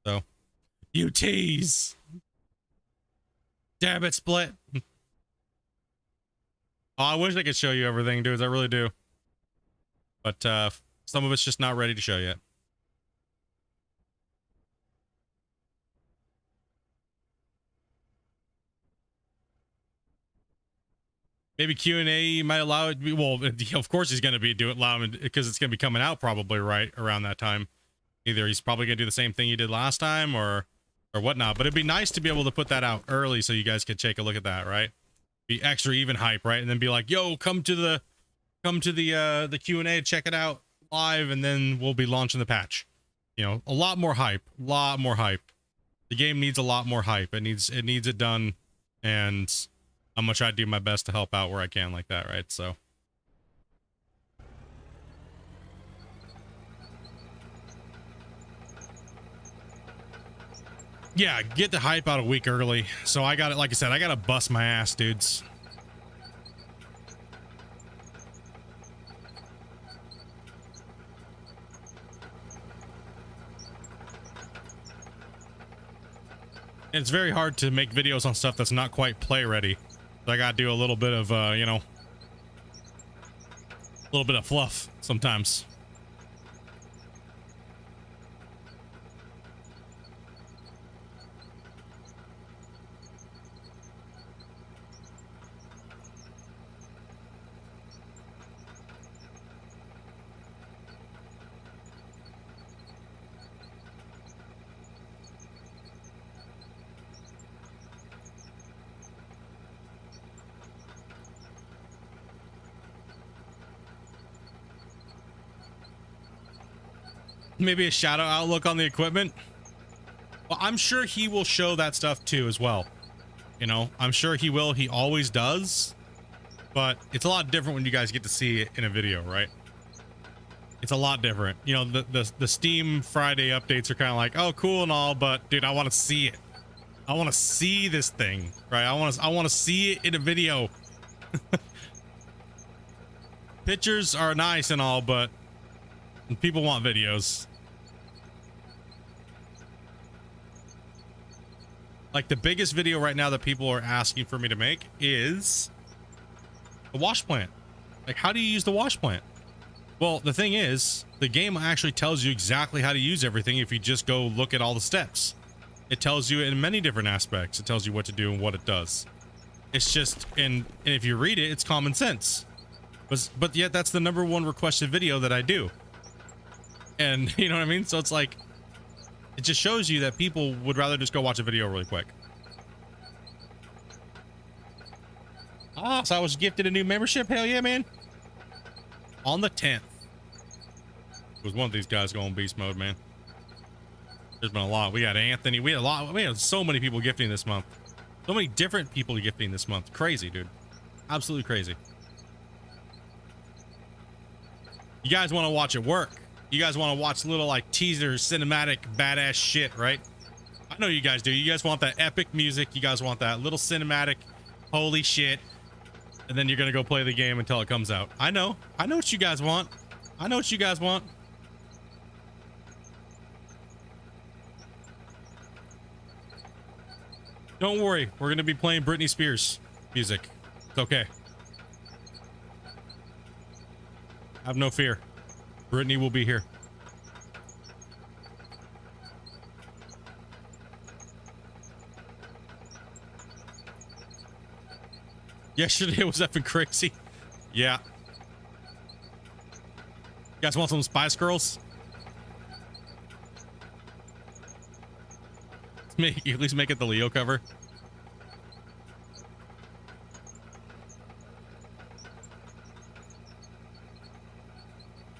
So, you tease. Damn it, Split. Oh, I wish I could show you everything, dudes. I really do. But some of it's just not ready to show yet. Maybe Q&A might allow it. Well, of course he's going to be allowing because it's going to be coming out probably right around that time. Either he's probably gonna do the same thing he did last time or whatnot, but it'd be nice to be able to put that out early so you guys could take a look at that, right? Be extra even hype, right? And then be like, yo, come to the Q&A, check it out live, and then we'll be launching the patch. You know, a lot more hype. The game needs a lot more hype. It needs it done, and I'm gonna try to do my best to help out where I can like that, right? So yeah, get the hype out a week early. So I got it, like I said, I gotta bust my ass, dudes. And it's very hard to make videos on stuff that's not quite play ready. So I gotta do a little bit of, you know, a little bit of fluff sometimes. Maybe a shadow outlook on the equipment. Well, I'm sure he will show that stuff too as well. You know, I'm sure he will. He always does. But it's a lot different when you guys get to see it in a video, right? It's a lot different. You know, the Steam Friday updates are kind of like, oh, cool and all, but dude, I want to see it. I want to see this thing, right? I want to see it in a video. Pictures are nice and all, but people want videos. Like the biggest video right now that people are asking for me to make is the wash plant. Like, how do you use the wash plant? Well, the thing is, the game actually tells you exactly how to use everything if you just go look at all the steps. It tells you in many different aspects. It tells you what to do and what it does. It's just, and if you read it, it's common sense. But yet that's the #1 requested video that I do. And you know what I mean? So it's like, it just shows you that people would rather just go watch a video really quick. Ah, so I was gifted a new membership. Hell yeah, man. On the 10th. Was one of these guys going beast mode, man. There's been a lot. We got Anthony. We had a lot. We had so many people gifting this month. So many different people gifting this month. Crazy, dude. Absolutely crazy. You guys want to watch it work. You guys want to watch little like teasers, cinematic, badass shit, right? I know you guys do. You guys want that epic music. You guys want that little cinematic, holy shit. And then you're going to go play the game until it comes out. I know. I know what you guys want. I know what you guys want. Don't worry. We're going to be playing Britney Spears music. It's okay. Have no fear. Britney will be here. Yesterday was effing crazy. Yeah. You guys want some Spice Girls? At least make it the Leo cover.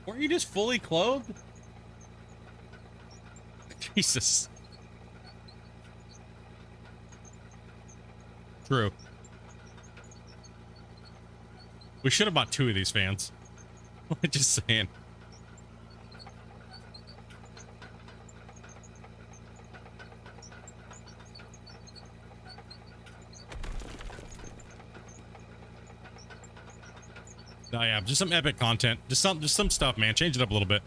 Weren't you just fully clothed? Jesus. True. We should have bought 2 of these fans. Just saying. Oh yeah, just some epic content. Just some stuff, man. Change it up a little bit.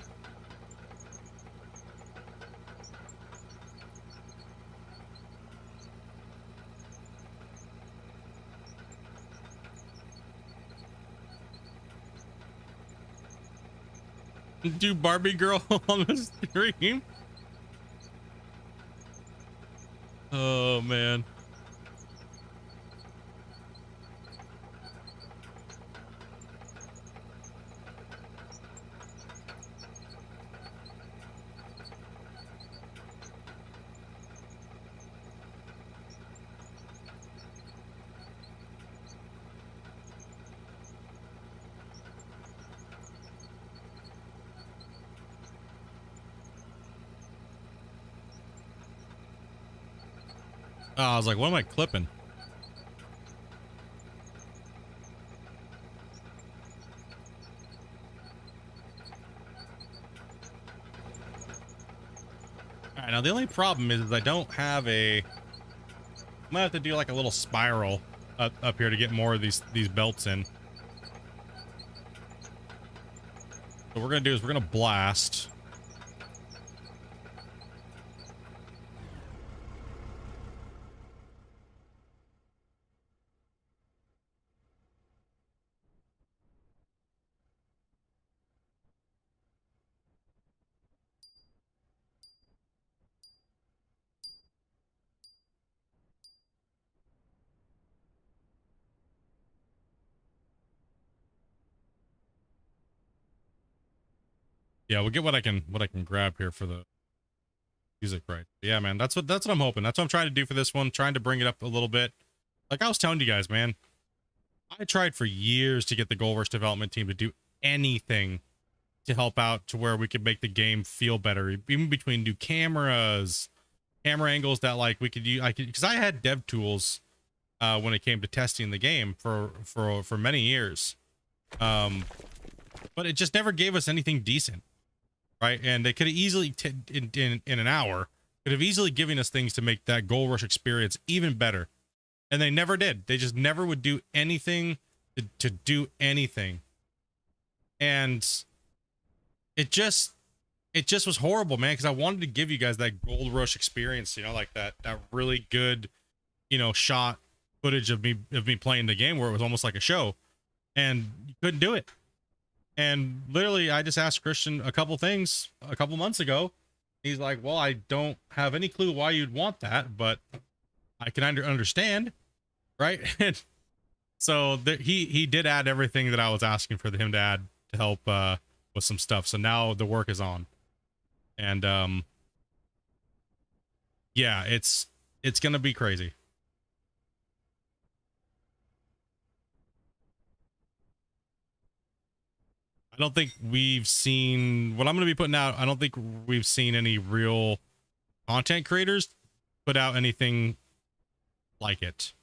Do Barbie girl on the stream? Oh man. Oh, I was like, what am I clipping? All right, now the only problem is I don't have a... I'm gonna have to do like a little spiral up here to get more of these belts in. So what we're gonna do is we're gonna blast. Yeah, we'll get what I can grab here for the music, right? Yeah, man, that's what I'm hoping. That's what I'm trying to do for this one, trying to bring it up a little bit. Like I was telling you guys, man, I tried for years to get the Goalverse development team to do anything to help out to where we could make the game feel better, even between new cameras, camera angles that like we could use. Because I had dev tools when it came to testing the game for many years, but it just never gave us anything decent. Right, and they could have easily in an hour could have easily given us things to make that Gold Rush experience even better, and they never did. They just never would do anything to do anything, and it just was horrible, man. Because I wanted to give you guys that Gold Rush experience, you know, like that really good, you know, shot footage of me playing the game where it was almost like a show, and you couldn't do it. And literally, I just asked Christian a couple things a couple months ago. He's like, well, I don't have any clue why you'd want that, but I can understand, right? And so he did add everything that I was asking for him to add to help with some stuff. So now the work is on. And yeah, it's going to be crazy. I don't think we've seen what I'm going to be putting out. I don't think we've seen any real content creators put out anything like it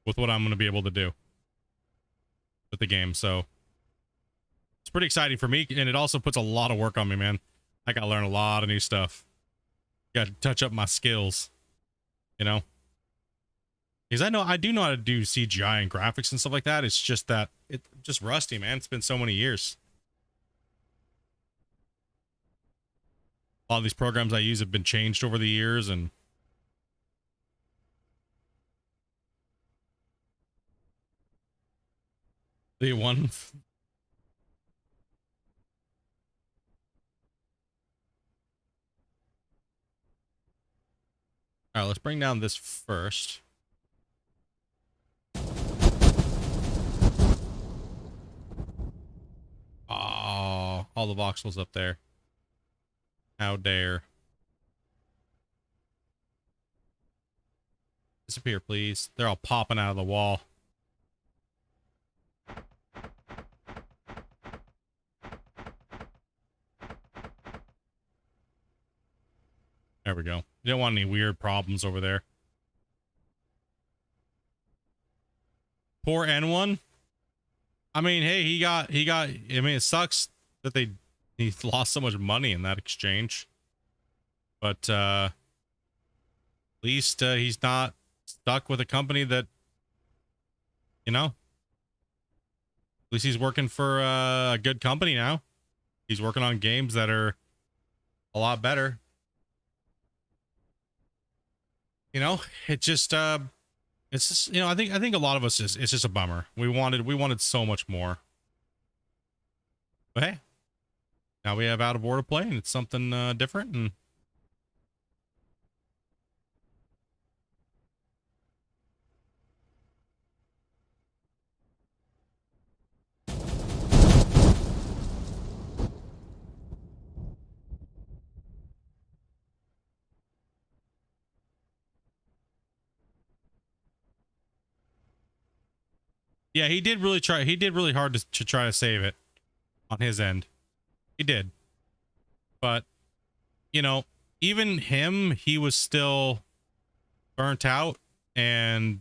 with what I'm going to be able to do with the game. So it's pretty exciting for me, and it also puts a lot of work on me, man. I got to learn a lot of new stuff. Got to touch up my skills, you know, because I do know how to do CGI and graphics and stuff like that. It's just that it's just rusty, man. It's been so many years. A lot of these programs I use have been changed over the years, and the one. All right, let's bring down this first. Oh, all the voxels up there. How dare. Disappear, please. They're all popping out of the wall. There we go. You don't want any weird problems over there. Poor N1. I mean, hey, I mean, it sucks that he lost so much money in that exchange. But at least he's not stuck with a company that, you know, at least he's working for a good company now. He's working on games that are a lot better. You know, it's just you know, I think a lot of us it's just a bummer. We wanted so much more. But hey, now we have Out of Order to play, and it's something different. And yeah, he did really try. He did really hard to try to save it on his end. He did. But, you know, even him, he was still burnt out and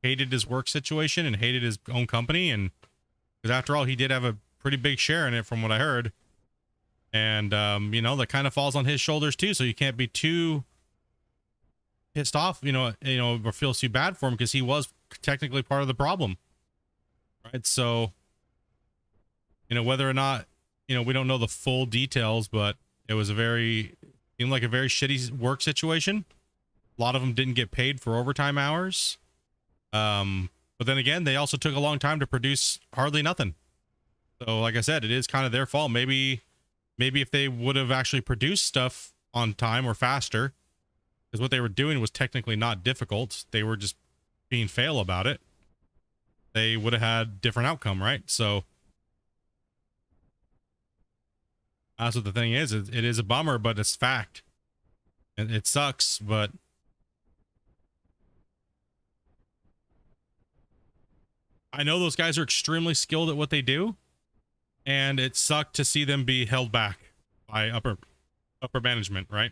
hated his work situation and hated his own company. And because after all, he did have a pretty big share in it from what I heard. And, you know, that kind of falls on his shoulders too. So you can't be too pissed off, you know, or feel too bad for him, because he was technically part of the problem. Right. So, you know, whether or not, you know, we don't know the full details, but it was seemed like a very shitty work situation. A lot of them didn't get paid for overtime hours. But then again, they also took a long time to produce hardly nothing. So like I said, it is kind of their fault. Maybe if they would have actually produced stuff on time or faster, because what they were doing was technically not difficult. They were just being fail about it. They would have had different outcome, right? So that's what the thing is. It is a bummer, but it's fact. And it sucks, but I know those guys are extremely skilled at what they do, and it sucked to see them be held back by upper management, right?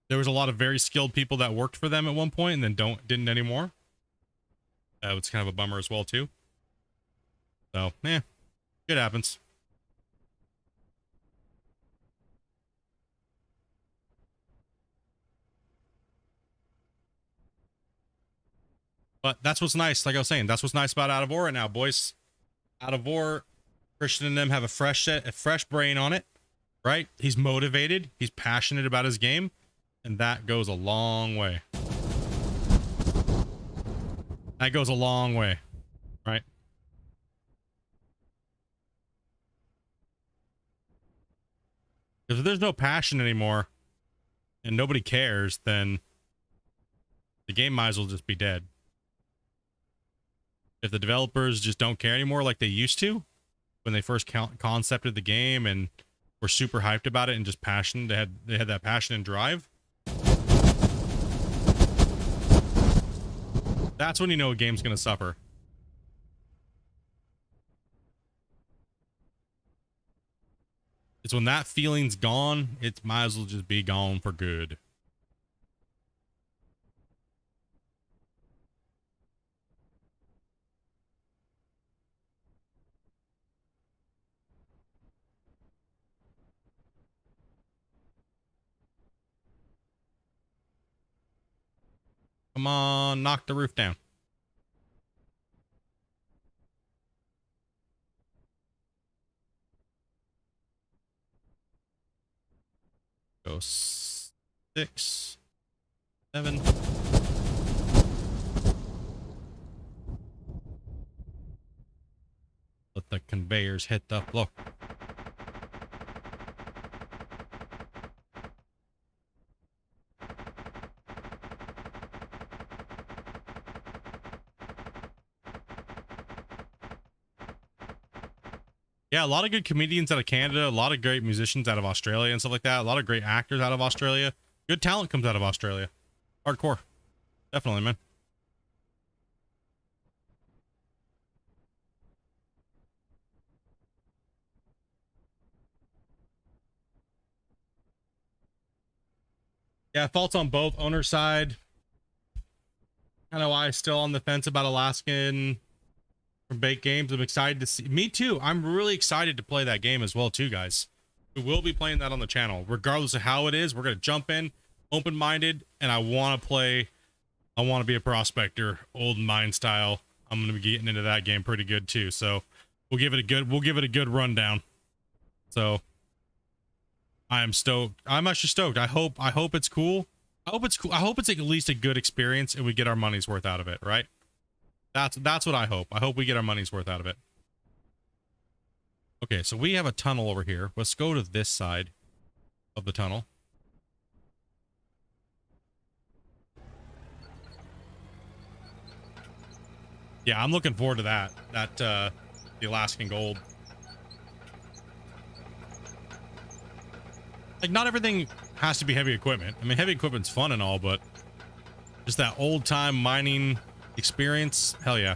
There was a lot of very skilled people that worked for them at one point and then didn't anymore. It's kind of a bummer as well too. So, shit happens. But that's what's nice. Like I was saying, that's what's nice about Out of Ore right now, boys. Out of Ore, Christian and them have a fresh brain on it, right? He's motivated. He's passionate about his game, and that goes a long way. That goes a long way, right? Because if there's no passion anymore and nobody cares, then the game might as well just be dead. If the developers just don't care anymore like they used to when they first concepted the game and were super hyped about it and just passionate, they had that passion and drive, that's when you know a game's gonna suffer. It's when that feeling's gone, it might as well just be gone for good. Come on, knock the roof down. Go 6, 7. Let the conveyors hit the floor. Yeah, a lot of good comedians out of Canada, a lot of great musicians out of Australia and stuff like that. A lot of great actors out of Australia. Good talent comes out of Australia. Hardcore. Definitely, man. Yeah, faults on both owner side. Kind of why I'm still on the fence about Alaskan from Baked Games. I'm excited to see. Me too. I'm really excited to play that game as well too, guys. We will be playing that on the channel. Regardless of how it is, we're going to jump in open-minded, and I want to play. I want to be a prospector, old mine style. I'm going to be getting into that game pretty good too. So we'll give it a good rundown. So I am stoked. I'm actually stoked. I hope it's cool. I hope it's cool. I hope it's at least a good experience and we get our money's worth out of it, right? That's what I hope. I hope we get our money's worth out of it. Okay, so we have a tunnel over here. Let's go to this side of the tunnel. Yeah, I'm looking forward to that. The Alaskan gold. Like, not everything has to be heavy equipment. I mean, heavy equipment's fun and all, but just that old time mining experience, hell yeah.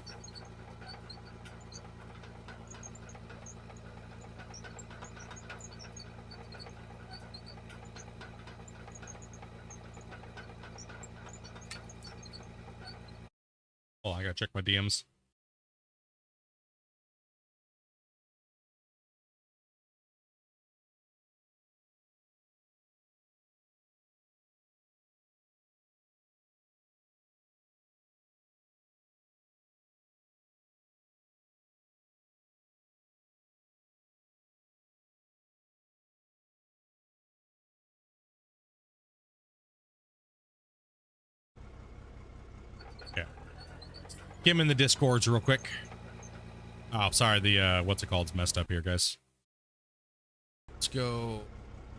Oh, I gotta check my DMs. Yeah. Get him in the discords real quick. Oh, sorry, the what's it called? It's messed up here, guys. Let's go.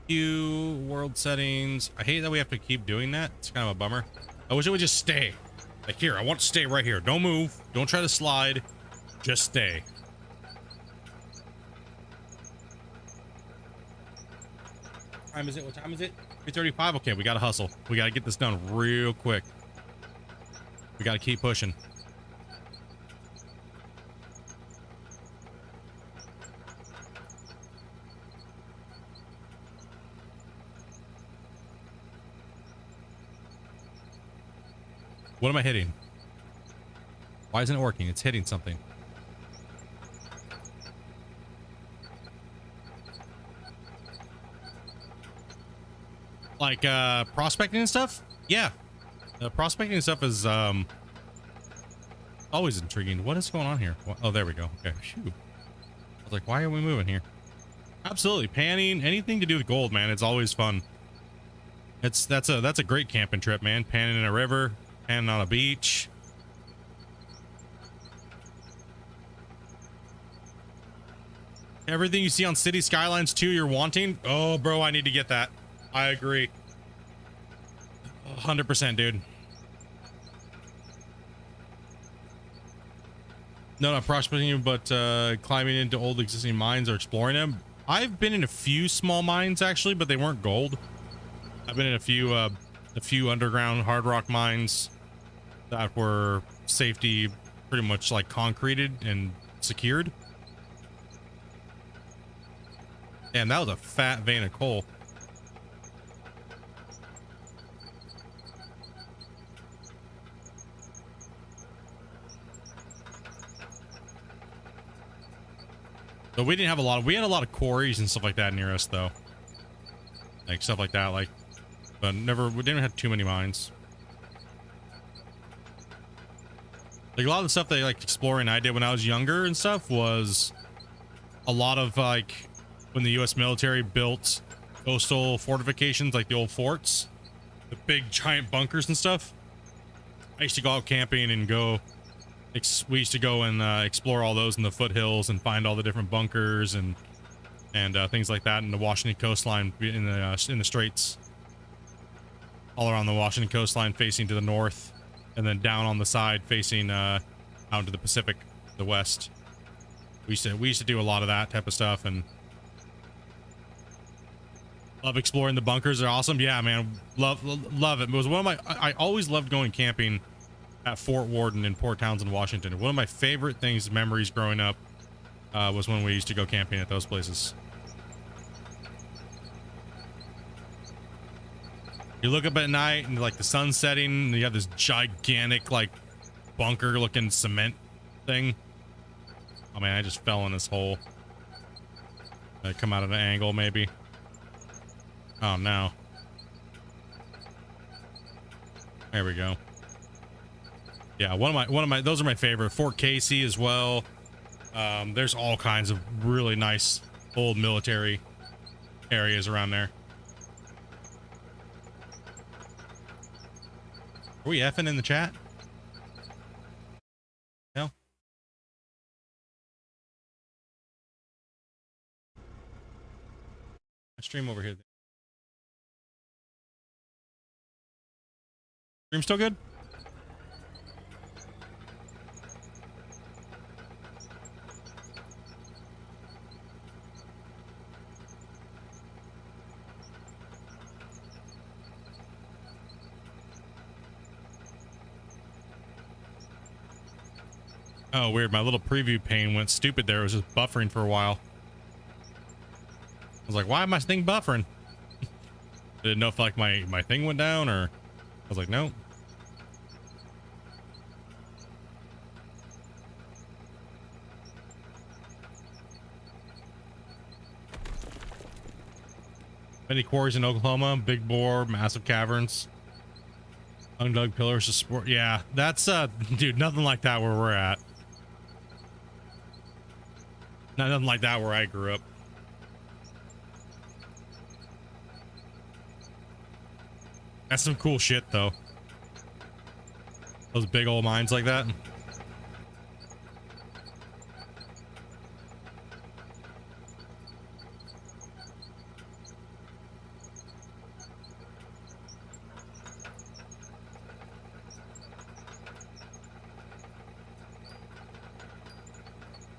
World settings. I hate that we have to keep doing that. It's kind of a bummer. I wish it would just stay. Like, here, I want to stay right here. Don't move. Don't try to slide. Just stay. What time is it? What time is it? 3:35. Okay, we gotta hustle. We gotta get this done real quick. We gotta keep pushing. What am I hitting? Why isn't it working? It's hitting something. Like prospecting and stuff? Yeah. Prospecting and stuff is always intriguing. What is going on here? Oh, there we go. Okay. Phew. I was like, why are we moving here? Absolutely. Panning, anything to do with gold, man. It's always fun. That's a great camping trip, man. Panning in a river, panning on a beach. Everything you see on City Skylines 2 you're wanting? Oh, bro, I need to get that. I agree. 100%, dude. No, not prospecting, but climbing into old existing mines or exploring them. I've been in a few small mines, actually, but they weren't gold. I've been in a few underground hard rock mines that were safety pretty much like concreted and secured. Damn, that was a fat vein of coal. So we didn't have a lot of, we had a lot of quarries and stuff like that near us though. Like stuff like that, like, but never, we didn't have too many mines. Like a lot of the stuff that like exploring I did when I was younger and stuff was a lot of like when the US military built coastal fortifications, like the old forts, the big giant bunkers and stuff. I used to go out camping and go, we used to go and explore all those in the foothills and find all the different bunkers and things like that in the Washington coastline, in the straits, all around the Washington coastline facing to the north, and then down on the side facing out to the Pacific, the west. We used to do a lot of that type of stuff and love exploring the bunkers. They're awesome. Yeah, man, love it. It was one of my, I always loved going camping at Fort Worden in Port Townsend, Washington. One of my favorite things, memories growing up, was when we used to go camping at those places. You look up at night and like the sun setting, and you have this gigantic like bunker looking cement thing. Oh man, I just fell in this hole. I come out at an angle maybe. Oh no. There we go. Yeah, one of my those are my favorite. Fort Casey as well. There's all kinds of really nice old military areas around there. Are we effing in the chat? No. I stream over here. Stream still good? Oh, weird. My little preview pane went stupid there. It was just buffering for a while. I was like, why am my thing buffering? Didn't know if like my thing went down or I was like, nope. Many quarries in Oklahoma, big bore, massive caverns, undug pillars to support. Yeah, that's dude, nothing like that where we're at. Nothing like that where I grew up. That's some cool shit though. Those big old mines like that.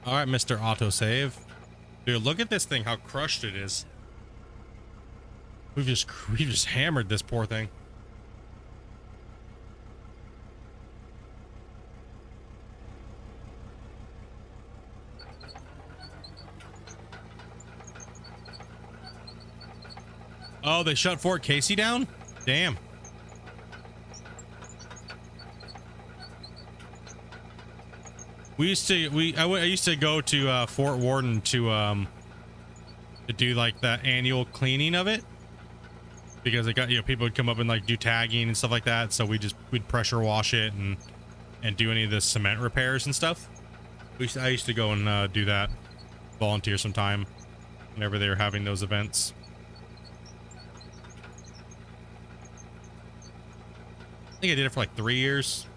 All right, Mr. Autosave. Dude, look at this thing, how crushed it is. We just hammered this poor thing. Oh, they shut Fort Casey down? Damn. I used to go to Fort Worden to do like the annual cleaning of it, because it got, you know, people would come up and like do tagging and stuff like that. So we'd pressure wash it and do any of the cement repairs and stuff. I used to go and do that, volunteer some time whenever they were having those events. I think I did it for like 3 years.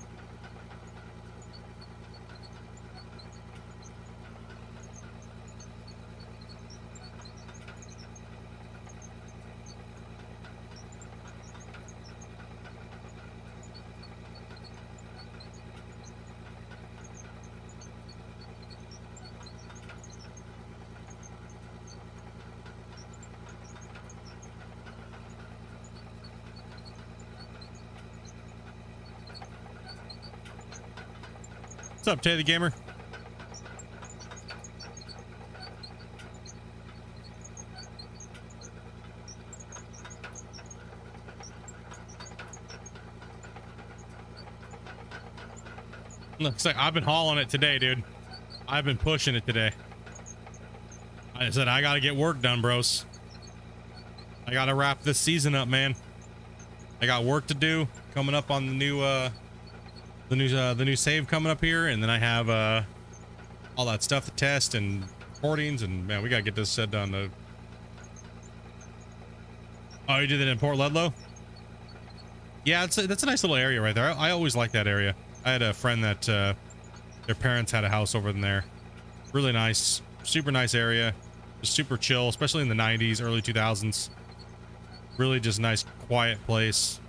What's up, Tay the Gamer? Looks like I've been hauling it today, dude. I've been pushing it today. I said I gotta get work done, bros. I gotta wrap this season up, man. I got work to do coming up on the new save coming up here, and then I have all that stuff to test and recordings, and man, we gotta get this set done. Oh, you did it in Port Ludlow? Yeah, that's a nice little area right there. I always like that area. I had a friend that their parents had a house over in there. Really nice, super nice area. Just super chill, especially in the 90s, early 2000s. Really just nice, quiet place.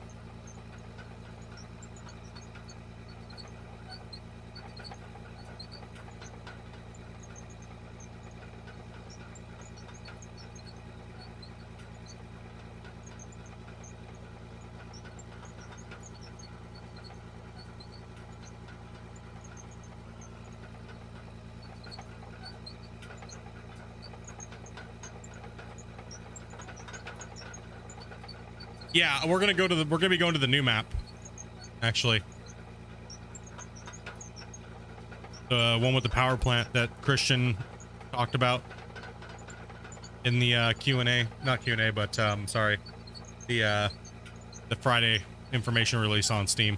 Yeah, we're gonna be going to the new map, actually. The one with the power plant that Christian talked about in the Q&A, not Q&A, but sorry, the Friday information release on Steam.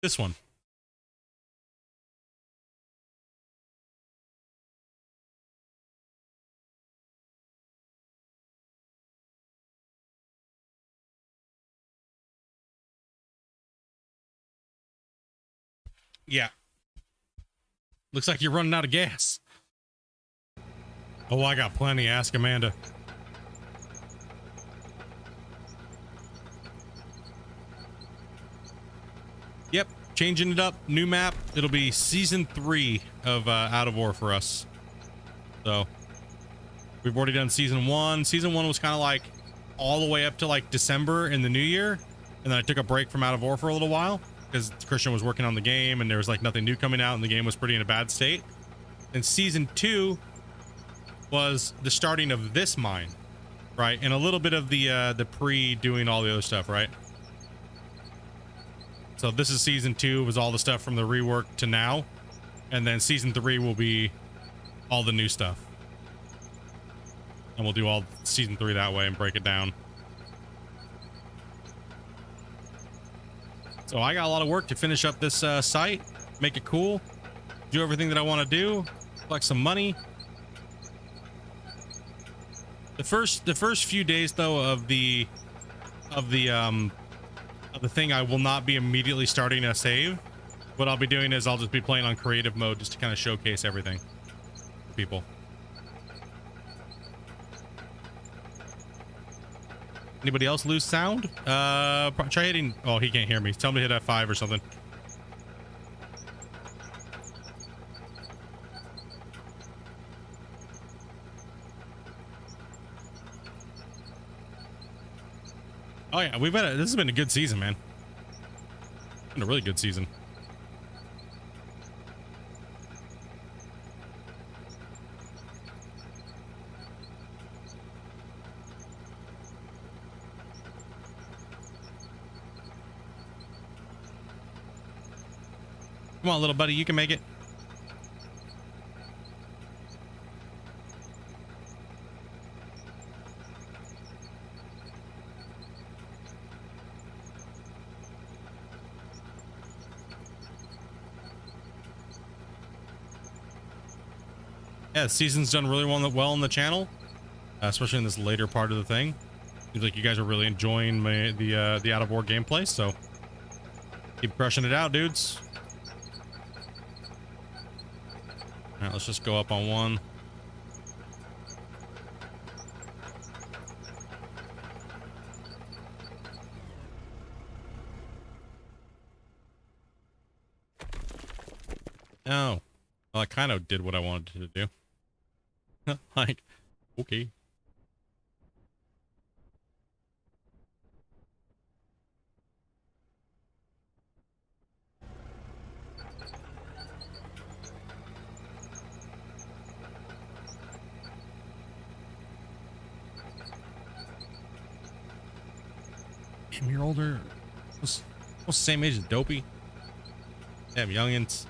This one. Yeah. Looks like you're running out of gas. Oh, I got plenty. Ask Amanda. Yep. Changing it up. New map. It'll be season 3 of Out of Ore for us. So we've already done season 1. Season 1 was kind of like all the way up to like December in the new year. And then I took a break from Out of Ore for a little while, because Christian was working on the game and there was like nothing new coming out and the game was pretty in a bad state. And season 2 was the starting of this mine, right? And a little bit of the pre doing all the other stuff, right? So this is season 2, was all the stuff from the rework to now. And then season 3 will be all the new stuff. And we'll do all season 3 that way and break it down. So I got a lot of work to finish up this site, make it cool, do everything that I want to do, collect some money. The first few days though of the thing, I will not be immediately starting a save. What I'll be doing is I'll just be playing on creative mode just to kind of showcase everything for people. Anybody else lose sound? Try hitting. Oh, he can't hear me. Tell him to hit F5 or something. Oh yeah, this has been a good season, man. Been a really good season. Come on, little buddy, you can make it. Yeah, the season's done really well on the channel, especially in this later part of the thing. Seems like you guys are really enjoying the Out of Ore gameplay, so keep crushing it out, dudes. All right, let's just go up on one. Oh, well, I kind of did what I wanted to do. Like, okay. Damn, you're older. Almost the same age as Dopey. Damn, youngins.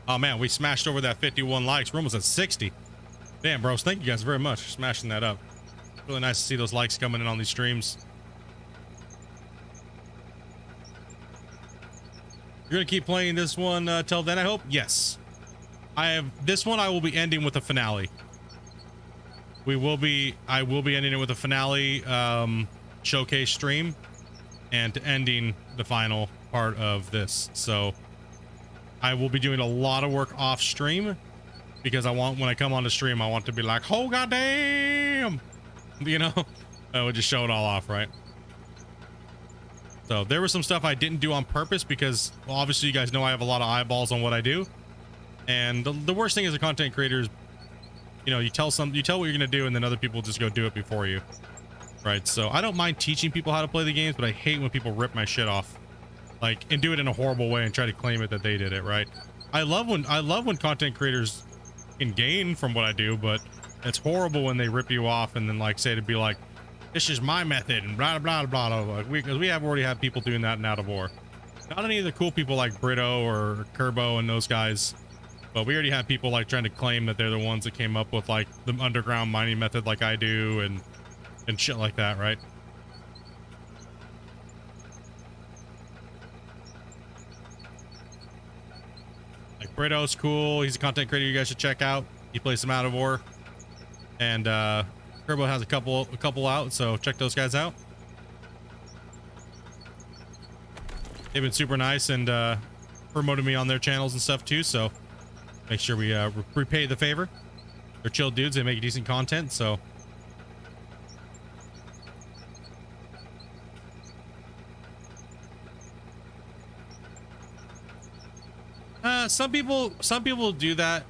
Oh man, we smashed over that 51 likes. We're almost at 60. Damn, bros. Thank you guys very much for smashing that up. Really nice to see those likes coming in on these streams. You're gonna keep playing this one till then, I hope? Yes. This one I will be ending with a finale. I will be ending it with a finale showcase stream and ending the final part of this. So I will be doing a lot of work off stream because I want, when I come on the stream, I want to be like, oh goddamn, you know, I would just show it all off, right? So there was some stuff I didn't do on purpose because, well, obviously you guys know I have a lot of eyeballs on what I do. And the worst thing as a content creator is, you know, you tell what you're going to do and then other people just go do it before you. Right. So I don't mind teaching people how to play the games, but I hate when people rip my shit off, like, and do it in a horrible way and try to claim it that they did it. Right. I love when content creators can gain from what I do, but it's horrible when they rip you off and then like say to be like, this is my method and blah, blah, blah, blah, blah. Because we have already had people doing that in Out of War. Not any of the cool people like Brito or Kerbo and those guys, but we already had people like trying to claim that they're the ones that came up with like the underground mining method like I do and shit like that, right? Like Brito's cool. He's a content creator you guys should check out. He plays some Out of War. And Kerbo has a couple out, so check those guys out. They've been super nice and promoted me on their channels and stuff too, so make sure we repay the favor. They're chill dudes, they make decent content, so some people do that,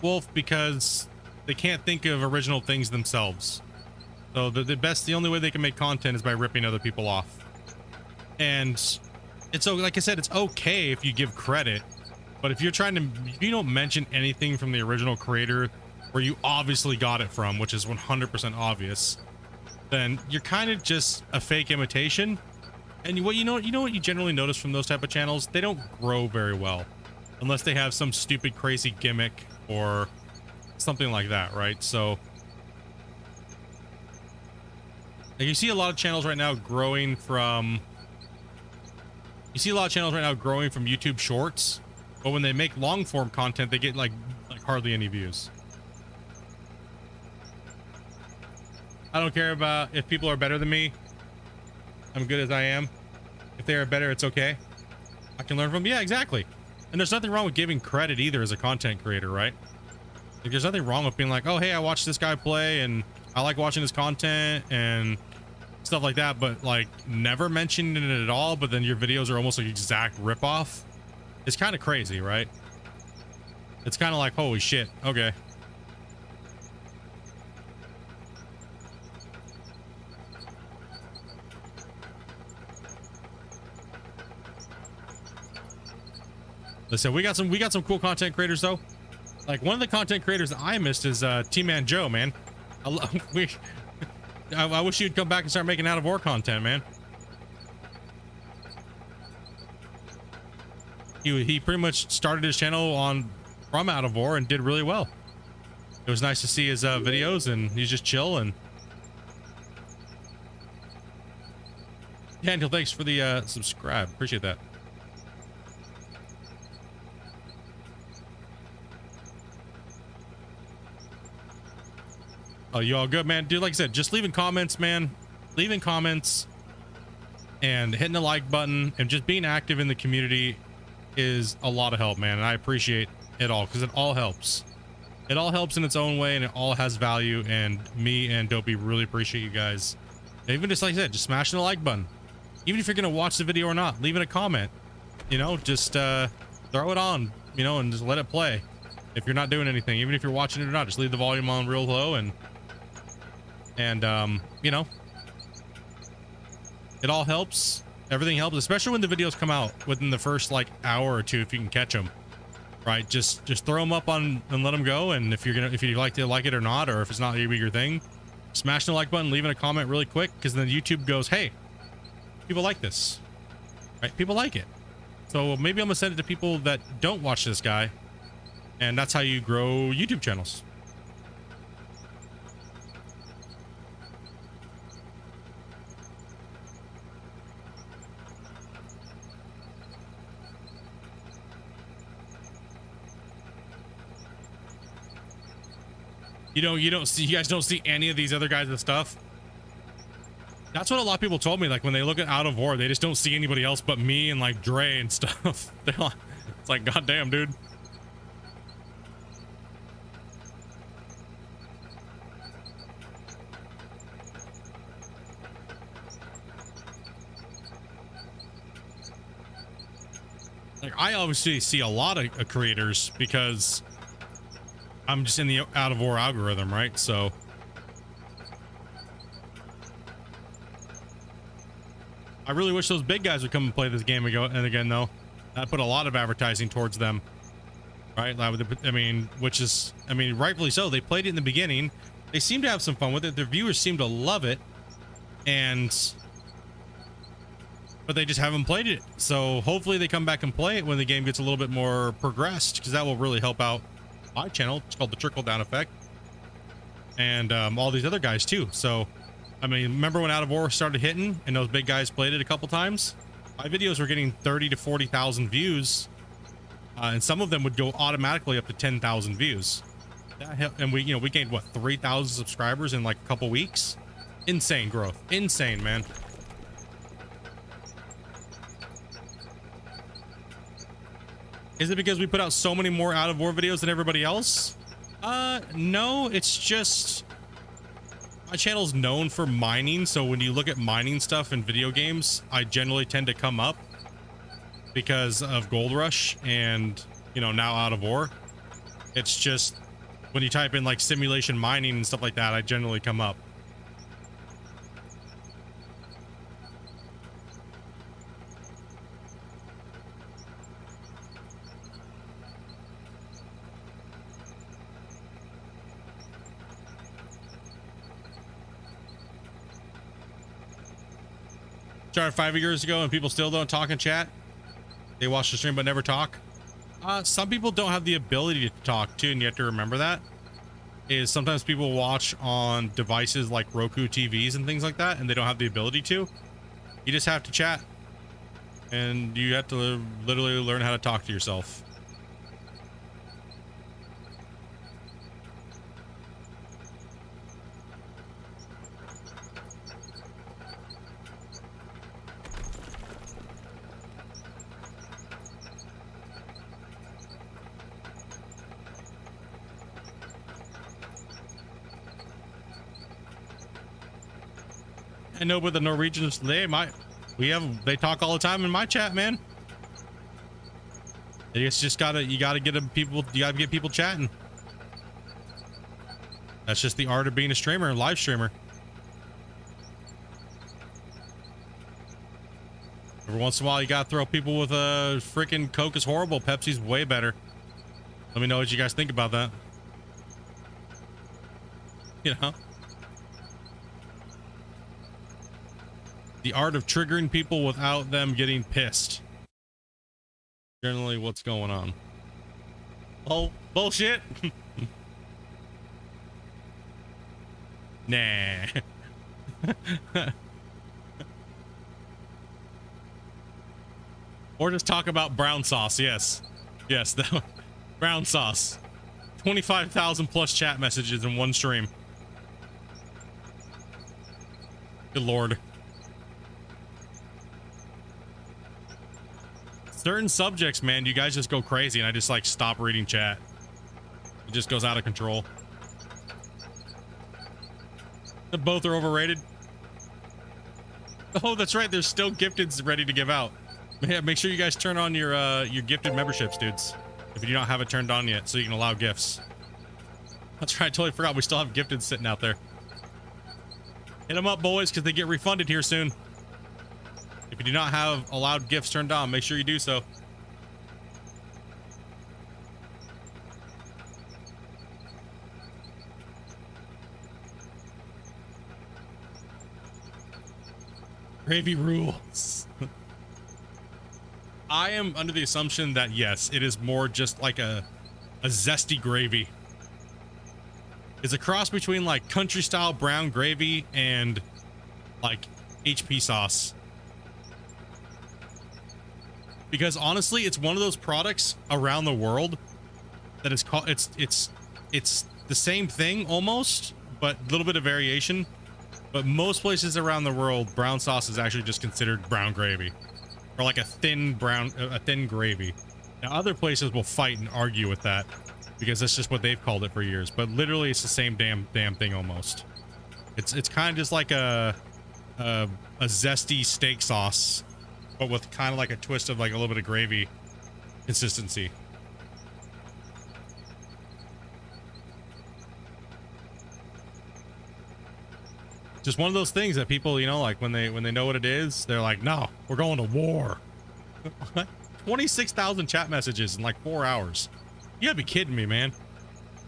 Wolf, because they can't think of original things themselves. So the only way they can make content is by ripping other people off. And it's, like I said, it's okay if you give credit, but if you don't mention anything from the original creator where you obviously got it from, which is 100% obvious, then you're kind of just a fake imitation. And you know what you generally notice from those type of channels? They don't grow very well unless they have some stupid crazy gimmick or something like that, right? So like, you see a lot of channels right now growing from YouTube shorts, but when they make long form content they get like hardly any views. I don't care about if people are better than me. I'm good as I am. If they are better, it's okay. I can learn from them. Yeah, exactly. And there's nothing wrong with giving credit either as a content creator, right? Like, there's nothing wrong with being like, oh, hey, I watched this guy play and I like watching his content and stuff like that, but like never mentioning it at all, but then your videos are almost like exact ripoff. It's kind of crazy, right? It's kind of like, holy shit, okay. Listen, we got some cool content creators though. Like, one of the content creators that I missed is T-Man Joe, man. I wish you'd come back and start making Out of War content, man. He pretty much started his channel from Out of War and did really well. It was nice to see his videos, and he's just chill. And Daniel, thanks for the subscribe. Appreciate that. Oh, you all good, man? Dude, like I said, just leaving comments, man. Leaving comments and hitting the like button and just being active in the community is a lot of help, man. And I appreciate it all because it all helps. It all helps in its own way and it all has value. And me and Dopey really appreciate you guys. And even just like I said, just smashing the like button. Even if you're going to watch the video or not, leaving a comment, you know, just throw it on, you know, and just let it play. If you're not doing anything, even if you're watching it or not, just leave the volume on real low and you know, it all helps. Everything helps, especially when the videos come out within the first like hour or two, if you can catch them, right? Just throw them up on and let them go. And if you like it or not, or if it's not your thing, smashing the like button, leaving a comment really quick, because then YouTube goes, hey, people like this, right? People like it. So maybe I'm gonna send it to people that don't watch this guy, and that's how you grow YouTube channels. You guys don't see any of these other guys' stuff. That's what a lot of people told me. Like when they look at Out of War, they just don't see anybody else but me and like Dre and stuff. It's like, goddamn, dude. Like I obviously see a lot of creators because I'm just in the Out of War algorithm, right? So I really wish those big guys would come and play this game again, though. I put a lot of advertising towards them, right? I mean, rightfully so. They played it in the beginning. They seem to have some fun with it. Their viewers seem to love it, but they just haven't played it. So hopefully they come back and play it when the game gets a little bit more progressed, because that will really help out my channel. It's called the trickle down effect, and all these other guys too. So I mean, remember when Out of War started hitting and those big guys played it a couple times? My videos were getting 30 to 40,000 views, and some of them would go automatically up to 10,000 views. And we gained what, 3,000 subscribers in like a couple weeks. Insane growth. Insane, man. Is it because we put out so many more Out of War videos than everybody else? No, it's just my channel's known for mining, so when you look at mining stuff in video games, I generally tend to come up because of Gold Rush and, now Out of War. It's just when you type in like simulation mining and stuff like that, I generally come up. Started 5 years ago and people still don't talk in chat. They watch the stream but never talk. Some people don't have the ability to talk too, and you have to remember that. Is sometimes people watch on devices like Roku TVs and things like that, and they don't have the ability to. You just have to chat, and you have to literally learn how to talk to yourself. I know, but the Norwegians, they talk all the time in my chat, man. It's just you gotta get people chatting. That's just the art of being a streamer, live streamer. Every once in a while, you gotta throw people with a freaking Coke is horrible, Pepsi's way better. Let me know what you guys think about that. The art of triggering people without them getting pissed. Generally, what's going on? Oh, bullshit. Nah. Or just talk about brown sauce. Yes. Yes, the brown sauce. 25,000 plus chat messages in one stream. Good Lord. Certain subjects, man, you guys just go crazy, and I just like stop reading chat. It just goes out of control. Both are overrated. Oh, that's right. There's still gifteds ready to give out. Yeah, make sure you guys turn on your gifted memberships, dudes. If you don't have it turned on yet, so you can allow gifts. That's right. I totally forgot we still have gifted sitting out there. Hit them up, boys, because they get refunded here soon. If you do not have allowed gifts turned on, make sure you do so. Gravy rules. I am under the assumption that yes, it is more just like a zesty gravy. It's a cross between like country style brown gravy and like HP sauce. Because honestly, it's one of those products around the world that is called it's the same thing almost, but a little bit of variation. But most places around the world, brown sauce is actually just considered brown gravy, or like a thin gravy. Now other places will fight and argue with that because that's just what they've called it for years. But literally, it's the same damn thing almost. It's kind of just like a zesty steak sauce, but with kind of like a twist of like a little bit of gravy consistency. Just one of those things that people, you know, like when they know what it is, they're like, no, we're going to war. 26,000 chat messages in like 4 hours. You gotta be kidding me, man.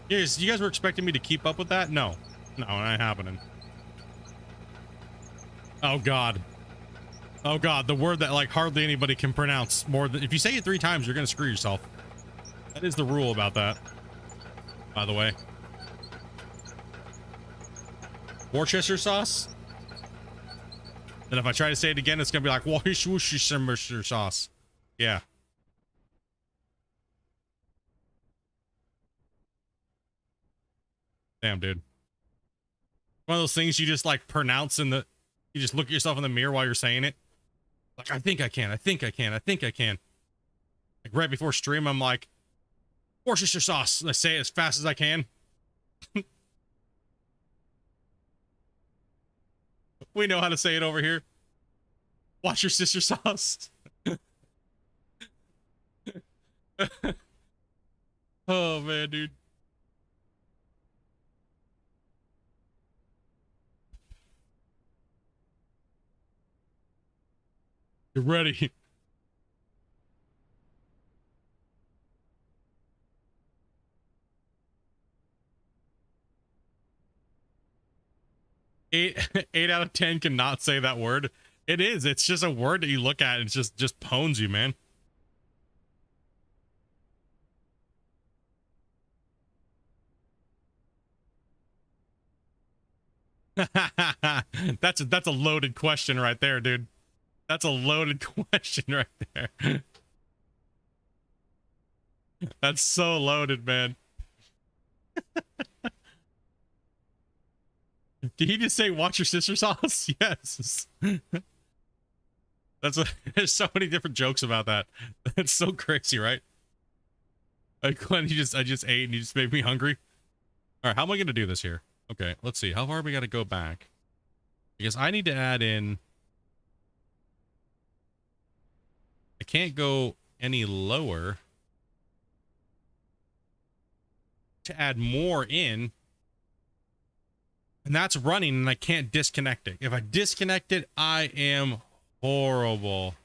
You guys were expecting me to keep up with that? No, not happening. Oh god. Oh god, the word that like hardly anybody can pronounce more than, if you say it 3 times, you're gonna screw yourself. That is the rule about that, by the way. Worcestershire sauce. And if I try to say it again, it's gonna be like Worcestershire sauce. Yeah. Damn, dude. One of those things you just like pronounce in the, you just look at yourself in the mirror while you're saying it. Like, I think I can. I think I can. I think I can. Like right before stream, I'm like, Worcestershire sauce. And I say it as fast as I can. We know how to say it over here. Watch your sister sauce. Oh man, dude. You're ready. Eight out of 10 cannot say that word. It is. It's just a word that you look at and it just pones you, man. That's a loaded question right there, dude. That's a loaded question right there. That's so loaded, man. Did he just say watch your sister sauce? Yes. There's so many different jokes about that. That's so crazy, right? Like when I just ate and you just made me hungry. All right, how am I gonna do this here? Okay, let's see. How far we gotta go back? Because I need to add in. I can't go any lower to add more in. And that's running and I can't disconnect it. If I disconnect it, I am horrible.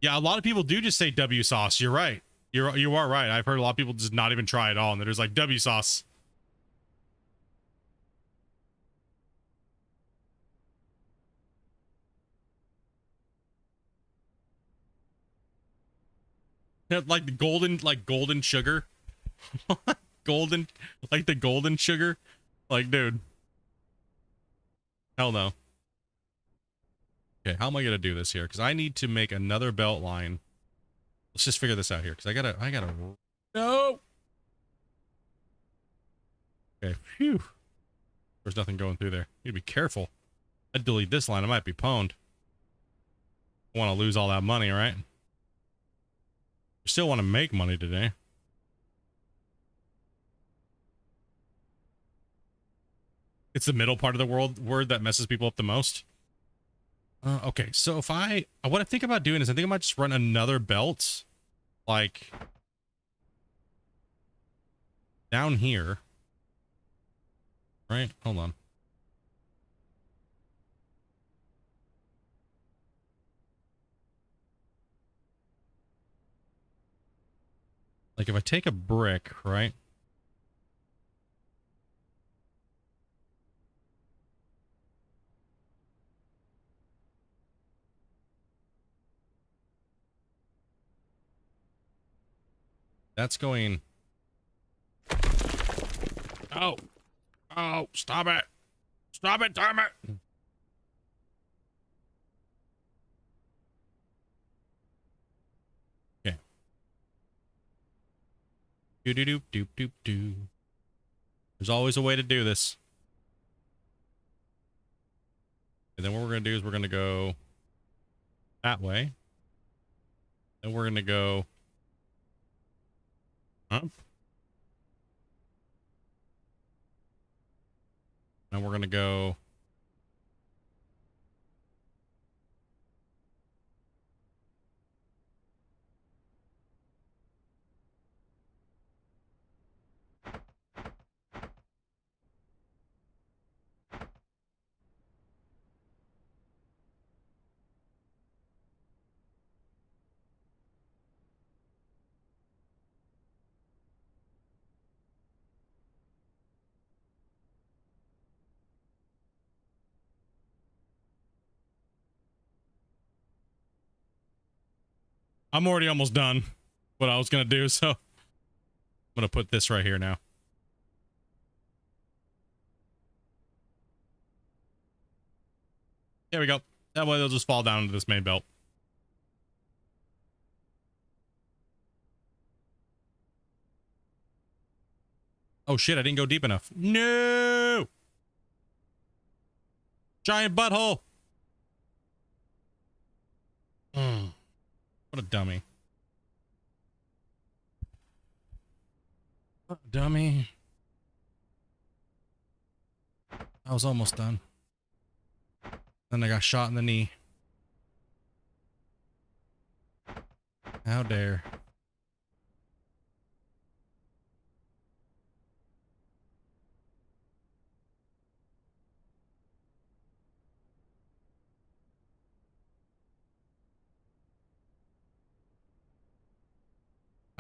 Yeah, a lot of people do just say W sauce. You're right. You are right. I've heard a lot of people just not even try at all. And they're just like W sauce. Like the golden sugar. Golden, like the golden sugar. Like, dude. Hell no. Okay, how am I gonna do this here? Because I need to make another belt line. Let's just figure this out here. Because I gotta. No. Okay. Phew. There's nothing going through there. You need to be careful. I delete this line. I might be pwned. I want to lose all that money, right? You still want to make money today. It's the middle part of the word that messes people up the most. Okay, so if what I think about doing is I think I might just run another belt, like down here. Right? Hold on. Like if I take a brick, right? That's going... Oh! Oh, stop it! Stop it, damn it! Okay. Do-do-do-do-do-do. There's always a way to do this. And then what we're going to do is we're going to go that way. Then we're going to go up. And we're going to go... I'm already almost done what I was going to do, so I'm going to put this right here now. There we go. That way they'll just fall down into this main belt. Oh shit, I didn't go deep enough. No! Giant butthole! What a dummy. What a dummy. I was almost done. Then I got shot in the knee. How dare.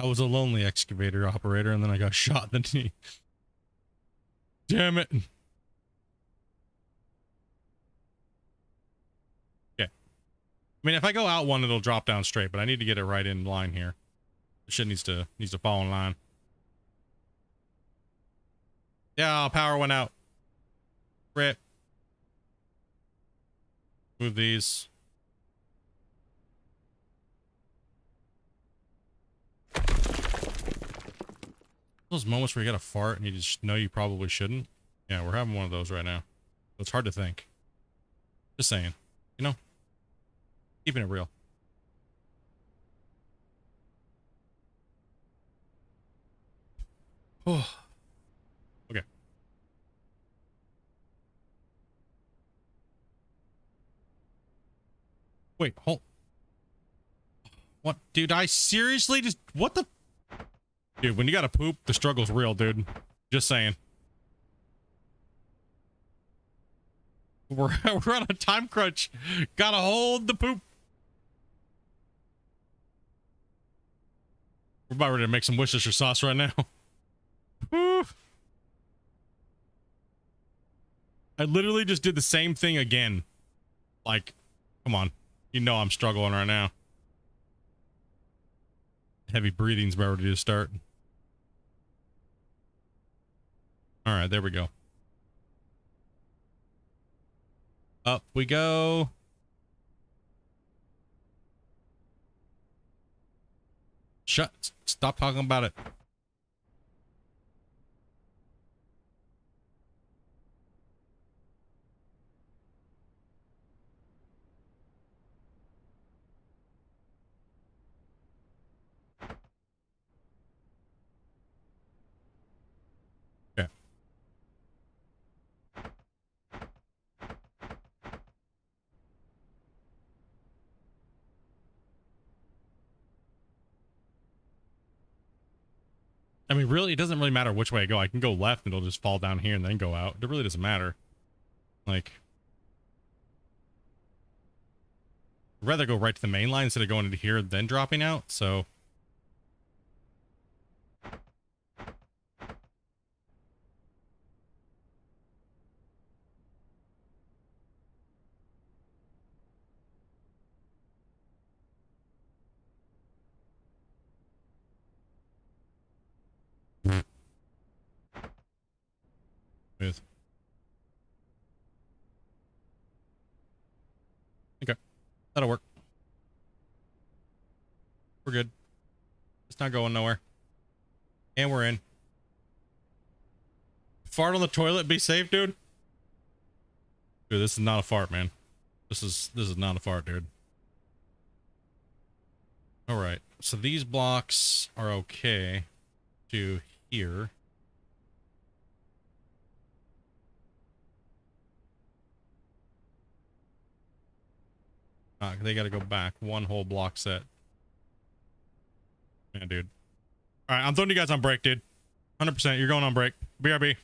I was a lonely excavator operator and then I got shot in the knee. Damn it. Okay. I mean, if I go out one, it'll drop down straight, but I need to get it right in line here. The shit needs to fall in line. Yeah, power went out. Rip. Move these. Those moments where you got to fart and you just know you probably shouldn't. Yeah, we're having one of those right now. It's hard to think. Just saying. You know? Keeping it real. Oh. Okay. Wait, hold. What? Dude, I seriously just... What the... Dude, when you gotta poop, the struggle's real, dude. Just saying. We're on a time crunch. Gotta hold the poop. We're about ready to make some Worcestershire sauce right now. Woo. I literally just did the same thing again. Like, come on. You know I'm struggling right now. Heavy breathing's about ready to start. All right, there we go. Up we go. Shut. Stop talking about it. Okay. I mean, really, it doesn't really matter which way I go. I can go left and it'll just fall down here and then go out. It really doesn't matter. Like, I'd rather go right to the main line instead of going into here then dropping out, so... Smooth. Okay. That'll work. We're good. It's not going nowhere. And we're in. Fart on the toilet, be safe, dude. Dude, this is not a fart, man. This is not a fart, dude. All right. So these blocks are okay to here. They got to go back one whole block set. Yeah, dude. All right, I'm throwing you guys on break, dude. 100%. You're going on break. BRB.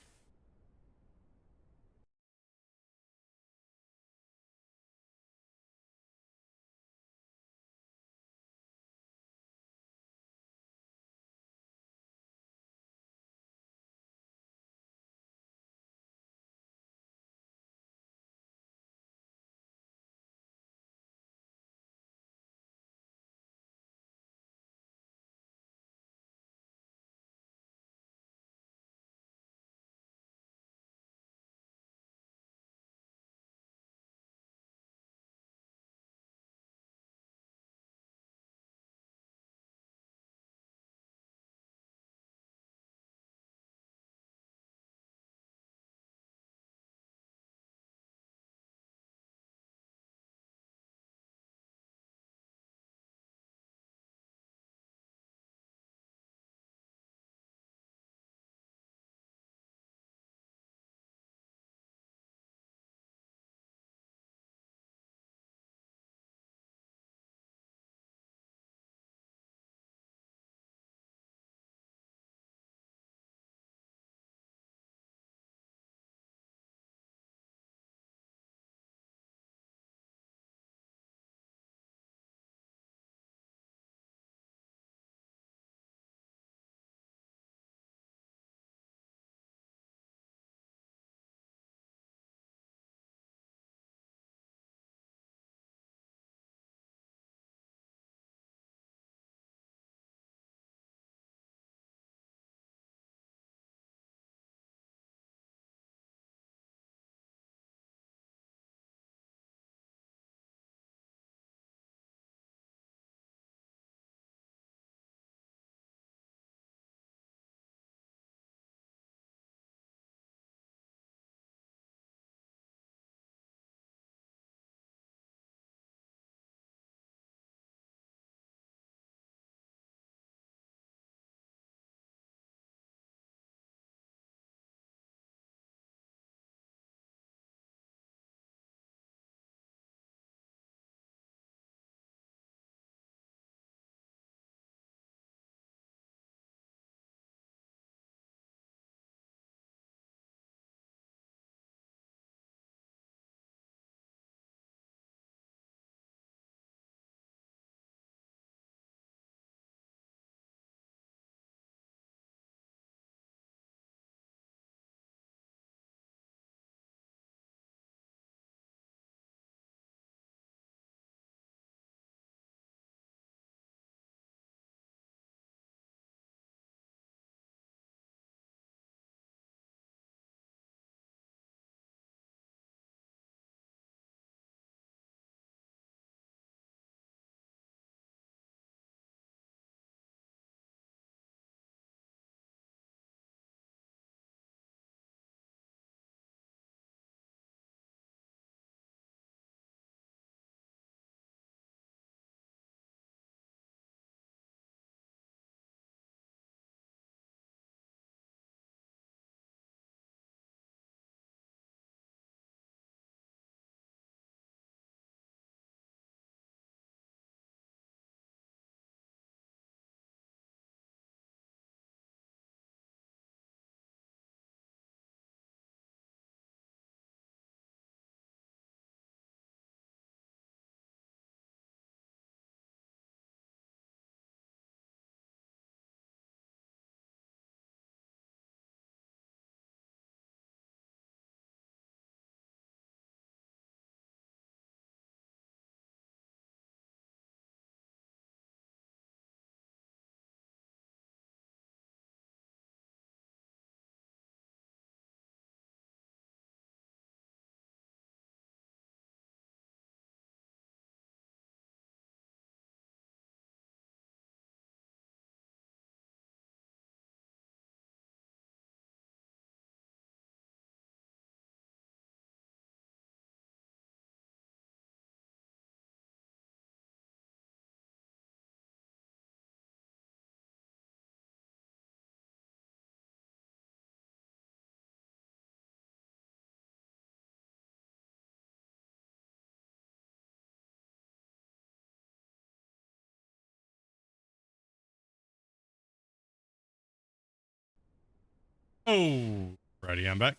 Oh, righty, I'm back.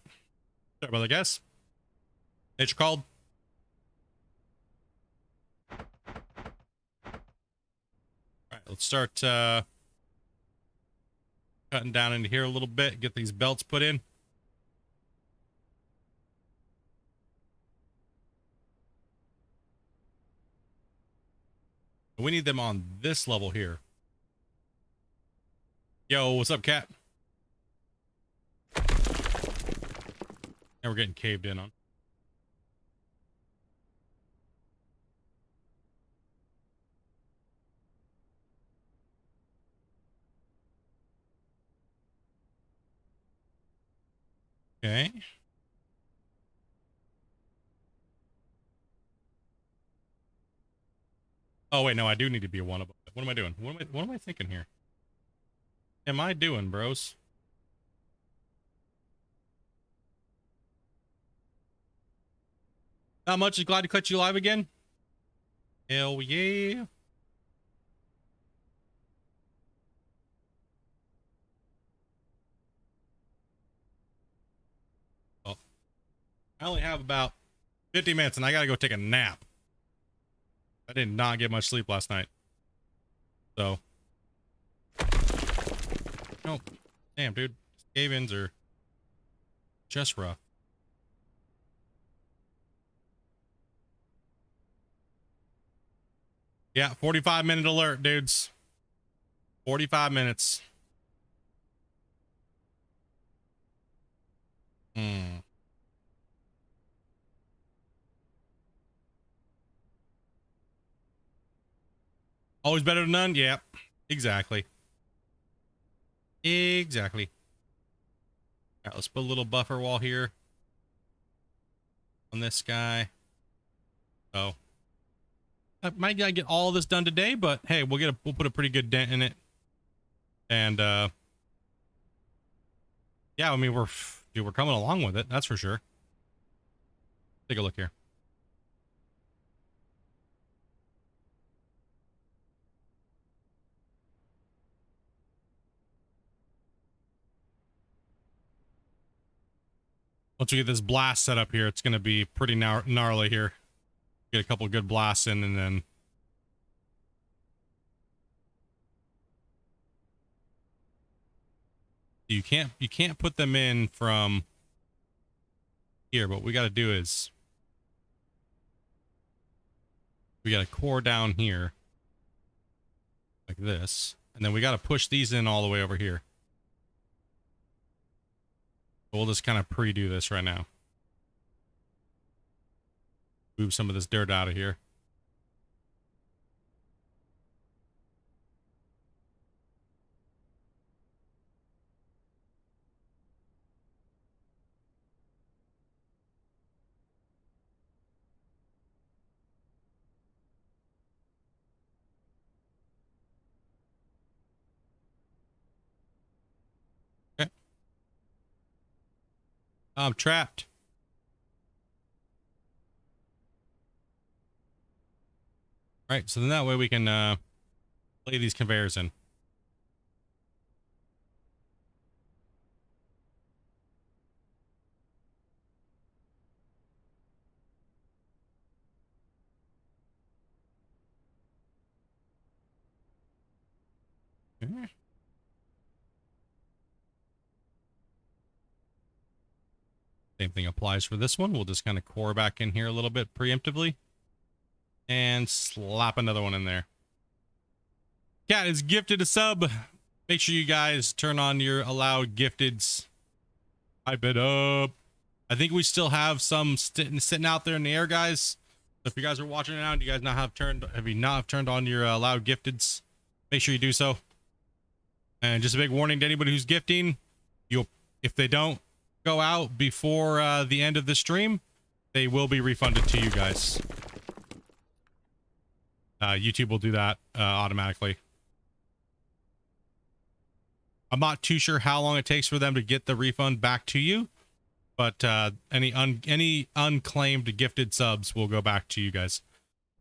Sorry about that, guys. Nature called. All right, let's start cutting down into here a little bit. Get these belts put in. We need them on this level here. Yo, what's up, cat? And we're getting caved in on. Okay. Oh wait, no, I do need to be one of them. What am I doing? What am I thinking here? Am I doing, bros? Not much. Is glad to catch you live again. Hell yeah. Oh, I only have about 50 minutes and I gotta go take a nap. I did not get much sleep last night. So. Nope. Damn, dude. Cave-ins are just rough. Yeah, 45-minute alert, dudes. 45 minutes. Always better than none? Yep. Exactly. Exactly. All right, let's put a little buffer wall here on this guy. So I might not get all of this done today, but hey, we'll put a pretty good dent in it. And yeah, I mean we're coming along with it, that's for sure. Take a look here. Once we get this blast set up here, it's going to be pretty gnarly here. Get a couple good blasts in, and then you can't put them in from here. But what we got to do is we got to core down here like this, and then we got to push these in all the way over here. We'll just kind of pre-do this right now. Move some of this dirt out of here. Okay. I'm trapped. All right, so then that way we can lay these conveyors in. Okay. Same thing applies for this one. We'll just kind of core back in here a little bit preemptively and slap another one in there. Cat is gifted a sub. Make sure you guys turn on your allowed gifteds. Hype it up. I think we still have some sitting out there in the air, guys. So if you guys are watching it now and you guys have you not turned on your allowed gifteds, make sure you do so. And just a big warning to anybody who's gifting, if they don't go out before the end of the stream, they will be refunded to you guys. YouTube will do that automatically. I'm not too sure how long it takes for them to get the refund back to you, but any unclaimed gifted subs will go back to you guys.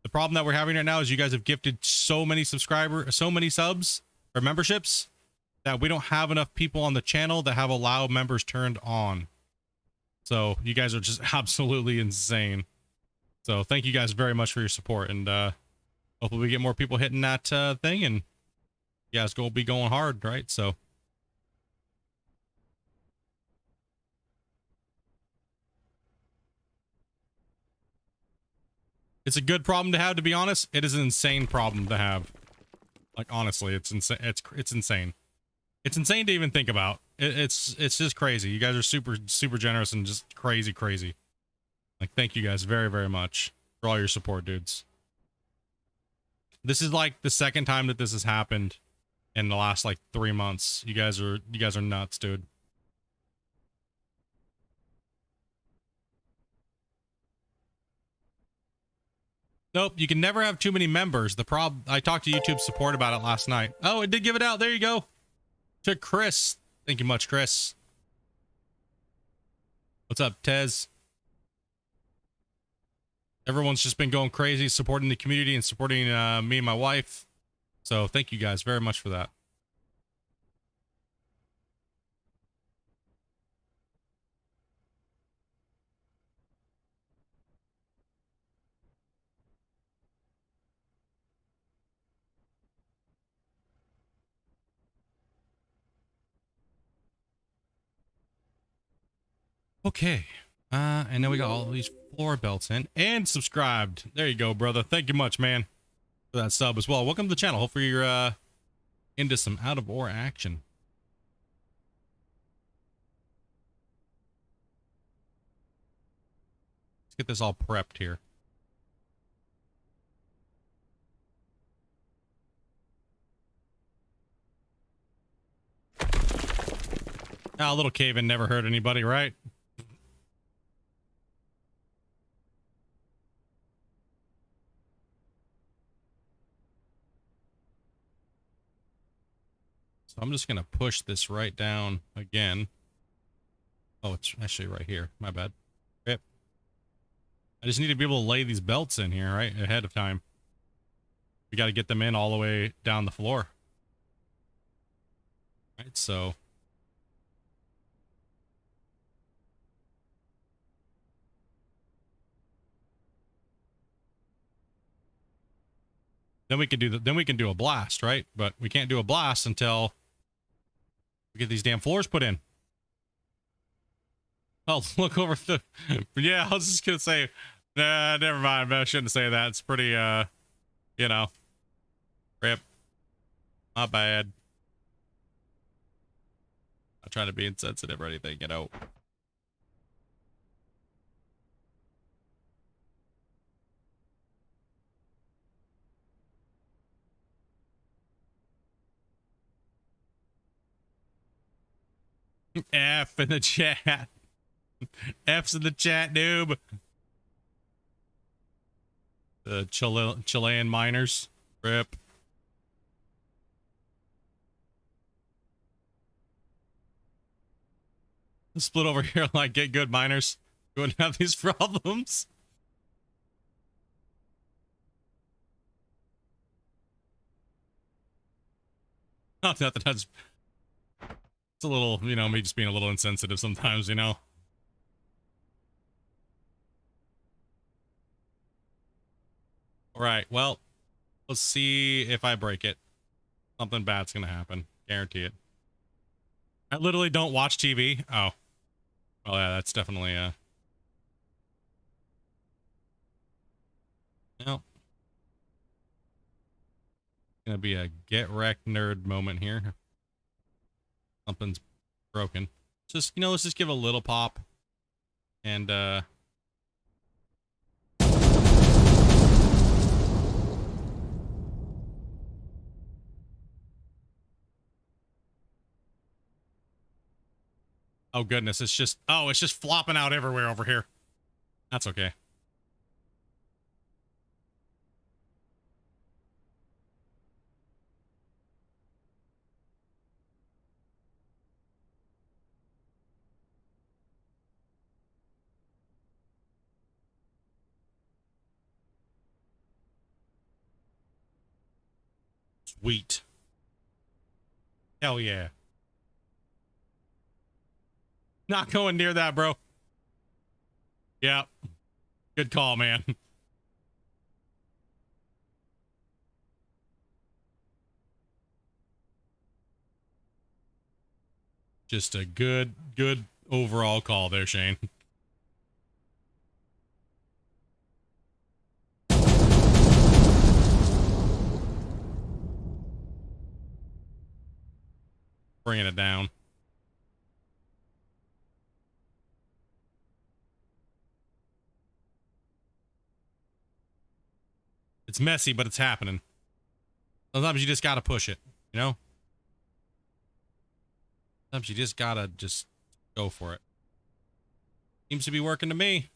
The problem that we're having right now is you guys have gifted so many subs or memberships that we don't have enough people on the channel that have allow members turned on. So you guys are just absolutely insane. So thank you guys very much for your support, and hopefully we get more people hitting that thing, and you guys gonna be going hard, right? So it's a good problem to have, to be honest. It is an insane problem to have. Like, honestly, it's insane. It's insane. It's insane to even think about. It's just crazy. You guys are super generous and just crazy. Like, thank you guys very, very much for all your support, dudes. This is like the second time that this has happened in the last like 3 months. You guys are nuts, dude. Nope, you can never have too many members. The problem, I talked to YouTube support about it last night. Oh, it did give it out. There you go. To Chris. Thank you much, Chris. What's up, Tez? Everyone's just been going crazy supporting the community and supporting me and my wife. So thank you guys very much for that. Okay. And then we got all these floor belts in and subscribed. There you go, brother. Thank you much, man, for that sub as well. Welcome to the channel. Hopefully you're into some out of ore action. Let's get this all prepped here. Ah, a little cave-in never hurt anybody, right? So I'm just going to push this right down again. Oh, it's actually right here. My bad. Yep. I just need to be able to lay these belts in here, right, ahead of time. We got to get them in all the way down the floor. Right, so... Then we can do a blast, right? But we can't do a blast until we get these damn floors put in. Oh, look over the... Yeah, I was just gonna say... Nah, never mind. I shouldn't say that. It's pretty, you know... Rip. Not bad. Not trying to be insensitive or anything, you know. F in the chat. F's in the chat, noob. The Chilean miners. Rip. Split over here like get good miners. You wouldn't have these problems. Not that that's... It's a little, you know, me just being a little insensitive sometimes, you know. All right, well, let's see if I break it. Something bad's gonna happen. Guarantee it. I literally don't watch TV. Oh. Well, yeah, that's definitely, well, gonna be a get wrecked nerd moment here. Something's broken. Just, you know, let's just give it a little pop. And, oh goodness, it's just, oh, it's just flopping out everywhere over here. That's okay. Sweet. Hell yeah. Not going near that, bro. Yeah. Good call, man. Just a good overall call there, Shane. Bringing it down. It's messy, but it's happening. Sometimes you just gotta push it, you know? Sometimes you just gotta just go for it. Seems to be working to me.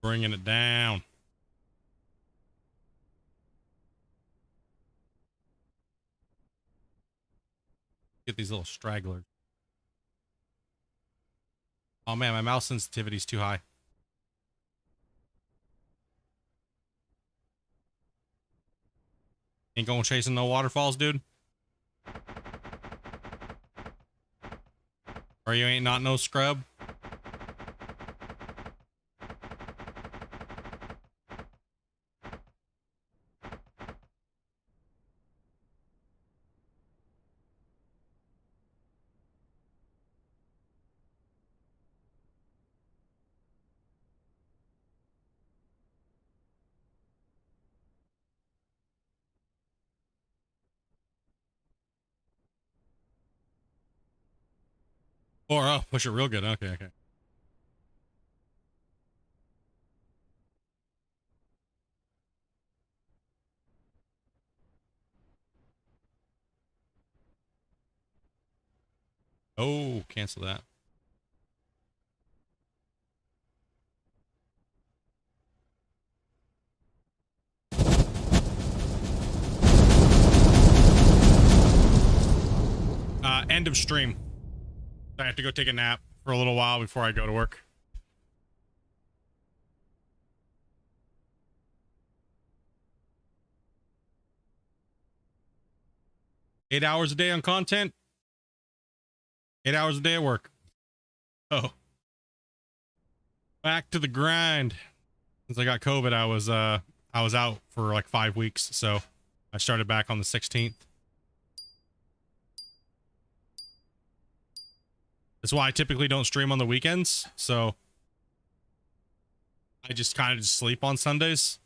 Bringing it down. Get these little stragglers. Oh man, my mouse sensitivity is too high. Ain't going chasing no waterfalls, dude. Or you ain't not no scrub. Or oh, push it real good. Okay, okay. Oh, cancel that. End of stream. I have to go take a nap for a little while before I go to work. Eight hours a day on content. 8 hours a day at work. Oh. Back to the grind. Since I got COVID, I was out for like 5 weeks, so I started back on the 16th. That's why I typically don't stream on the weekends, so I just kind of just sleep on Sundays.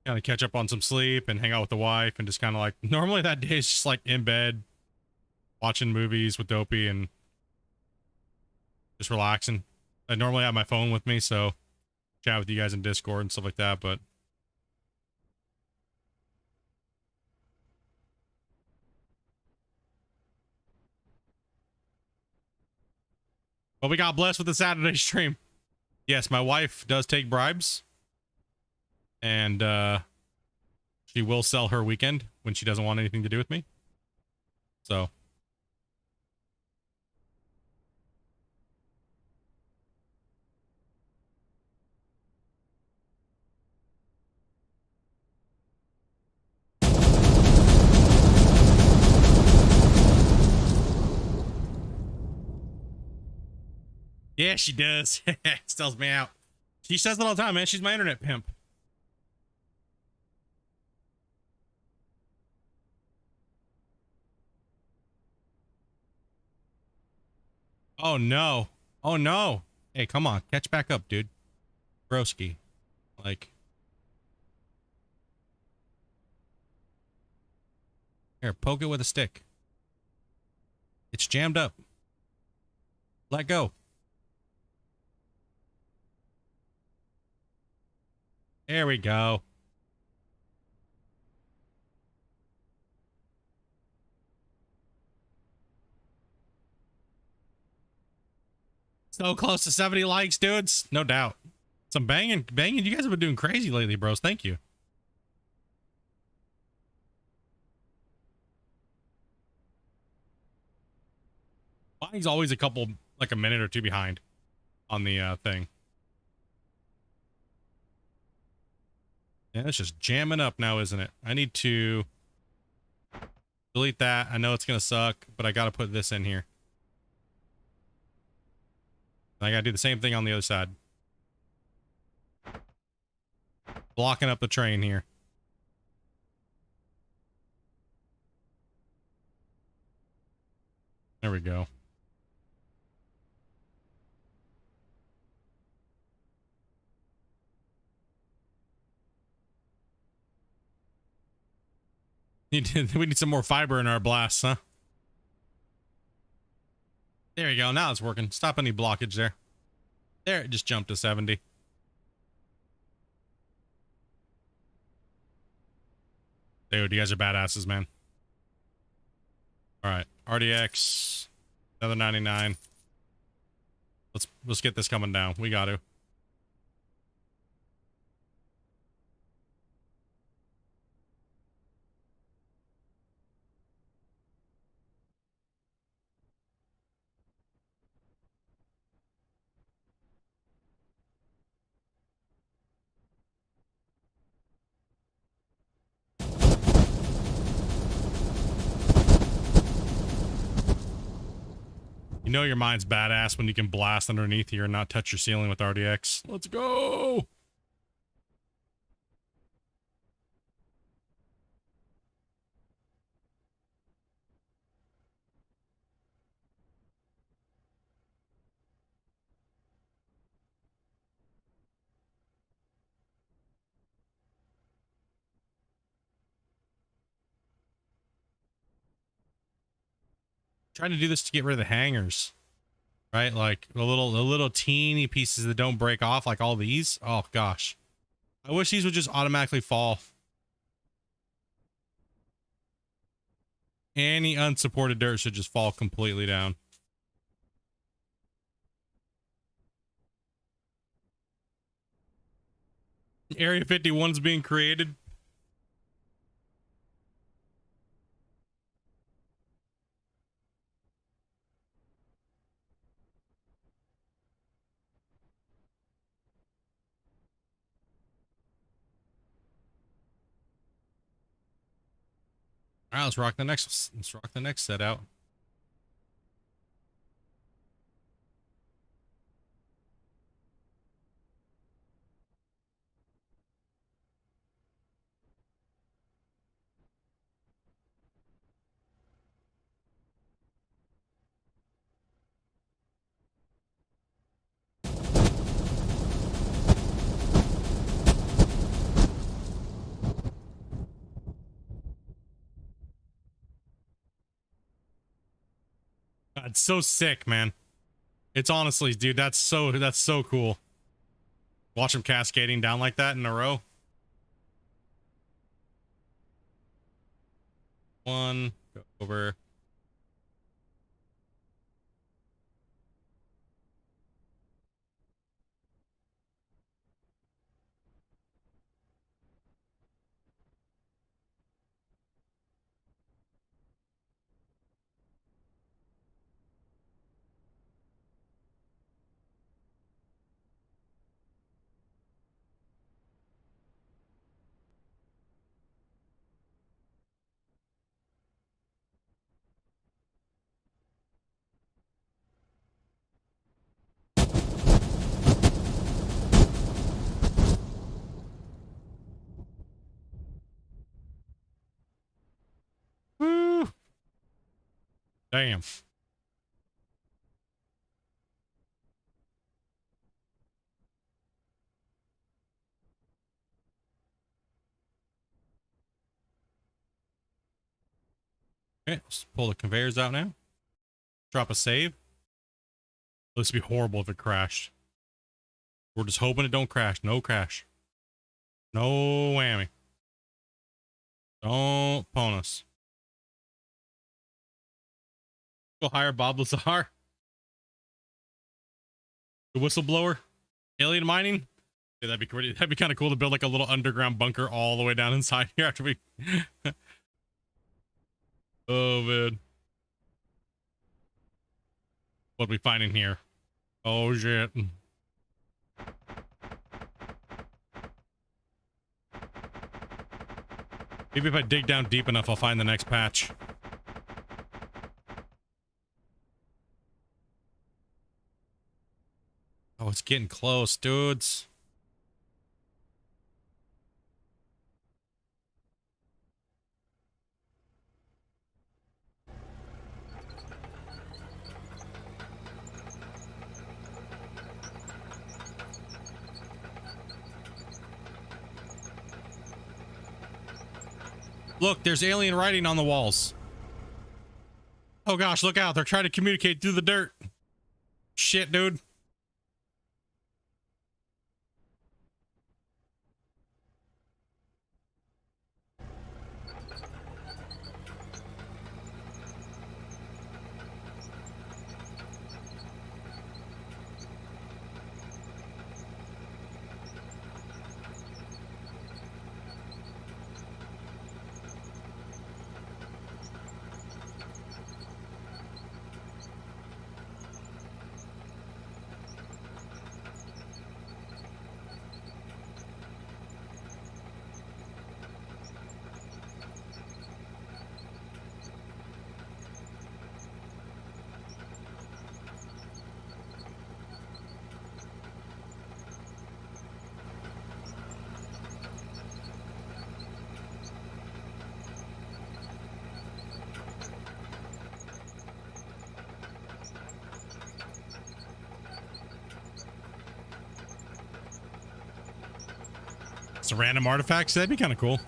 Kind of catch up on some sleep and hang out with the wife and just kind of like, normally that day is just like in bed, watching movies with Dopey and just relaxing. I normally have my phone with me, so chat with you guys in Discord and stuff like that, but we got blessed with the Saturday stream. Yes, my wife does take bribes, and she will sell her weekend when she doesn't want anything to do with me. So yeah, she does. Sells me out. She says it all the time, man. She's my internet pimp. Oh no. Oh no. Hey, come on. Catch back up, dude. Broski. Like. Here, poke it with a stick. It's jammed up. Let go. There we go. So close to 70 likes, dudes. No doubt. Some banging. You guys have been doing crazy lately, bros. Thank you. Mine's always a couple, like a minute or two behind on the thing. Yeah, it's just jamming up now, isn't it? I need to delete that. I know it's going to suck, but I got to put this in here. I got to do the same thing on the other side. Blocking up the train here. There we go. We need some more fiber in our blasts, huh? There we go. Now it's working. Stop any blockage there. There, it just jumped to 70. Dude, you guys are badasses, man. All right, RDX, another 99. Let's get this coming down. We got to. You know your mind's badass when you can blast underneath here and not touch your ceiling with RDX. Let's go! Trying to do this to get rid of the hangers, right? Like the little teeny pieces that don't break off, like all these. Oh gosh, I wish these would just automatically fall. Any unsupported dirt should just fall completely down. Area 51's being created. All right, let's rock the next set out. That's so sick, man. It's honestly, dude, that's so cool. Watch them cascading down like that in a row. One, go over. Woo! Damn. Okay, let's pull the conveyors out now. Drop a save. This would be horrible if it crashed. We're just hoping it don't crash. No crash. No whammy. Don't pwn us. Go hire Bob Lazar. The whistleblower, alien mining. Yeah, that'd be pretty. That'd be kind of cool to build like a little underground bunker all the way down inside here after we. Oh man, what we find in here? Oh shit. Maybe if I dig down deep enough, I'll find the next patch. Oh, it's getting close, dudes. Look, there's alien writing on the walls. Oh gosh, look out. They're trying to communicate through the dirt. Shit, dude. Some random artifacts. That'd be kind of cool.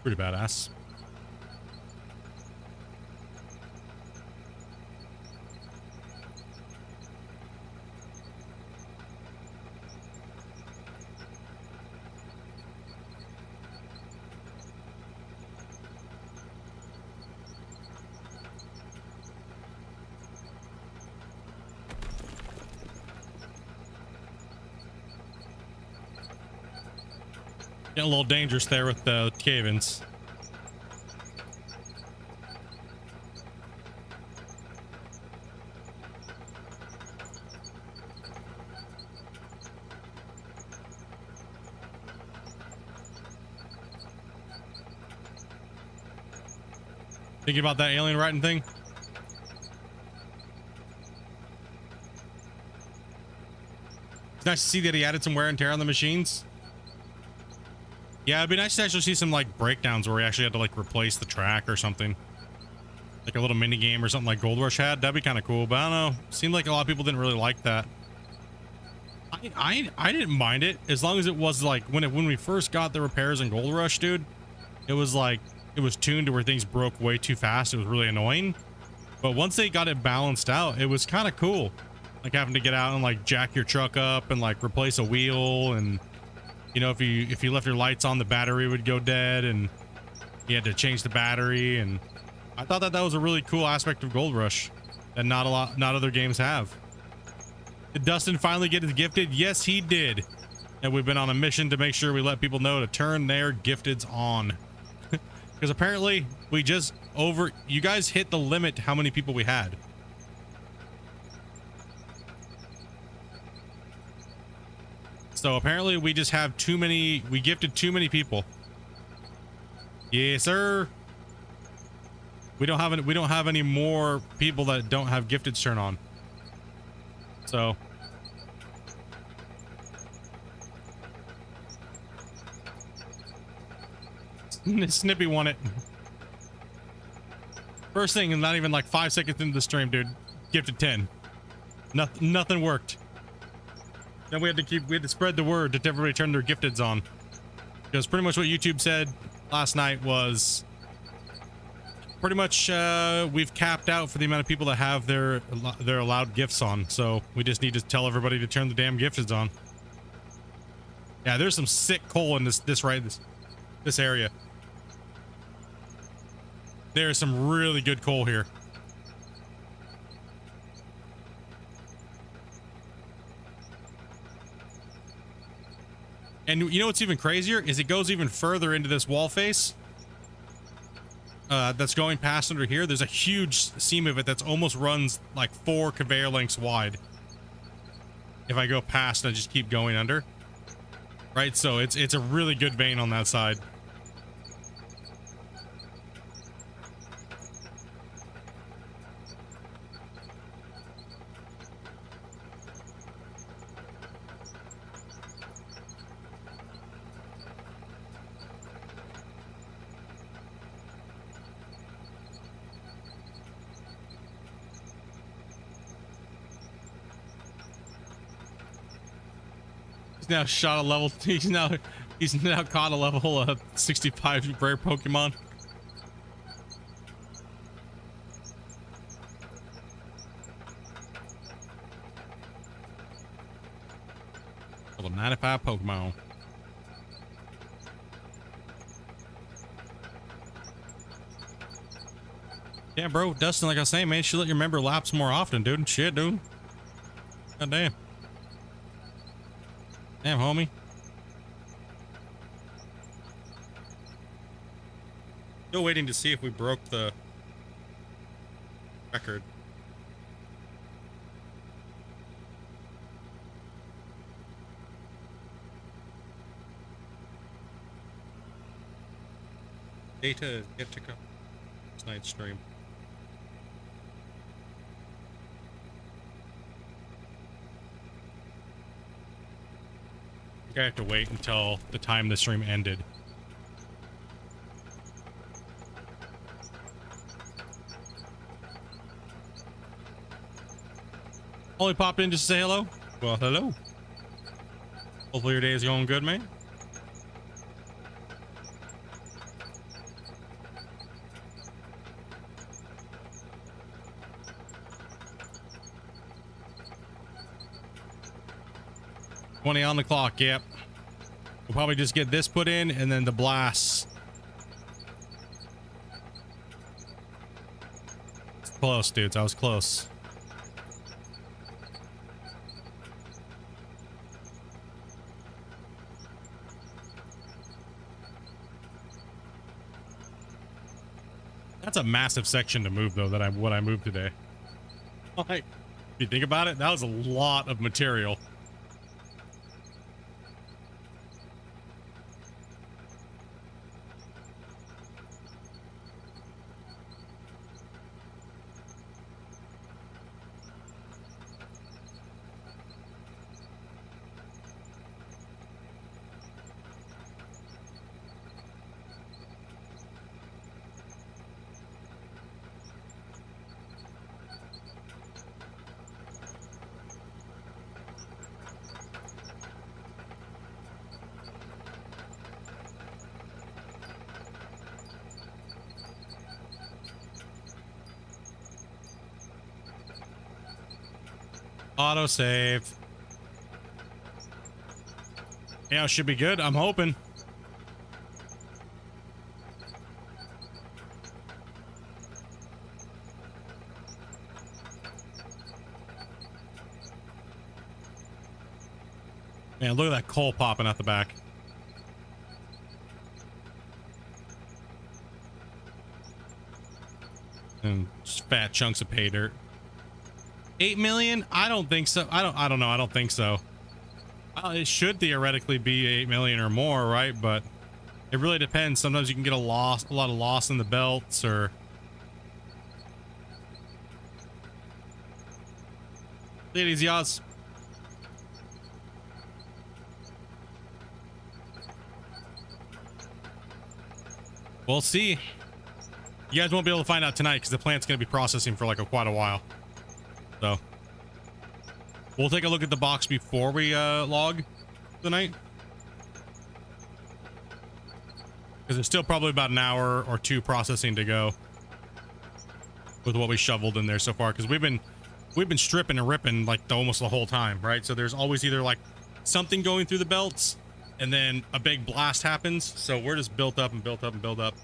Pretty badass. Getting a little dangerous there with the cave-ins. Thinking about that alien writing thing? It's nice to see that he added some wear and tear on the machines. Yeah, it'd be nice to actually see some like breakdowns where we actually had to like replace the track or something. Like a little mini game or something like Gold Rush had. That'd be kind of cool, but I don't know. Seemed like a lot of people didn't really like that. I didn't mind it as long as it was like when we first got the repairs in Gold Rush, dude. It was like it was tuned to where things broke way too fast. It was really annoying. But once they got it balanced out, it was kind of cool. Like having to get out and like jack your truck up and like replace a wheel, and you know, if you left your lights on, the battery would go dead and you had to change the battery. And I thought that was a really cool aspect of Gold Rush that not other games have. Did Dustin finally get his gifted? Yes, he did. And we've been on a mission to make sure we let people know to turn their gifteds on. Because apparently you guys hit the limit to how many people we had. So apparently we just have too many, we gifted too many people. Yes, sir. We don't have any more people that don't have gifteds turn on. So Snippy won it. First thing, and not even like 5 seconds into the stream, dude. Gifted 10. Nothing worked. Then we had to spread the word that everybody turned their gifteds on. Because pretty much what YouTube said last night was pretty much we've capped out for the amount of people that have their allowed gifts on. So we just need to tell everybody to turn the damn gifteds on. Yeah, there's some sick coal in this area. There's some really good coal here. And you know what's even crazier is it goes even further into this wall face. That's going past under here. There's a huge seam of it that's almost runs like 4 conveyor lengths wide. If I go past and I just keep going under. Right, so it's a really good vein on that side. He's now shot a level. He's now caught a level 65 rare Pokemon. Level 95 Pokemon. Yeah, bro, Dustin, like I was saying, man, you should let your member lapse more often, dude. Shit, dude. God damn. Damn, homie. Still waiting to see if we broke the record. Data is yet to come. Tonight's stream. I have to wait until the time the stream ended. Only popped in just to say hello. Well, hello. Hopefully your day is going good, man. On the clock, yep. We'll probably just get this put in and then the blasts. It's close, dudes. I was close. That's a massive section to move, though, what I moved today. Like, if you think about it, that was a lot of material. Auto save. Yeah, it should be good. I'm hoping. Man, look at that coal popping out the back. And just fat chunks of pay dirt. 8 million? I don't think so. I don't know. I don't think so. It should theoretically be 8 million or more, right? But it really depends. Sometimes you can get a lot of loss in the belts, or ladies, yas. We'll see. You guys won't be able to find out tonight because the plant's going to be processing for like quite a while. So we'll take a look at the box before we log tonight, because there's still probably about an hour or two processing to go. with what we shoveled in there so far, because we've been stripping and ripping like almost the whole time, right? So there's always either like something going through the belts and then a big blast happens. So we're just built up and built up and built up.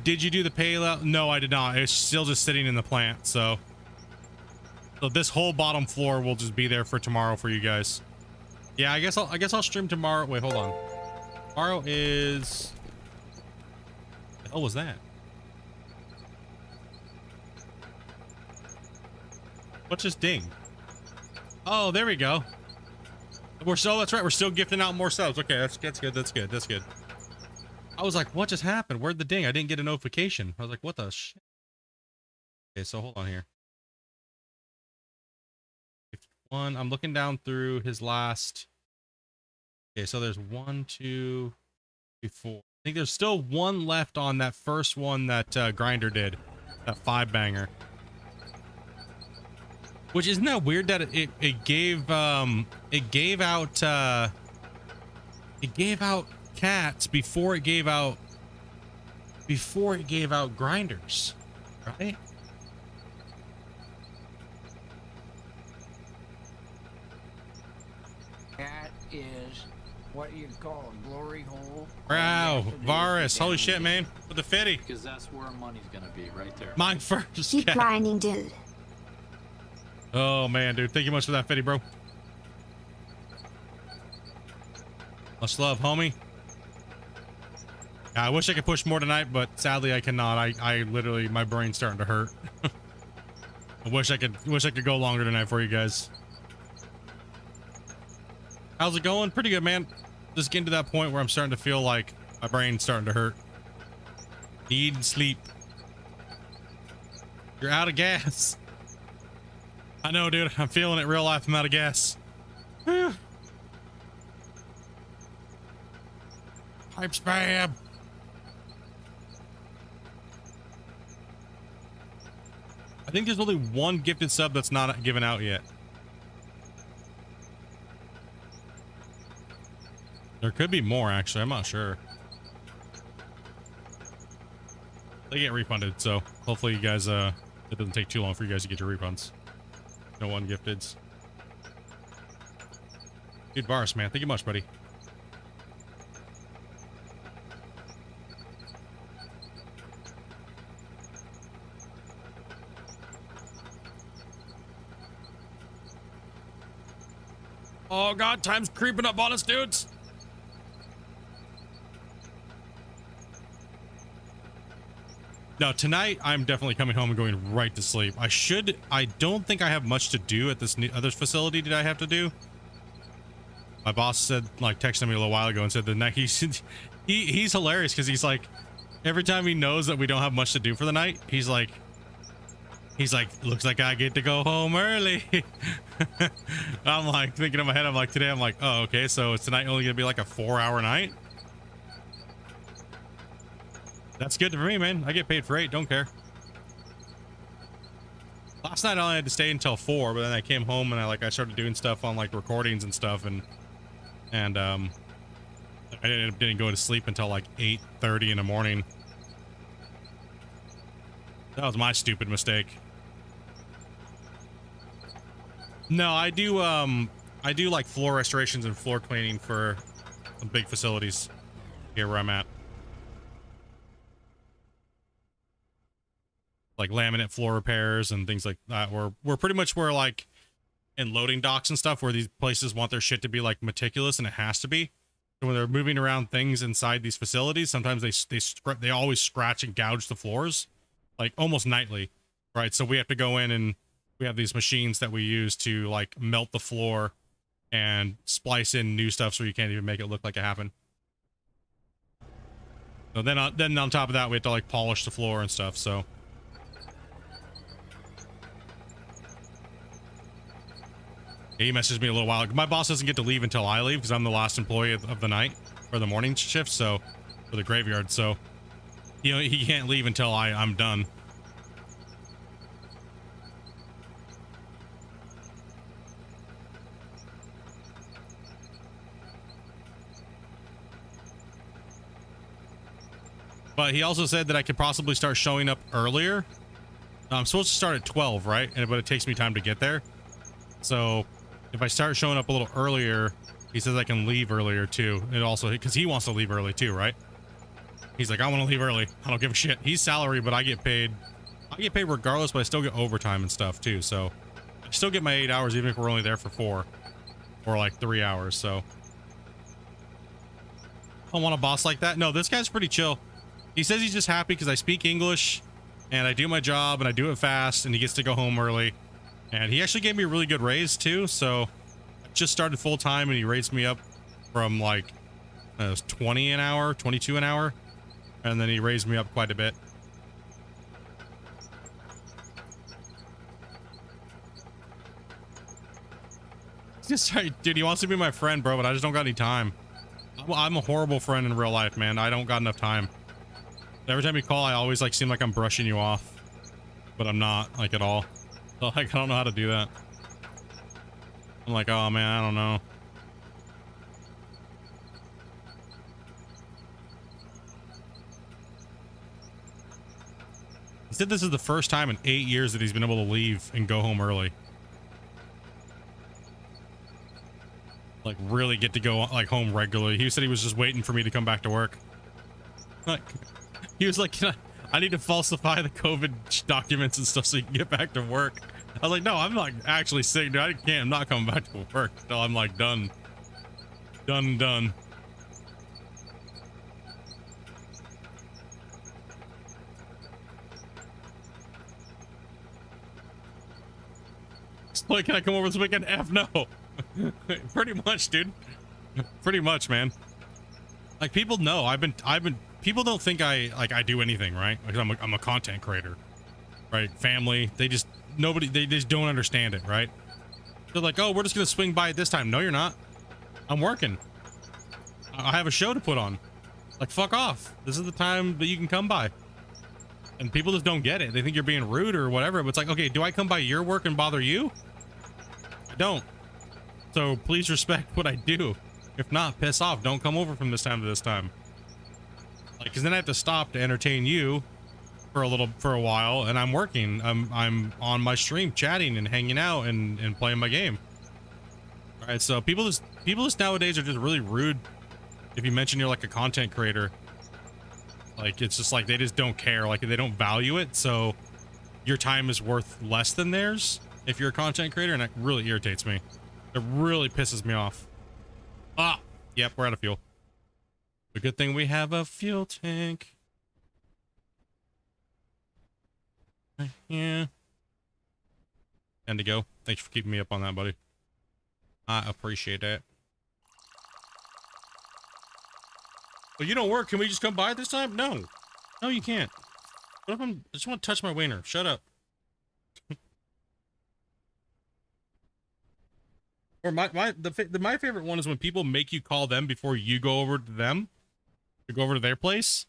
Did you do the payload? No, I did not. It's still just sitting in the plant. So this whole bottom floor will just be there for tomorrow for you guys. Yeah, I guess I'll stream tomorrow. Wait, hold on. Tomorrow is, what the hell was that? What's this ding? Oh, there we go. That's right. We're still gifting out more subs. Okay, that's good. That's good. That's good. I was like, what just happened? Where'd the ding? I didn't get a notification. I was like, what the shit? Okay, so hold on here. 51. I'm looking down through his last. Okay, so there's 1, 2, 3, 4. I think there's still one left on that first one that Grinder did. That 5-banger. Which, isn't that weird that it gave out cats before it gave out grinders, right? That is what you call a glory hole. Wow, Varus, holy shit, man, with the 50. Because that's where money's gonna be, right there. Mine first. Keep cat. grinding, dude. Oh man, dude, thank you much for that 50, bro. Much love, homie. Yeah, I wish I could push more tonight, but sadly I cannot. I literally, my brain's starting to hurt. I wish I could go longer tonight for you guys. How's it going? Pretty good, man. Just getting to that point where I'm starting to feel like my brain's starting to hurt. Need sleep. You're out of gas. I know, dude. I'm feeling it real life. I'm out of gas. Pipe spam. I think there's only one gifted sub that's not given out yet. There could be more, actually. I'm not sure. They get refunded, so hopefully you guys, it doesn't take too long for you guys to get your refunds. No one gifteds. Dude, Varus, man. Thank you much, buddy. Oh god, time's creeping up on us, dudes. No, tonight I'm definitely coming home and going right to sleep. I don't think I have much to do at this other facility that I have to do. My boss said, like, texted me a little while ago and said the night he's hilarious because he's like, every time he knows that we don't have much to do for the night, he's like, looks like I get to go home early. I'm like thinking in my head, I'm like, today, I'm like, oh, okay, so is tonight only gonna be like a 4-hour night? That's good for me, man. I get paid for 8, don't care. Last night I only had to stay until 4, but then I came home and I started doing stuff on like recordings and stuff, and I didn't go to sleep until like 8:30 in the morning. That was my stupid mistake. No, I do like floor restorations and floor cleaning for some big facilities here where I'm at. Like laminate floor repairs and things like that. We're pretty much where, like, in loading docks and stuff, where these places want their shit to be like meticulous, and it has to be. So when they're moving around things inside these facilities, sometimes they always scratch and gouge the floors, like almost nightly, right? So we have to go in and we have these machines that we use to like melt the floor and splice in new stuff so you can't even make it look like it happened. So then on top of that, we have to like polish the floor and stuff. So. He messaged me a little while ago. My boss doesn't get to leave until I leave because I'm the last employee of the night or the morning shift, so for the graveyard. So, you know, he can't leave until I'm done. But he also said that I could possibly start showing up earlier. I'm supposed to start at 12, right? But it takes me time to get there. So if I start showing up a little earlier, he says I can leave earlier too. And also because he wants to leave early too, right? He's like, I want to leave early. I don't give a shit. He's salary, but I get paid. I get paid regardless, but I still get overtime and stuff too. So I still get my 8 hours, even if we're only there for 4 or like 3 hours. So I don't want a boss like that. No, this guy's pretty chill. He says he's just happy because I speak English and I do my job and I do it fast and he gets to go home early. And he actually gave me a really good raise too. So I just started full time and he raised me up from like it was 20 an hour, 22 an hour. And then he raised me up quite a bit. Just dude, he wants to be my friend, bro, but I just don't got any time. I'm a horrible friend in real life, man. I don't got enough time. Every time you call, I always like seem like I'm brushing you off, but I'm not like at all. So like, I don't know how to do that. I'm like, oh man, I don't know. He said this is the first time in 8 years that he's been able to leave and go home early. Like really get to go like home regularly. He said he was just waiting for me to come back to work. Like he was like, I need to falsify the COVID documents and stuff so you can get back to work. I was like, no, I'm like actually sick, dude. I can't. I'm not coming back to work until I'm like done. Done. Like, can I come over this weekend? F no. Pretty much, dude. Pretty much, man. Like people know I've been people don't think I do anything, right? Like I'm a content creator, right? Family, they just don't understand it, right? They're like, oh, we're just gonna swing by at this time. No, you're not. I'm working. I have a show to put on. Like, fuck off. This is the time that you can come by. And people just don't get it. They think you're being rude or whatever. But it's like, okay, do I come by your work and bother you? I don't. So please respect what I do. If not, piss off. Don't come over from this time to this time. Like, cause then I have to stop to entertain you for a while, and I'm working. I'm on my stream chatting and hanging out and playing my game. All right, so people just nowadays are just really rude. If you mention you're like a content creator, like it's just like they just don't care. Like they don't value it. So your time is worth less than theirs if you're a content creator, and that really irritates me. It really pisses me off. Ah, yep, we're out of fuel. A good thing we have a fuel tank. Yeah. And to go. Thanks for keeping me up on that, buddy. I appreciate that. Well, you don't work. Can we just come by this time? No. No, you can't. What if I just want to touch my wiener? Shut up. Or my favorite one is when people make you call them before you go over to them. To go over to their place.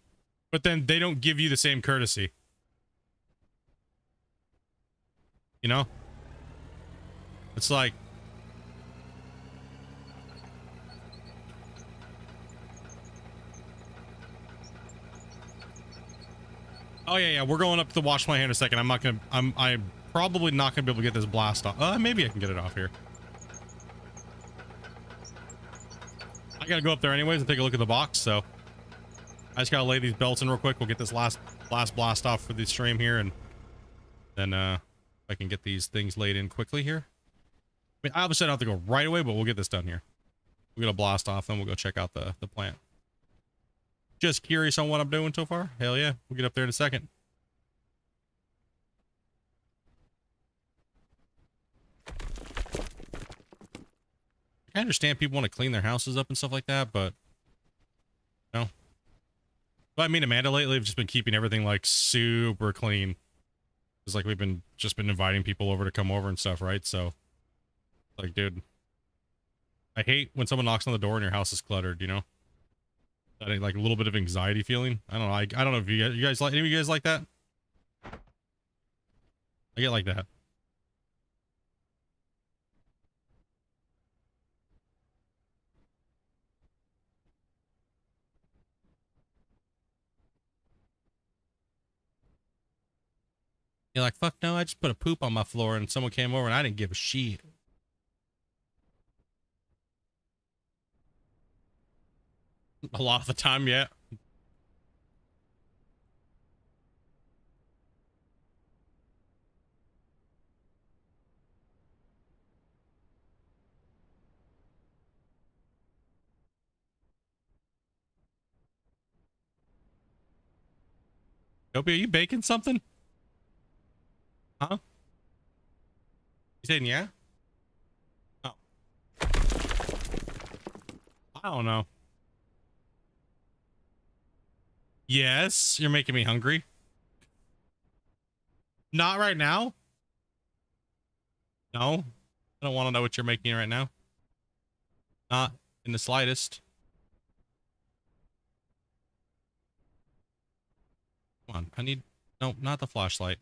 But then they don't give you the same courtesy. You know? It's like... Oh yeah, we're going up to wash my hair in a second. I'm probably not gonna be able to get this blast off. Maybe I can get it off here. I gotta go up there anyways and take a look at the box, so I just gotta lay these belts in real quick. We'll get this last blast off for the stream here, and then I can get these things laid in quickly here. I mean, I obviously don't have to go right away, but we'll get this done here. We'll get a blast off, then we'll go check out the plant. Just curious on what I'm doing so far? Hell yeah. We'll get up there in a second. I understand people want to clean their houses up and stuff like that, but no. But I mean, Amanda lately have just been keeping everything like super clean. It's like we've been inviting people over to come over and stuff, right? So like, dude, I hate when someone knocks on the door and your house is cluttered, you know? That ain't like a little bit of anxiety feeling. I don't know. I don't know if you guys like, any of you guys like that? I get like that. You're like, fuck no, I just put a poop on my floor and someone came over and I didn't give a shit. A lot of the time, yeah. Dopey, are you baking something? Huh? You saying yeah? Oh. I don't know. Yes, you're making me hungry. Not right now. No. I don't want to know what you're making right now. Not in the slightest. Come on, I need... No, not the flashlight.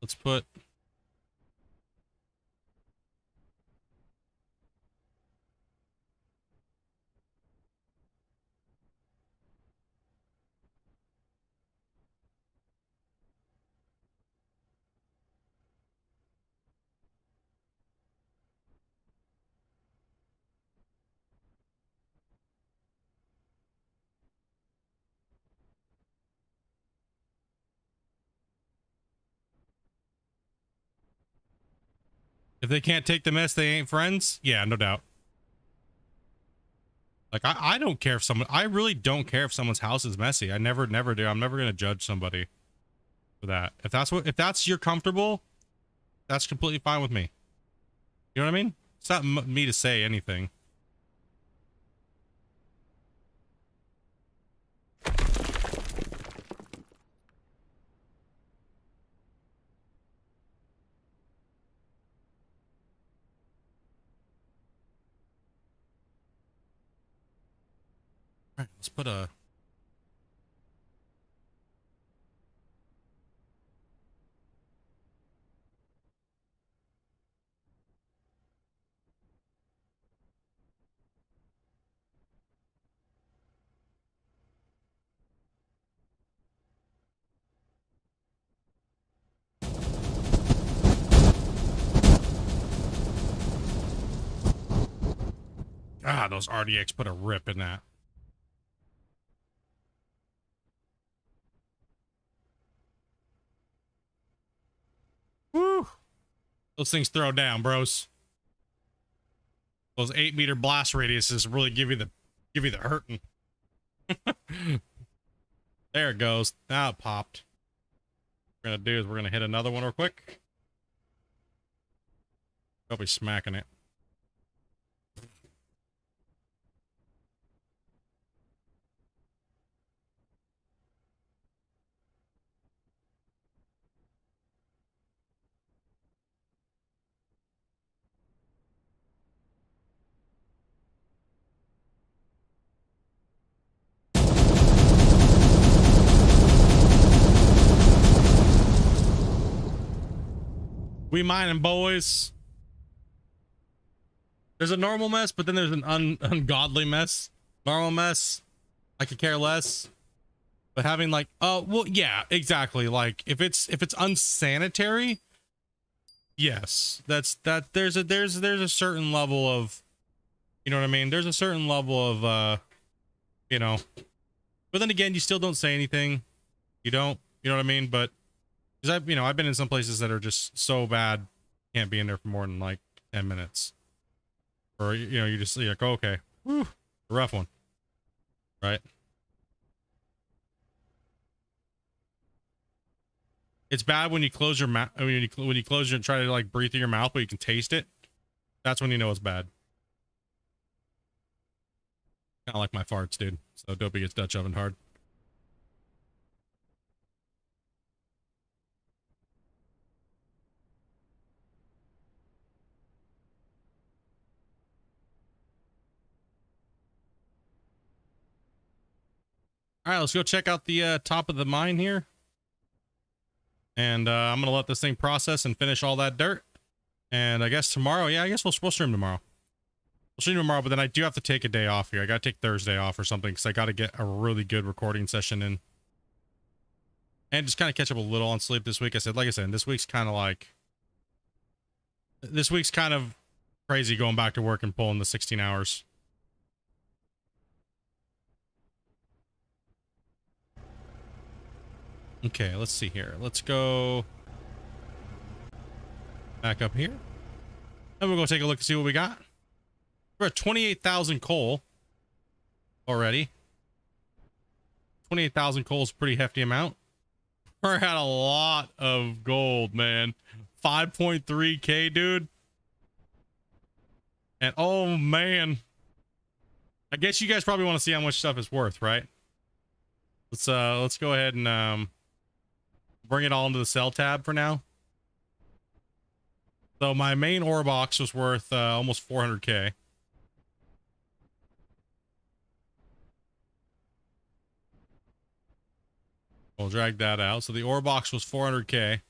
Let's put... If they can't take the mess, they ain't friends? Yeah, no doubt. Like, I don't care if someone... I really don't care if someone's house is messy. I never do. I'm never going to judge somebody for that. If that's you're comfortable, that's completely fine with me. You know what I mean? It's not me to say anything. All right, let's put a... Ah, those RDX put a rip in that. Woo! Those things throw down, bros. Those 8-meter blast radiuses really give you the hurting. There it goes. Now it popped. What we're gonna do is we're gonna hit another one real quick. Probably smacking it. We mining, boys. There's a normal mess, but then there's an ungodly mess. Normal mess, I could care less. But having like, oh well, yeah, exactly. Like if it's unsanitary, yes, there's a certain level of, you know what I mean. There's a certain level of, you know. But then again, you still don't say anything. You don't, you know what I mean. But because I've been in some places that are just so bad, can't be in there for more than like 10 minutes. Or, you know, you just like, oh, okay, whew, a rough one, right? It's bad when you close your mouth, when you close your and try to like breathe through your mouth, but you can taste it. That's when you know it's bad. Kind of like my farts, dude. So Dopey gets Dutch oven hard. All right, let's go check out the top of the mine here. And I'm gonna let this thing process and finish all that dirt. And I guess tomorrow, yeah, I guess we'll stream tomorrow. stream tomorrow, but then I do have to take a day off here. I gotta take Thursday off or something because I gotta get a really good recording session in. And just kind of catch up a little on sleep this week. Like I said, this week's kind of crazy going back to work and pulling the 16 hours. Okay, let's see here. Let's go back up here. And we'll go take a look and see what we got. We're at 28,000 coal already. 28,000 coal is a pretty hefty amount. We're at a lot of gold, man. 5.3K, dude. And oh man, I guess you guys probably want to see how much stuff is worth, right? Let's go ahead and bring it all into the sell tab for now. So my main ore box was worth almost 400K. We'll drag that out. So the ore box was 400K.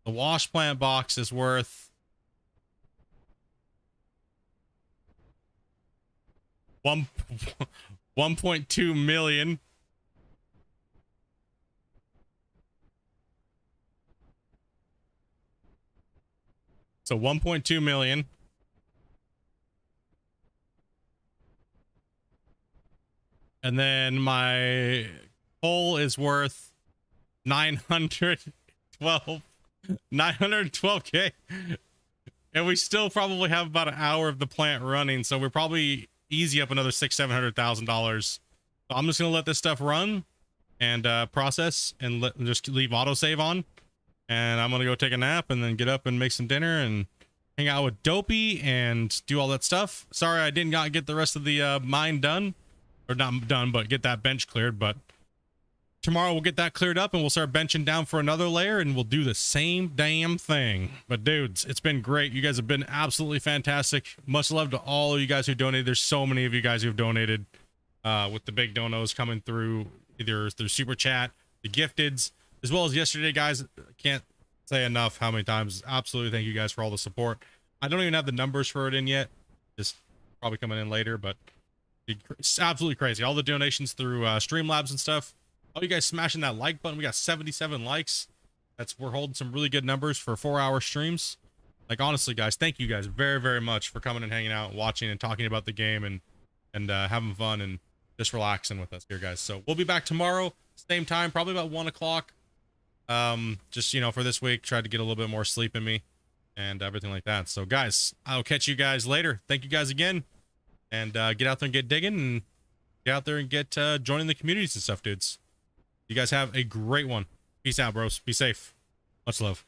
The wash plant box is worth 1.2 million. So 1.2 million. And then my coal is worth 912K. And we still probably have about an hour of the plant running, so we're probably easy up another $600,000-$700,000. So I'm just gonna let this stuff run and process and just leave autosave on. And I'm gonna go take a nap and then get up and make some dinner and hang out with Dopey and do all that stuff. Sorry I did not get the rest of the mine done, or not done, but get that bench cleared. But tomorrow we'll get that cleared up and we'll start benching down for another layer and we'll do the same damn thing. But dudes, it's been great. You guys have been absolutely fantastic. Much love to all of you guys who donated. There's so many of you guys who've donated with the big donos coming through either through super chat, the gifteds, as well as yesterday, guys. Can't say enough how many times. Absolutely thank you guys for all the support. I don't even have the numbers for it in yet. Just probably coming in later, but it's absolutely crazy. All the donations through Streamlabs and stuff. Oh, you guys smashing that like button. We got 77 likes. We're holding some really good numbers for 4-hour streams. Like, honestly, guys, thank you guys very, very much for coming and hanging out, watching and talking about the game and having fun and just relaxing with us here, guys. So we'll be back tomorrow, same time, probably about 1 o'clock. Just, you know, for this week, tried to get a little bit more sleep in me and everything like that. So guys, I'll catch you guys later. Thank you guys again, and get out there and get digging and get out there and get joining the communities and stuff, dudes. You guys have a great one. Peace out, bros. Be safe. Much love.